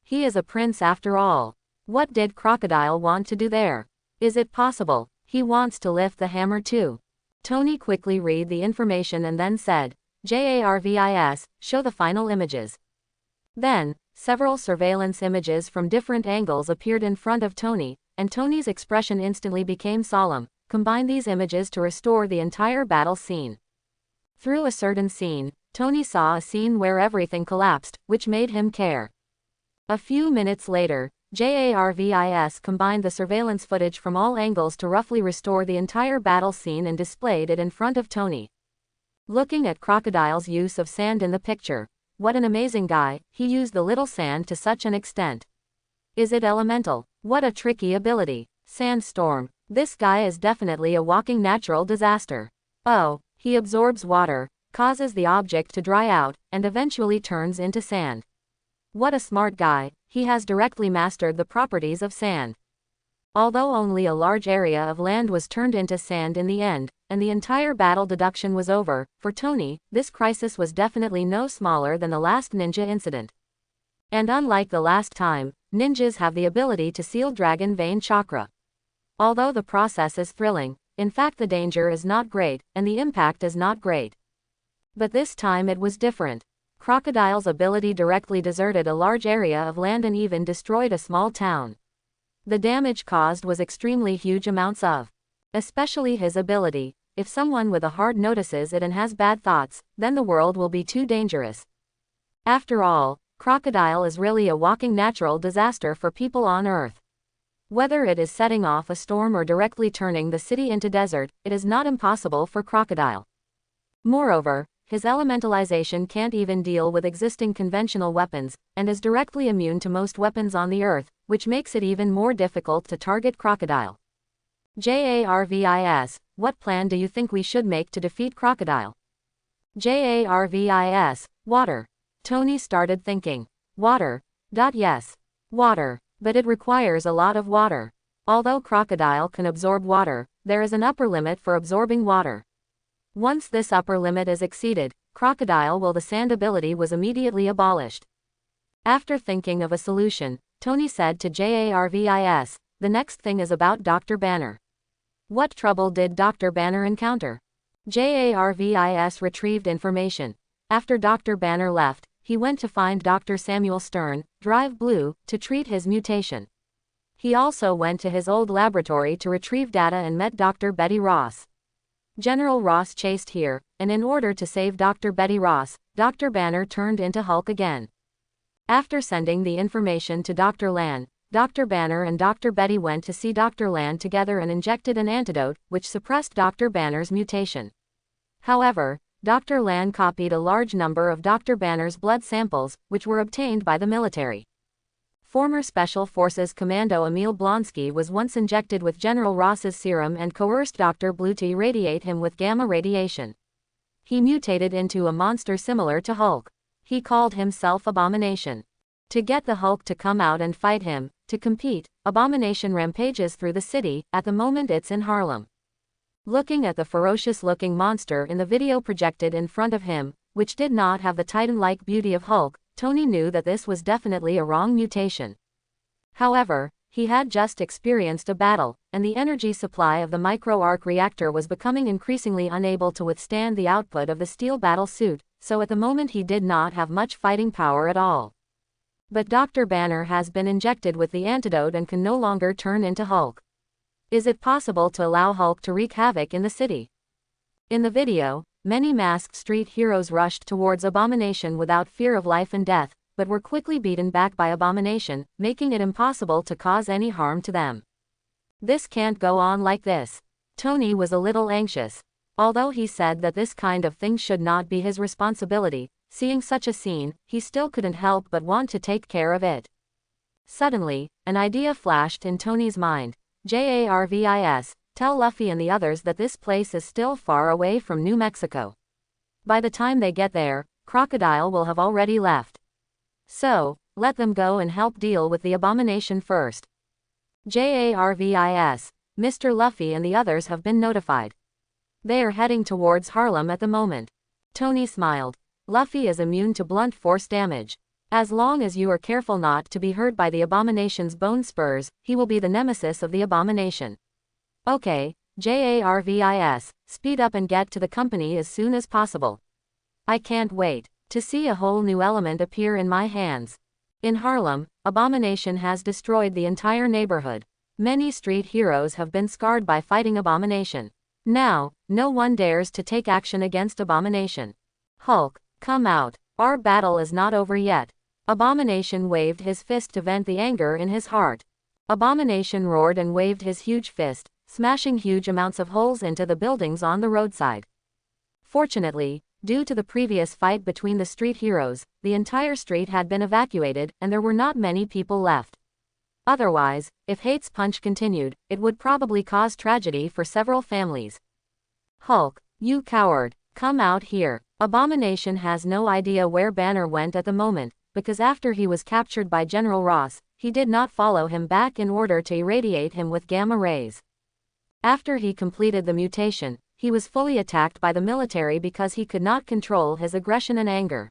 He is a prince after all. What did Crocodile want to do there? Is it possible he wants to lift the hammer too? Tony quickly read the information and then said, Jarvis, show the final images. Then, several surveillance images from different angles appeared in front of Tony, and Tony's expression instantly became solemn. Combine these images to restore the entire battle scene. Through a certain scene, Tony saw a scene where everything collapsed, which made him care. A few minutes later, Jarvis combined the surveillance footage from all angles to roughly restore the entire battle scene and displayed it in front of Tony. Looking at Crocodile's use of sand in the picture. What an amazing guy, he used the little sand to such an extent. Is it elemental? What a tricky ability. Sandstorm. This guy is definitely a walking natural disaster. Oh, he absorbs water, causes the object to dry out, and eventually turns into sand. What a smart guy, he has directly mastered the properties of sand. Although only a large area of land was turned into sand in the end, and the entire battle deduction was over, for Tony, this crisis was definitely no smaller than the last ninja incident. And unlike the last time, ninjas have the ability to seal dragon vein chakra. Although the process is thrilling, in fact the danger is not great, and the impact is not great. But this time it was different. Crocodile's ability directly deserted a large area of land and even destroyed a small town. The damage caused was extremely huge amounts of. Especially his ability. If someone with a heart notices it and has bad thoughts, then the world will be too dangerous. After all, Crocodile is really a walking natural disaster for people on Earth. Whether it is setting off a storm or directly turning the city into desert, it is not impossible for Crocodile. Moreover, his elementalization can't even deal with existing conventional weapons, and is directly immune to most weapons on the Earth, which makes it even more difficult to target Crocodile. Jarvis, what plan do you think we should make to defeat Crocodile? Jarvis, water. Tony started thinking. Water. Yes. Water. But it requires a lot of water. Although Crocodile can absorb water, there is an upper limit for absorbing water. Once this upper limit is exceeded, Crocodile the sand ability was immediately abolished. After thinking of a solution, Tony said to Jarvis, the next thing is about Dr. Banner. What trouble did Dr. Banner encounter? Jarvis retrieved information. After Dr. Banner left, he went to find Dr. Samuel Stern, Drive Blue, to treat his mutation. He also went to his old laboratory to retrieve data and met Dr. Betty Ross. General Ross chased here, and in order to save Dr. Betty Ross, Dr. Banner turned into Hulk again. After sending the information to Dr. Lan, Dr. Banner and Dr. Betty went to see Dr. Lan together and injected an antidote, which suppressed Dr. Banner's mutation. However, Dr. Lan copied a large number of Dr. Banner's blood samples, which were obtained by the military. Former Special Forces Commando Emil Blonsky was once injected with General Ross's serum and coerced Dr. Blue to irradiate him with gamma radiation. He mutated into a monster similar to Hulk. He called himself Abomination. To get the Hulk to come out and fight him, to compete, Abomination rampages through the city. At the moment it's in Harlem. Looking at the ferocious-looking monster in the video projected in front of him, which did not have the Titan-like beauty of Hulk, Tony knew that this was definitely a wrong mutation. However, he had just experienced a battle, and the energy supply of the micro-arc reactor was becoming increasingly unable to withstand the output of the steel battle suit, so at the moment he did not have much fighting power at all. But Dr. Banner has been injected with the antidote and can no longer turn into Hulk. Is it possible to allow Hulk to wreak havoc in the city? In the video, many masked street heroes rushed towards Abomination without fear of life and death, but were quickly beaten back by Abomination, making it impossible to cause any harm to them. This can't go on like this. Tony was a little anxious. Although he said that this kind of thing should not be his responsibility, seeing such a scene, he still couldn't help but want to take care of it. Suddenly, an idea flashed in Tony's mind. JARVIS, tell Luffy and the others that this place is still far away from New Mexico. By the time they get there, Crocodile will have already left. So, let them go and help deal with the Abomination first. JARVIS, Mr. Luffy and the others have been notified. They are heading towards Harlem at the moment. Tony smiled. Luffy is immune to blunt force damage. As long as you are careful not to be hurt by the Abomination's bone spurs, he will be the nemesis of the Abomination. Okay, JARVIS, speed up and get to the company as soon as possible. I can't wait to see a whole new element appear in my hands. In Harlem, Abomination has destroyed the entire neighborhood. Many street heroes have been scarred by fighting Abomination. Now, no one dares to take action against Abomination. Hulk, come out. Our battle is not over yet. Abomination waved his fist to vent the anger in his heart. Abomination roared and waved his huge fist, smashing huge amounts of holes into the buildings on the roadside. Fortunately, due to the previous fight between the street heroes, the entire street had been evacuated and there were not many people left. Otherwise, if Hate's punch continued, it would probably cause tragedy for several families. Hulk, you coward, come out here. Abomination has no idea where Banner went at the moment, because after he was captured by General Ross, he did not follow him back in order to irradiate him with gamma rays. After he completed the mutation, he was fully attacked by the military because he could not control his aggression and anger.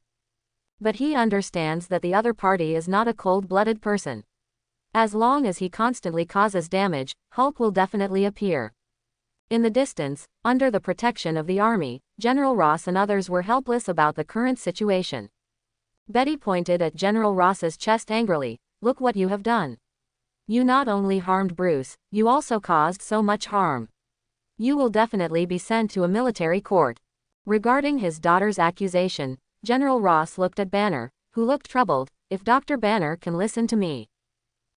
But he understands that the other party is not a cold-blooded person. As long as he constantly causes damage, Hulk will definitely appear. In the distance, under the protection of the army, General Ross and others were helpless about the current situation. Betty pointed at General Ross's chest angrily. Look what you have done. You not only harmed Bruce, you also caused so much harm. You will definitely be sent to a military court. Regarding his daughter's accusation, General Ross looked at Banner, who looked troubled. If Dr. Banner can listen to me.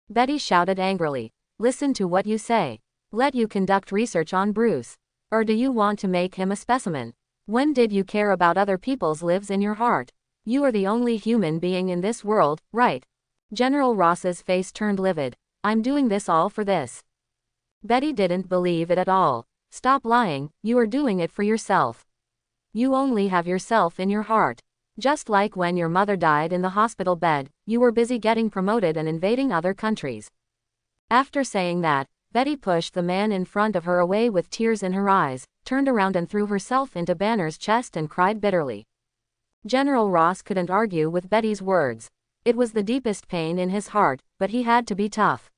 Betty shouted angrily. Listen to what you say. Let you conduct research on Bruce. Or do you want to make him a specimen? When did you care about other people's lives in your heart? You are the only human being in this world, right? General Ross's face turned livid. I'm doing this all for this. Betty didn't believe it at all. Stop lying, you are doing it for yourself. You only have yourself in your heart. Just like when your mother died in the hospital bed, you were busy getting promoted and invading other countries. After saying that, Betty pushed the man in front of her away with tears in her eyes, turned around and threw herself into Banner's chest and cried bitterly. General Ross couldn't argue with Betty's words. It was the deepest pain in his heart, but he had to be tough.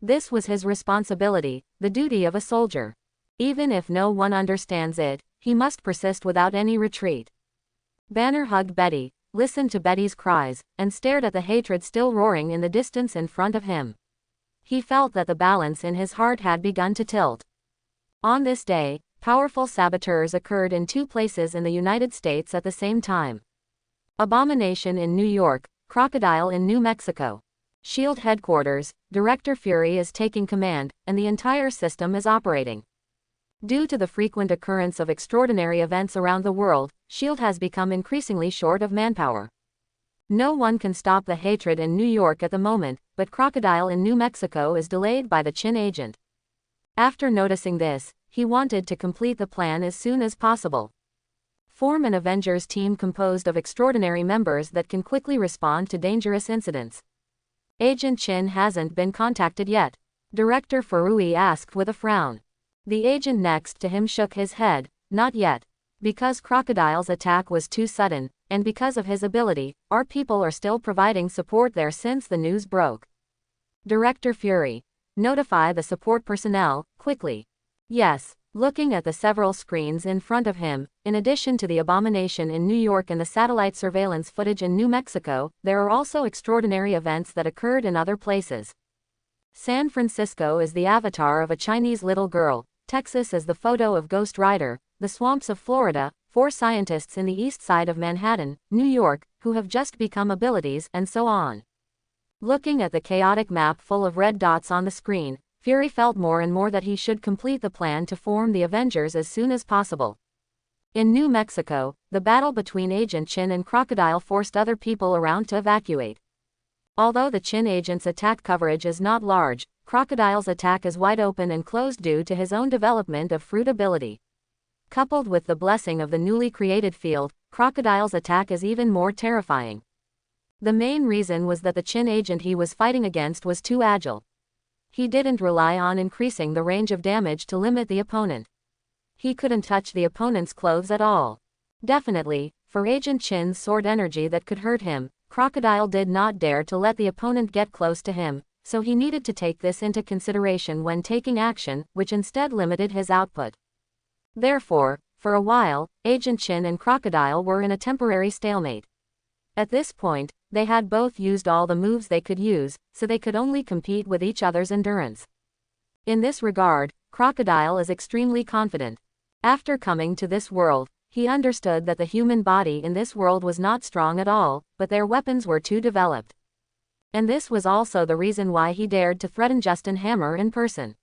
This was his responsibility, the duty of a soldier. Even if no one understands it, he must persist without any retreat. Banner hugged Betty, listened to Betty's cries, and stared at the hatred still roaring in the distance in front of him. He felt that the balance in his heart had begun to tilt. On this day, powerful saboteurs occurred in 2 places in the United States at the same time. Abomination in New York, Crocodile in New Mexico. SHIELD headquarters, Director Fury is taking command, and the entire system is operating. Due to the frequent occurrence of extraordinary events around the world, SHIELD has become increasingly short of manpower. No one can stop the hatred in New York at the moment, but Crocodile in New Mexico is delayed by the Chin agent. After noticing this, he wanted to complete the plan as soon as possible. Form an Avengers team composed of extraordinary members that can quickly respond to dangerous incidents. Agent Chin hasn't been contacted yet. Director Furui asked with a frown. The agent next to him shook his head. Not yet. Because Crocodile's attack was too sudden, and because of his ability, our people are still providing support there since the news broke. Director Fury. Notify the support personnel, quickly. Yes, Looking at the several screens in front of him, in addition to the abomination in New York and the satellite surveillance footage in New Mexico, there are also extraordinary events that occurred in other places. San Francisco is the avatar of a Chinese little girl, Texas is the photo of Ghost Rider, the swamps of Florida, 4 scientists in the east side of Manhattan, New York, who have just become abilities, and so on. Looking at the chaotic map full of red dots on the screen, Fury felt more and more that he should complete the plan to form the Avengers as soon as possible. In New Mexico, the battle between Agent Chin and Crocodile forced other people around to evacuate. Although the Chin agent's attack coverage is not large, Crocodile's attack is wide open and closed due to his own development of fruit ability. Coupled with the blessing of the newly created field, Crocodile's attack is even more terrifying. The main reason was that the Chin agent he was fighting against was too agile. He didn't rely on increasing the range of damage to limit the opponent. He couldn't touch the opponent's clothes at all. Definitely, for Agent Chin's sword energy that could hurt him, Crocodile did not dare to let the opponent get close to him, so he needed to take this into consideration when taking action, which instead limited his output. Therefore, for a while, Agent Chin and Crocodile were in a temporary stalemate. At this point, they had both used all the moves they could use, so they could only compete with each other's endurance. In this regard, Crocodile is extremely confident. After coming to this world, he understood that the human body in this world was not strong at all, but their weapons were too developed. And this was also the reason why he dared to threaten Justin Hammer in person.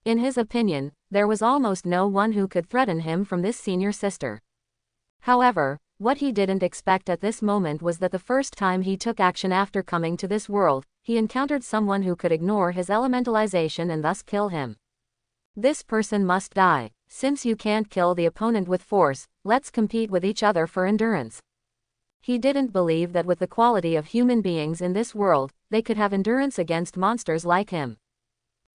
In his opinion, there was almost no one who could threaten him from this senior sister. However, what he didn't expect at this moment was that the first time he took action after coming to this world, he encountered someone who could ignore his elementalization and thus kill him. This person must die. Since you can't kill the opponent with force, let's compete with each other for endurance. He didn't believe that with the quality of human beings in this world, they could have endurance against monsters like him.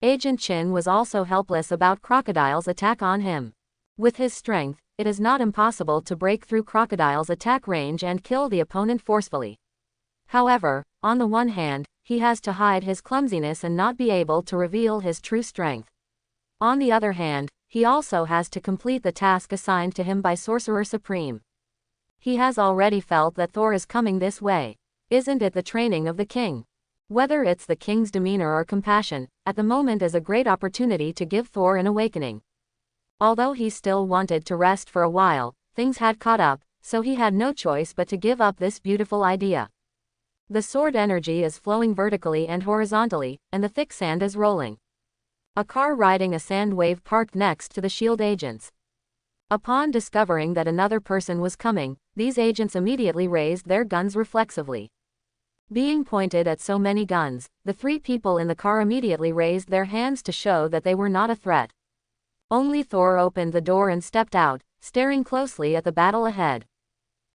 Agent Chin was also helpless about Crocodile's attack on him. With his strength, it is not impossible to break through Crocodile's attack range and kill the opponent forcefully. However, on the one hand, he has to hide his clumsiness and not be able to reveal his true strength. On the other hand, he also has to complete the task assigned to him by Sorcerer Supreme. He has already felt that Thor is coming this way. Isn't it the training of the king? Whether it's the king's demeanor or compassion, at the moment is a great opportunity to give Thor an awakening. Although he still wanted to rest for a while, things had caught up, so he had no choice but to give up this beautiful idea. The sword energy is flowing vertically and horizontally, and the thick sand is rolling. A car riding a sand wave parked next to the shield agents. Upon discovering that another person was coming, these agents immediately raised their guns reflexively. Being pointed at so many guns, the 3 people in the car immediately raised their hands to show that they were not a threat. Only Thor opened the door and stepped out, staring closely at the battle ahead.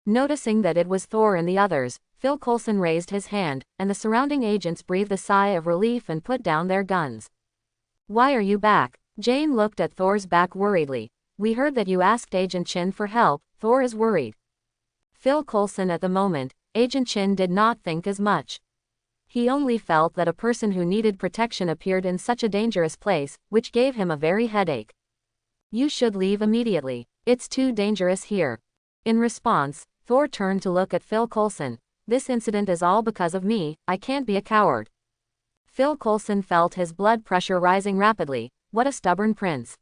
Noticing that it was Thor and the others, Phil Coulson raised his hand, and the surrounding agents breathed a sigh of relief and put down their guns. "Why are you back?" Jane looked at Thor's back worriedly. "We heard that you asked Agent Chin for help." Thor is worried. Phil Coulson at the moment, Agent Chin did not think as much. He only felt that a person who needed protection appeared in such a dangerous place, which gave him a very headache. "You should leave immediately. It's too dangerous here." In response, Thor turned to look at Phil Coulson. "This incident is all because of me, I can't be a coward." Phil Coulson felt his blood pressure rising rapidly. What a stubborn prince.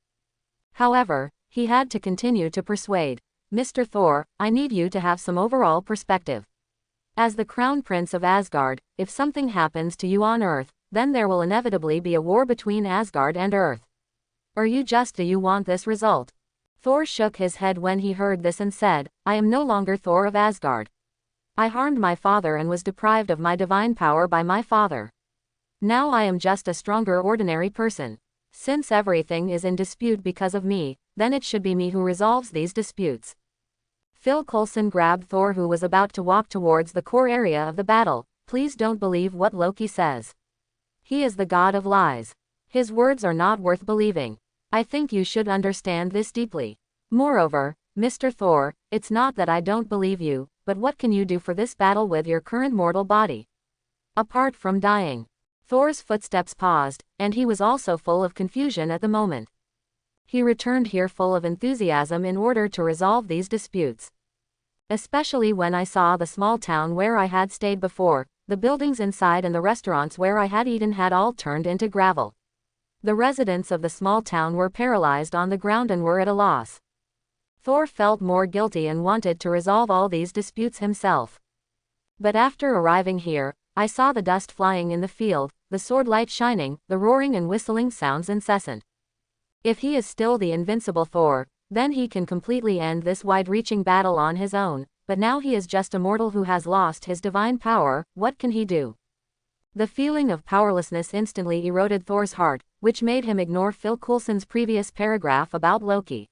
However, he had to continue to persuade. "Mr. Thor, I need you to have some overall perspective. As the Crown Prince of Asgard, if something happens to you on Earth, then there will inevitably be a war between Asgard and Earth. Or do you want this result?" Thor shook his head when he heard this and said, "I am no longer Thor of Asgard. I harmed my father and was deprived of my divine power by my father. Now I am just a stronger ordinary person. Since everything is in dispute because of me, then it should be me who resolves these disputes." Phil Coulson grabbed Thor, who was about to walk towards the core area of the battle. "Please don't believe what Loki says. He is the god of lies. His words are not worth believing. I think you should understand this deeply. Moreover, Mr. Thor, it's not that I don't believe you, but what can you do for this battle with your current mortal body? Apart from dying." Thor's footsteps paused, and he was also full of confusion at the moment. He returned here full of enthusiasm in order to resolve these disputes. Especially when I saw the small town where I had stayed before, the buildings inside and the restaurants where I had eaten had all turned into gravel. The residents of the small town were paralyzed on the ground and were at a loss. Thor felt more guilty and wanted to resolve all these disputes himself. But after arriving here, I saw the dust flying in the field, the sword light shining, the roaring and whistling sounds incessant. If he is still the invincible Thor, then he can completely end this wide-reaching battle on his own, but now he is just a mortal who has lost his divine power. What can he do? The feeling of powerlessness instantly eroded Thor's heart, which made him ignore Phil Coulson's previous paragraph about Loki.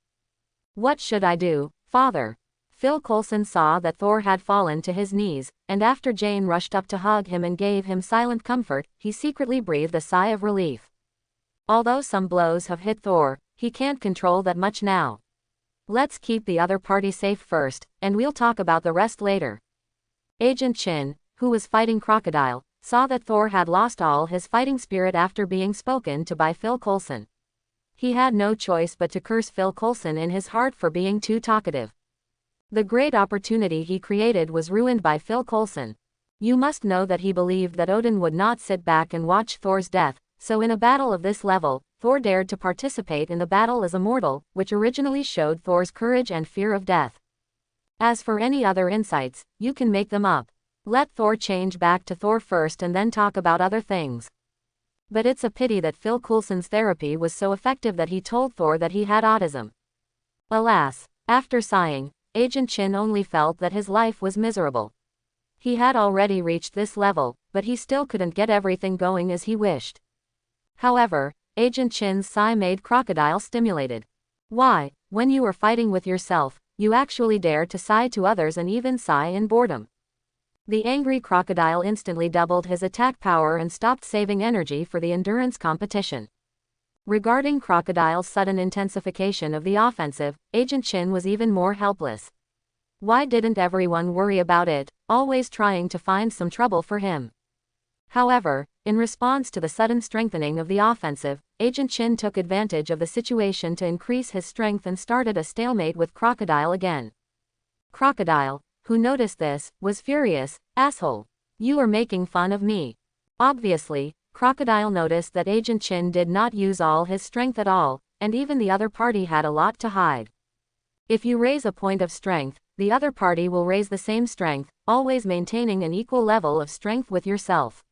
What should I do, Father? Phil Coulson saw that Thor had fallen to his knees, and after Jane rushed up to hug him and gave him silent comfort, he secretly breathed a sigh of relief. Although some blows have hit Thor, he can't control that much now. Let's keep the other party safe first, and we'll talk about the rest later. Agent Chin, who was fighting Crocodile, saw that Thor had lost all his fighting spirit after being spoken to by Phil Coulson. He had no choice but to curse Phil Coulson in his heart for being too talkative. The great opportunity he created was ruined by Phil Coulson. You must know that he believed that Odin would not sit back and watch Thor's death, so in a battle of this level, Thor dared to participate in the battle as a mortal, which originally showed Thor's courage and fear of death. As for any other insights, you can make them up. Let Thor change back to Thor first and then talk about other things. But it's a pity that Phil Coulson's therapy was so effective that he told Thor that he had autism. Alas, after sighing, Agent Chin only felt that his life was miserable. He had already reached this level, but he still couldn't get everything going as he wished. However, Agent Chin's sigh made Crocodile stimulated. Why, when you are fighting with yourself, you actually dare to sigh to others and even sigh in boredom? The angry Crocodile instantly doubled his attack power and stopped saving energy for the endurance competition. Regarding Crocodile's sudden intensification of the offensive, Agent Chin was even more helpless. Why didn't everyone worry about it, always trying to find some trouble for him? However, in response to the sudden strengthening of the offensive, Agent Chin took advantage of the situation to increase his strength and started a stalemate with Crocodile again. Crocodile, who noticed this, was furious. Asshole. You are making fun of me. Obviously, Crocodile noticed that Agent Chin did not use all his strength at all, and even the other party had a lot to hide. If you raise a point of strength, the other party will raise the same strength, always maintaining an equal level of strength with yourself.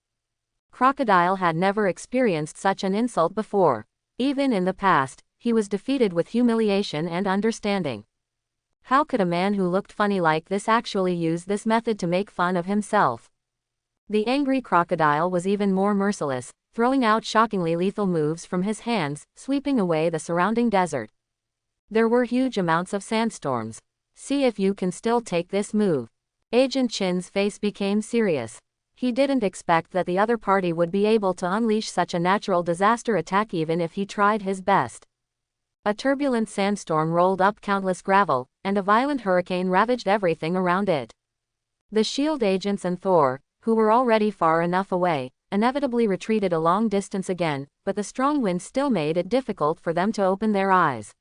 Crocodile had never experienced such an insult before. Even in the past, he was defeated with humiliation and understanding. How could a man who looked funny like this actually use this method to make fun of himself? The angry Crocodile was even more merciless, throwing out shockingly lethal moves from his hands, sweeping away the surrounding desert. There were huge amounts of sandstorms. See if you can still take this move. Agent Chin's face became serious. He didn't expect that the other party would be able to unleash such a natural disaster attack even if he tried his best. A turbulent sandstorm rolled up countless gravel, and a violent hurricane ravaged everything around it. The shield agents and Thor, who were already far enough away, inevitably retreated a long distance again, but the strong wind still made it difficult for them to open their eyes.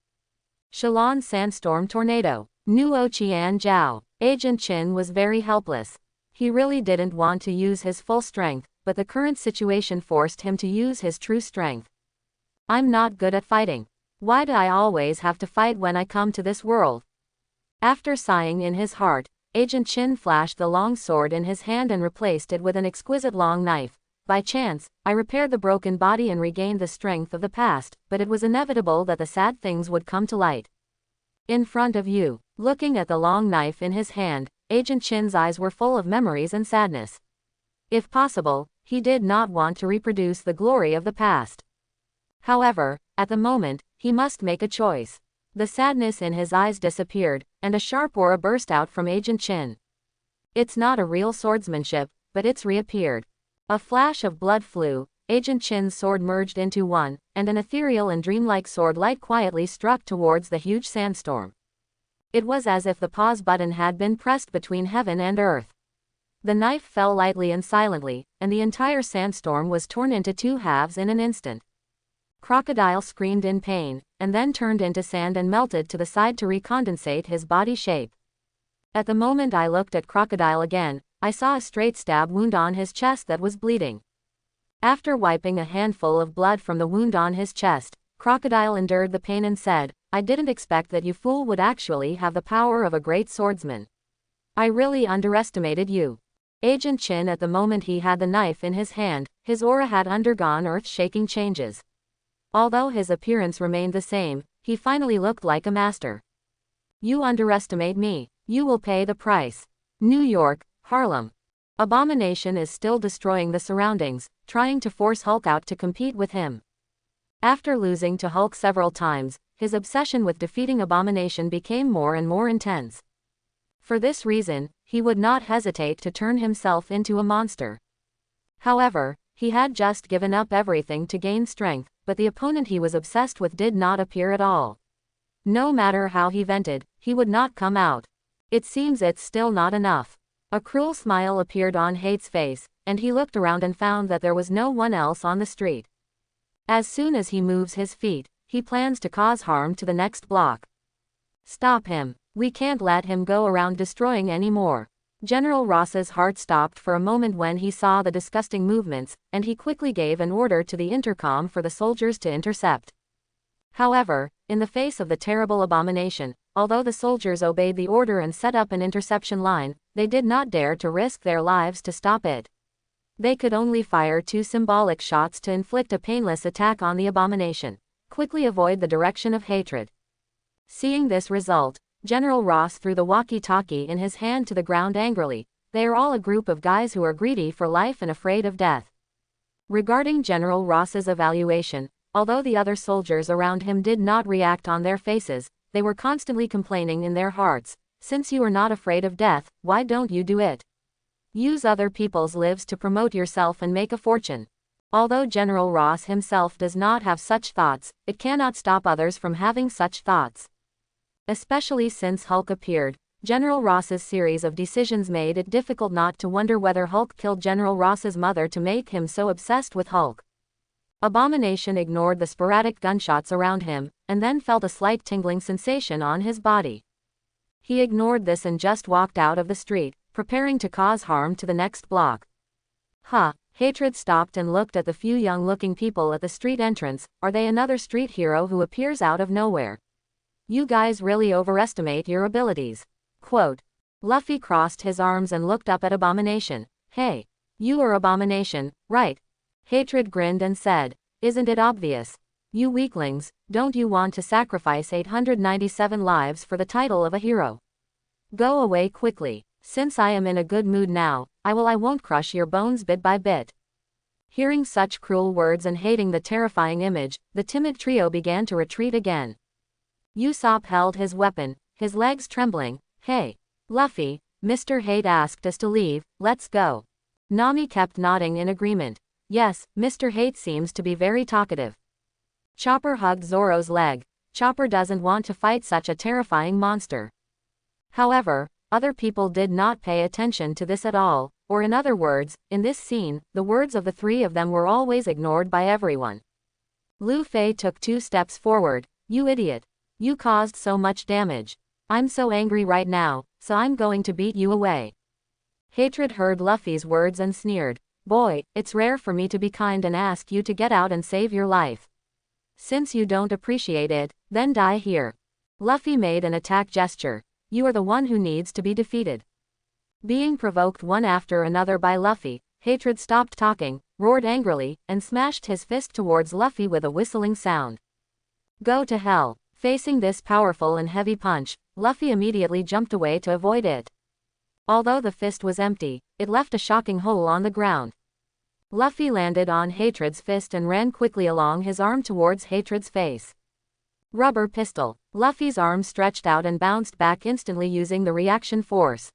Shalon Sandstorm Tornado. Nuo Qian Jiao. Agent Chin was very helpless. He really didn't want to use his full strength, but the current situation forced him to use his true strength. I'm not good at fighting. Why do I always have to fight when I come to this world? After sighing in his heart, Agent Chin flashed the long sword in his hand and replaced it with an exquisite long knife. By chance, I repaired the broken body and regained the strength of the past, but it was inevitable that the sad things would come to light. In front of you, looking at the long knife in his hand, Agent Chin's eyes were full of memories and sadness. If possible, he did not want to reproduce the glory of the past. However, at the moment, he must make a choice. The sadness in his eyes disappeared, and a sharp aura burst out from Agent Chin. It's not a real swordsmanship, but it's reappeared. A flash of blood flew, Agent Chin's sword merged into one, and an ethereal and dreamlike sword light quietly struck towards the huge sandstorm. It was as if the pause button had been pressed between heaven and earth. The knife fell lightly and silently, and the entire sandstorm was torn into two halves in an instant. Crocodile screamed in pain, and then turned into sand and melted to the side to recondensate his body shape. At the moment I looked at Crocodile again, I saw a straight stab wound on his chest that was bleeding. After wiping a handful of blood from the wound on his chest, Crocodile endured the pain and said, "I didn't expect that you fool would actually have the power of a great swordsman. I really underestimated you." Agent Chin, at the moment he had the knife in his hand, his aura had undergone earth-shaking changes. Although his appearance remained the same, he finally looked like a master. "You underestimate me. You will pay the price." New York, Harlem. Abomination is still destroying the surroundings, trying to force Hulk out to compete with him. After losing to Hulk several times, his obsession with defeating Abomination became more and more intense. For this reason, he would not hesitate to turn himself into a monster. However, he had just given up everything to gain strength, but the opponent he was obsessed with did not appear at all. No matter how he vented, he would not come out. It seems it's still not enough. A cruel smile appeared on Hate's face, and he looked around and found that there was no one else on the street. As soon as he moves his feet, he plans to cause harm to the next block. Stop him. We can't let him go around destroying any more. General Ross's heart stopped for a moment when he saw the disgusting movements, and he quickly gave an order to the intercom for the soldiers to intercept. However, in the face of the terrible Abomination, although the soldiers obeyed the order and set up an interception line, they did not dare to risk their lives to stop it. They could only fire 2 symbolic shots to inflict a painless attack on the Abomination. Quickly avoid the direction of hatred. Seeing this result, General Ross threw the walkie-talkie in his hand to the ground angrily. They are all a group of guys who are greedy for life and afraid of death. Regarding General Ross's evaluation, although the other soldiers around him did not react on their faces, they were constantly complaining in their hearts, "Since you are not afraid of death, why don't you do it? Use other people's lives to promote yourself and make a fortune." Although General Ross himself does not have such thoughts, it cannot stop others from having such thoughts. Especially since Hulk appeared, General Ross's series of decisions made it difficult not to wonder whether Hulk killed General Ross's mother to make him so obsessed with Hulk. Abomination ignored the sporadic gunshots around him, and then felt a slight tingling sensation on his body. He ignored this and just walked out of the street, preparing to cause harm to the next block. Hatred stopped and looked at the few young-looking people at the street entrance. Are they another street hero who appears out of nowhere? You guys really overestimate your abilities. Quote. Luffy crossed his arms and looked up at Abomination. Hey. You are Abomination, right? Hatred grinned and said, "Isn't it obvious? You weaklings, don't you want to sacrifice 897 lives for the title of a hero? Go away quickly. Since I am in a good mood now, I won't crush your bones bit by bit." Hearing such cruel words and hating the terrifying image, the timid trio began to retreat again. Usopp held his weapon, his legs trembling. Hey. Luffy, Mr. Hate asked us to leave, let's go. Nami kept nodding in agreement. Yes, Mr. Hate seems to be very talkative. Chopper hugged Zoro's leg. Chopper doesn't want to fight such a terrifying monster. However, other people did not pay attention to this at all, or in other words, in this scene, the words of the three of them were always ignored by everyone. Luffy took 2 steps forward. You idiot. You caused so much damage. I'm so angry right now, so I'm going to beat you away. Hatred heard Luffy's words and sneered. Boy, it's rare for me to be kind and ask you to get out and save your life. Since you don't appreciate it, then die here. Luffy made an attack gesture. You are the one who needs to be defeated. Being provoked one after another by Luffy, Hatred stopped talking, roared angrily, and smashed his fist towards Luffy with a whistling sound. Go to hell. Facing this powerful and heavy punch, Luffy immediately jumped away to avoid it. Although the fist was empty, it left a shocking hole on the ground. Luffy landed on Hatred's fist and ran quickly along his arm towards Hatred's face. Rubber pistol. Luffy's arm stretched out and bounced back instantly using the reaction force.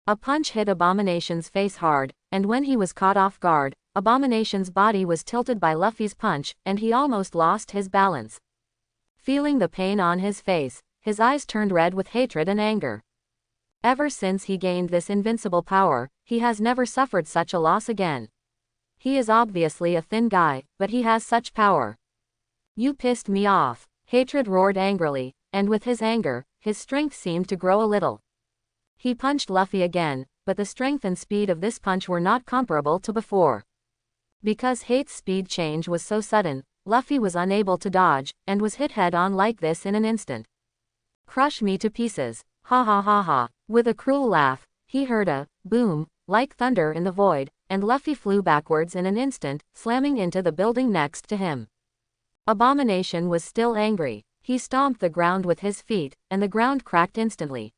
A punch hit Abomination's face hard, and when he was caught off guard, Abomination's body was tilted by Luffy's punch, and he almost lost his balance. Feeling the pain on his face, his eyes turned red with hatred and anger. Ever since he gained this invincible power, he has never suffered such a loss again. He is obviously a thin guy, but he has such power. You pissed me off. Hatred roared angrily, and with his anger, his strength seemed to grow a little. He punched Luffy again, but the strength and speed of this punch were not comparable to before. Because Hate's speed change was so sudden, Luffy was unable to dodge, and was hit head-on like this in an instant. Crush me to pieces. Ha ha ha ha. With a cruel laugh, he heard a boom, like thunder in the void, and Luffy flew backwards in an instant, slamming into the building next to him. Abomination was still angry. He stomped the ground with his feet, and the ground cracked instantly.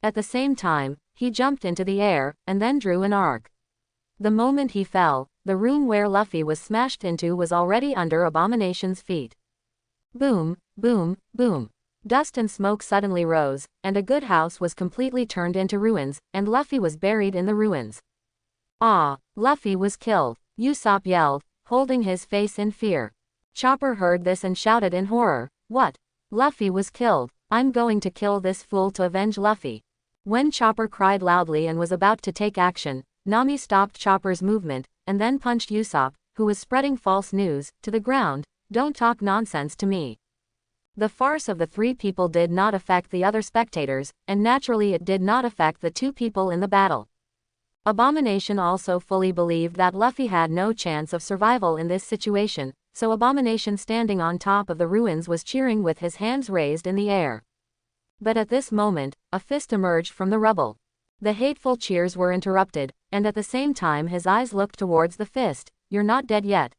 At the same time, he jumped into the air, and then drew an arc. The moment he fell, the room where Luffy was smashed into was already under Abomination's feet. Boom, boom, boom. Dust and smoke suddenly rose, and a good house was completely turned into ruins, and Luffy was buried in the ruins. Ah! Luffy was killed, Usopp yelled, holding his face in fear. Chopper heard this and shouted in horror, "What? Luffy was killed. I'm going to kill this fool to avenge Luffy." When Chopper cried loudly and was about to take action, Nami stopped Chopper's movement, and then punched Usopp, who was spreading false news, to the ground. "Don't talk nonsense to me." The farce of the three people did not affect the other spectators, and naturally it did not affect the two people in the battle. Abomination also fully believed that Luffy had no chance of survival in this situation, so Abomination standing on top of the ruins was cheering with his hands raised in the air. But at this moment, a fist emerged from the rubble. The hateful cheers were interrupted, and at the same time his eyes looked towards the fist. "You're not dead yet.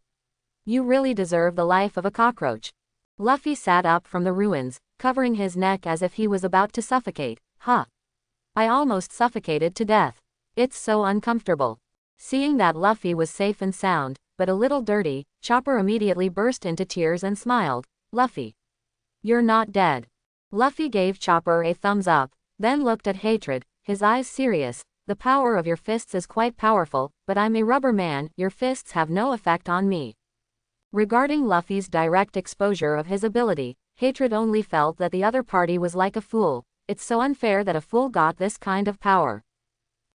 You really deserve the life of a cockroach." Luffy sat up from the ruins, covering his neck as if he was about to suffocate. "Huh. I almost suffocated to death. It's so uncomfortable." Seeing that Luffy was safe and sound, but a little dirty, Chopper immediately burst into tears and smiled. "Luffy. You're not dead." Luffy gave Chopper a thumbs up, then looked at Hatred, his eyes serious. "The power of your fists is quite powerful, but I'm a rubber man, your fists have no effect on me." Regarding Luffy's direct exposure of his ability, Hatred only felt that the other party was like a fool. It's so unfair that a fool got this kind of power.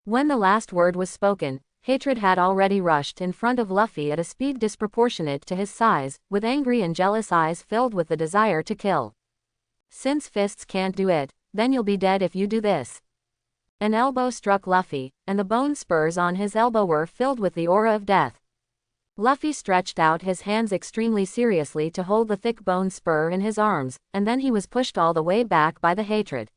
When the last word was spoken, Hatred had already rushed in front of Luffy at a speed disproportionate to his size, with angry and jealous eyes filled with the desire to kill. "Since fists can't do it, then you'll be dead if you do this." An elbow struck Luffy, and the bone spurs on his elbow were filled with the aura of death. Luffy stretched out his hands extremely seriously to hold the thick bone spur in his arms, and then he was pushed all the way back by the Hatred.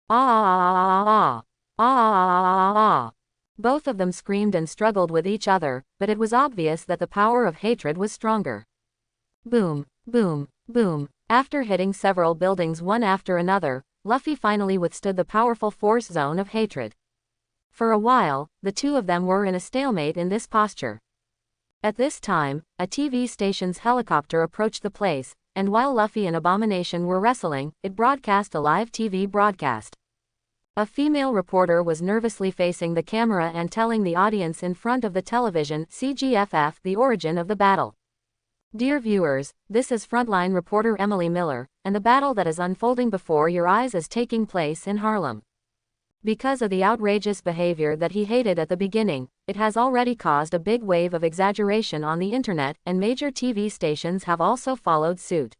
Ah! Ah! Both of them screamed and struggled with each other, but it was obvious that the power of Hatred was stronger. Boom, boom, boom. After hitting several buildings one after another, Luffy finally withstood the powerful force zone of Hatred. For a while, the two of them were in a stalemate in this posture. At this time, a TV station's helicopter approached the place, and while Luffy and Abomination were wrestling, it broadcast a live TV broadcast. A female reporter was nervously facing the camera and telling the audience in front of the television CGFF the origin of the battle. "Dear viewers, this is frontline reporter Emily Miller, and the battle that is unfolding before your eyes is taking place in Harlem. Because of the outrageous behavior that he hated at the beginning, it has already caused a big wave of exaggeration on the internet, and major TV stations have also followed suit.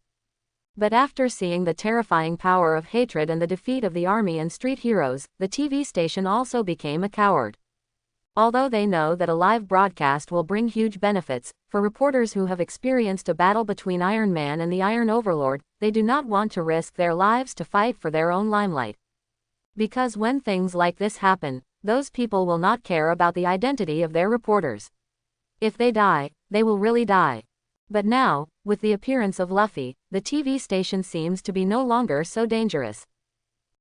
But after seeing the terrifying power of Hatred and the defeat of the army and street heroes, the TV station also became a coward. Although they know that a live broadcast will bring huge benefits, for reporters who have experienced a battle between Iron Man and the Iron Overlord, they do not want to risk their lives to fight for their own limelight. Because when things like this happen, those people will not care about the identity of their reporters. If they die, they will really die. But now, with the appearance of Luffy, the TV station seems to be no longer so dangerous.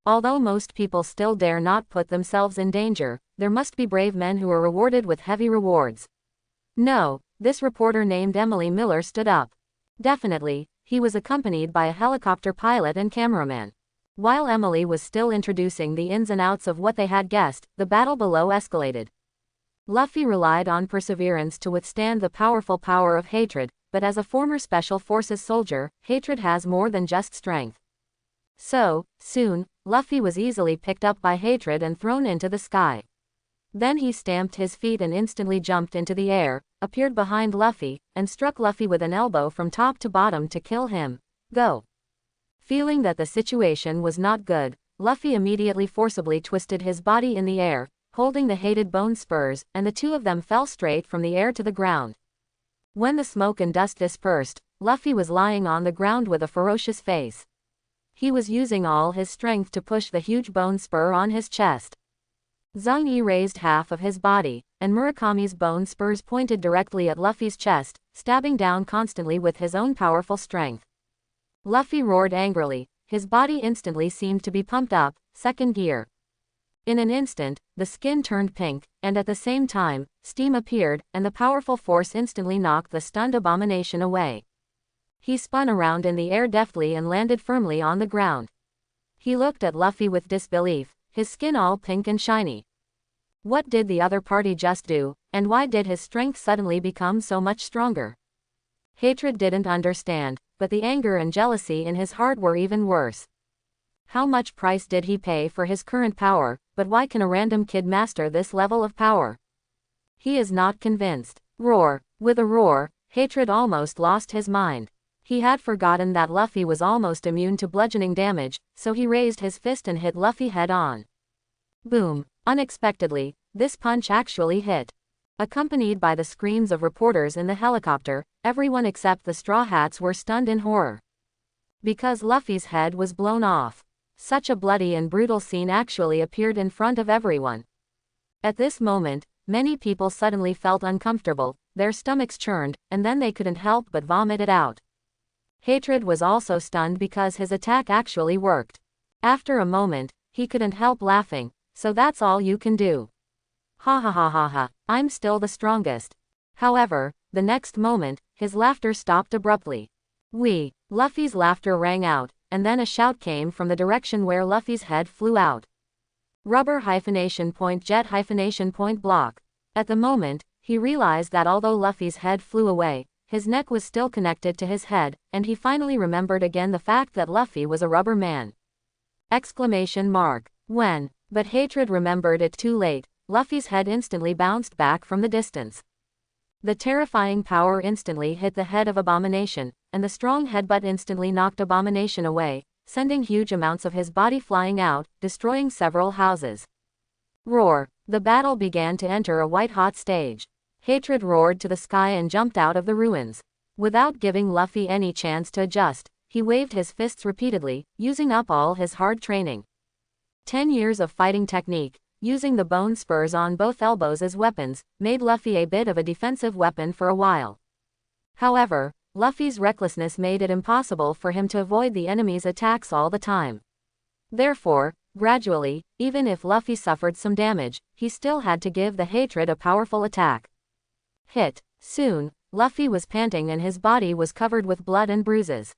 Although most people still dare not put themselves in danger, there must be brave men who are rewarded with heavy rewards. No, this reporter named Emily Miller stood up. Definitely, he was accompanied by a helicopter pilot and cameraman. While Emily was still introducing the ins and outs of what they had guessed, the battle below escalated. Luffy relied on perseverance to withstand the powerful power of Hatred, but as a former Special Forces soldier, Hatred has more than just strength. So, soon, Luffy was easily picked up by Hatred and thrown into the sky. Then he stamped his feet and instantly jumped into the air, appeared behind Luffy, and struck Luffy with an elbow from top to bottom to kill him. Go! Feeling that the situation was not good, Luffy immediately forcibly twisted his body in the air, holding the hated bone spurs, and the two of them fell straight from the air to the ground. When the smoke and dust dispersed, Luffy was lying on the ground with a ferocious face. He was using all his strength to push the huge bone spur on his chest. Zhang Yi raised half of his body, and Murakami's bone spurs pointed directly at Luffy's chest, stabbing down constantly with his own powerful strength. Luffy roared angrily, his body instantly seemed to be pumped up, second gear. In an instant, the skin turned pink, and at the same time, steam appeared, and the powerful force instantly knocked the stunned abomination away. He spun around in the air deftly and landed firmly on the ground. He looked at Luffy with disbelief, his skin all pink and shiny. What did the other party just do, and why did his strength suddenly become so much stronger? Hatred didn't understand, but the anger and jealousy in his heart were even worse. How much price did he pay for his current power, but why can a random kid master this level of power? He is not convinced. Roar! With a roar, Hatred almost lost his mind. He had forgotten that Luffy was almost immune to bludgeoning damage, so he raised his fist and hit Luffy head on. Boom! Unexpectedly, this punch actually hit. Accompanied by the screams of reporters in the helicopter, everyone except the Straw Hats were stunned in horror. Because Luffy's head was blown off. Such a bloody and brutal scene actually appeared in front of everyone. At this moment, many people suddenly felt uncomfortable, their stomachs churned, and then they couldn't help but vomit it out. Hatred was also stunned because his attack actually worked. After a moment, he couldn't help laughing, so that's all you can do. Ha ha ha ha ha, I'm still the strongest. However, the next moment, his laughter stopped abruptly. Luffy's laughter rang out, and then a shout came from the direction where Luffy's head flew out. Rubber-jet block. At the moment, he realized that although Luffy's head flew away, his neck was still connected to his head, and he finally remembered again the fact that Luffy was a rubber man. Exclamation mark. When? But Hatred remembered it too late. Luffy's head instantly bounced back from the distance. The terrifying power instantly hit the head of Abomination, and the strong headbutt instantly knocked Abomination away, sending huge amounts of his body flying out, destroying several houses. Roar! The battle began to enter a white-hot stage. Hatred roared to the sky and jumped out of the ruins. Without giving Luffy any chance to adjust, he waved his fists repeatedly, using up all his hard training. 10 years of fighting technique, using the bone spurs on both elbows as weapons, made Luffy a bit of a defensive weapon for a while. However, Luffy's recklessness made it impossible for him to avoid the enemy's attacks all the time. Therefore, gradually, even if Luffy suffered some damage, he still had to give the Hatred a powerful attack. Hit. Soon, Luffy was panting and his body was covered with blood and bruises.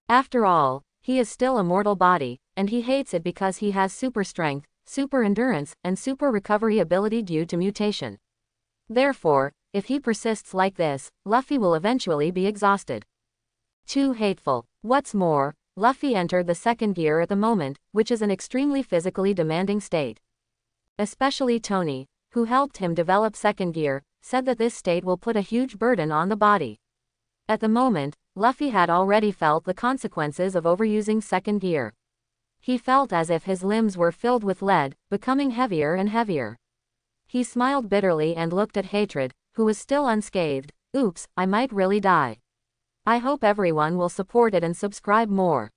After all, he is still a mortal body, and he hates it because he has super strength, super endurance, and super recovery ability due to mutation. Therefore, if he persists like this, Luffy will eventually be exhausted. Too hateful. What's more, Luffy entered the second gear at the moment, which is an extremely physically demanding state. Especially Tony, who helped him develop second gear, said that this state will put a huge burden on the body. At the moment, Luffy had already felt the consequences of overusing second gear. He felt as if his limbs were filled with lead, becoming heavier and heavier. He smiled bitterly and looked at Hatred, who was still unscathed. Oops, I might really die. I hope everyone will support it and subscribe more.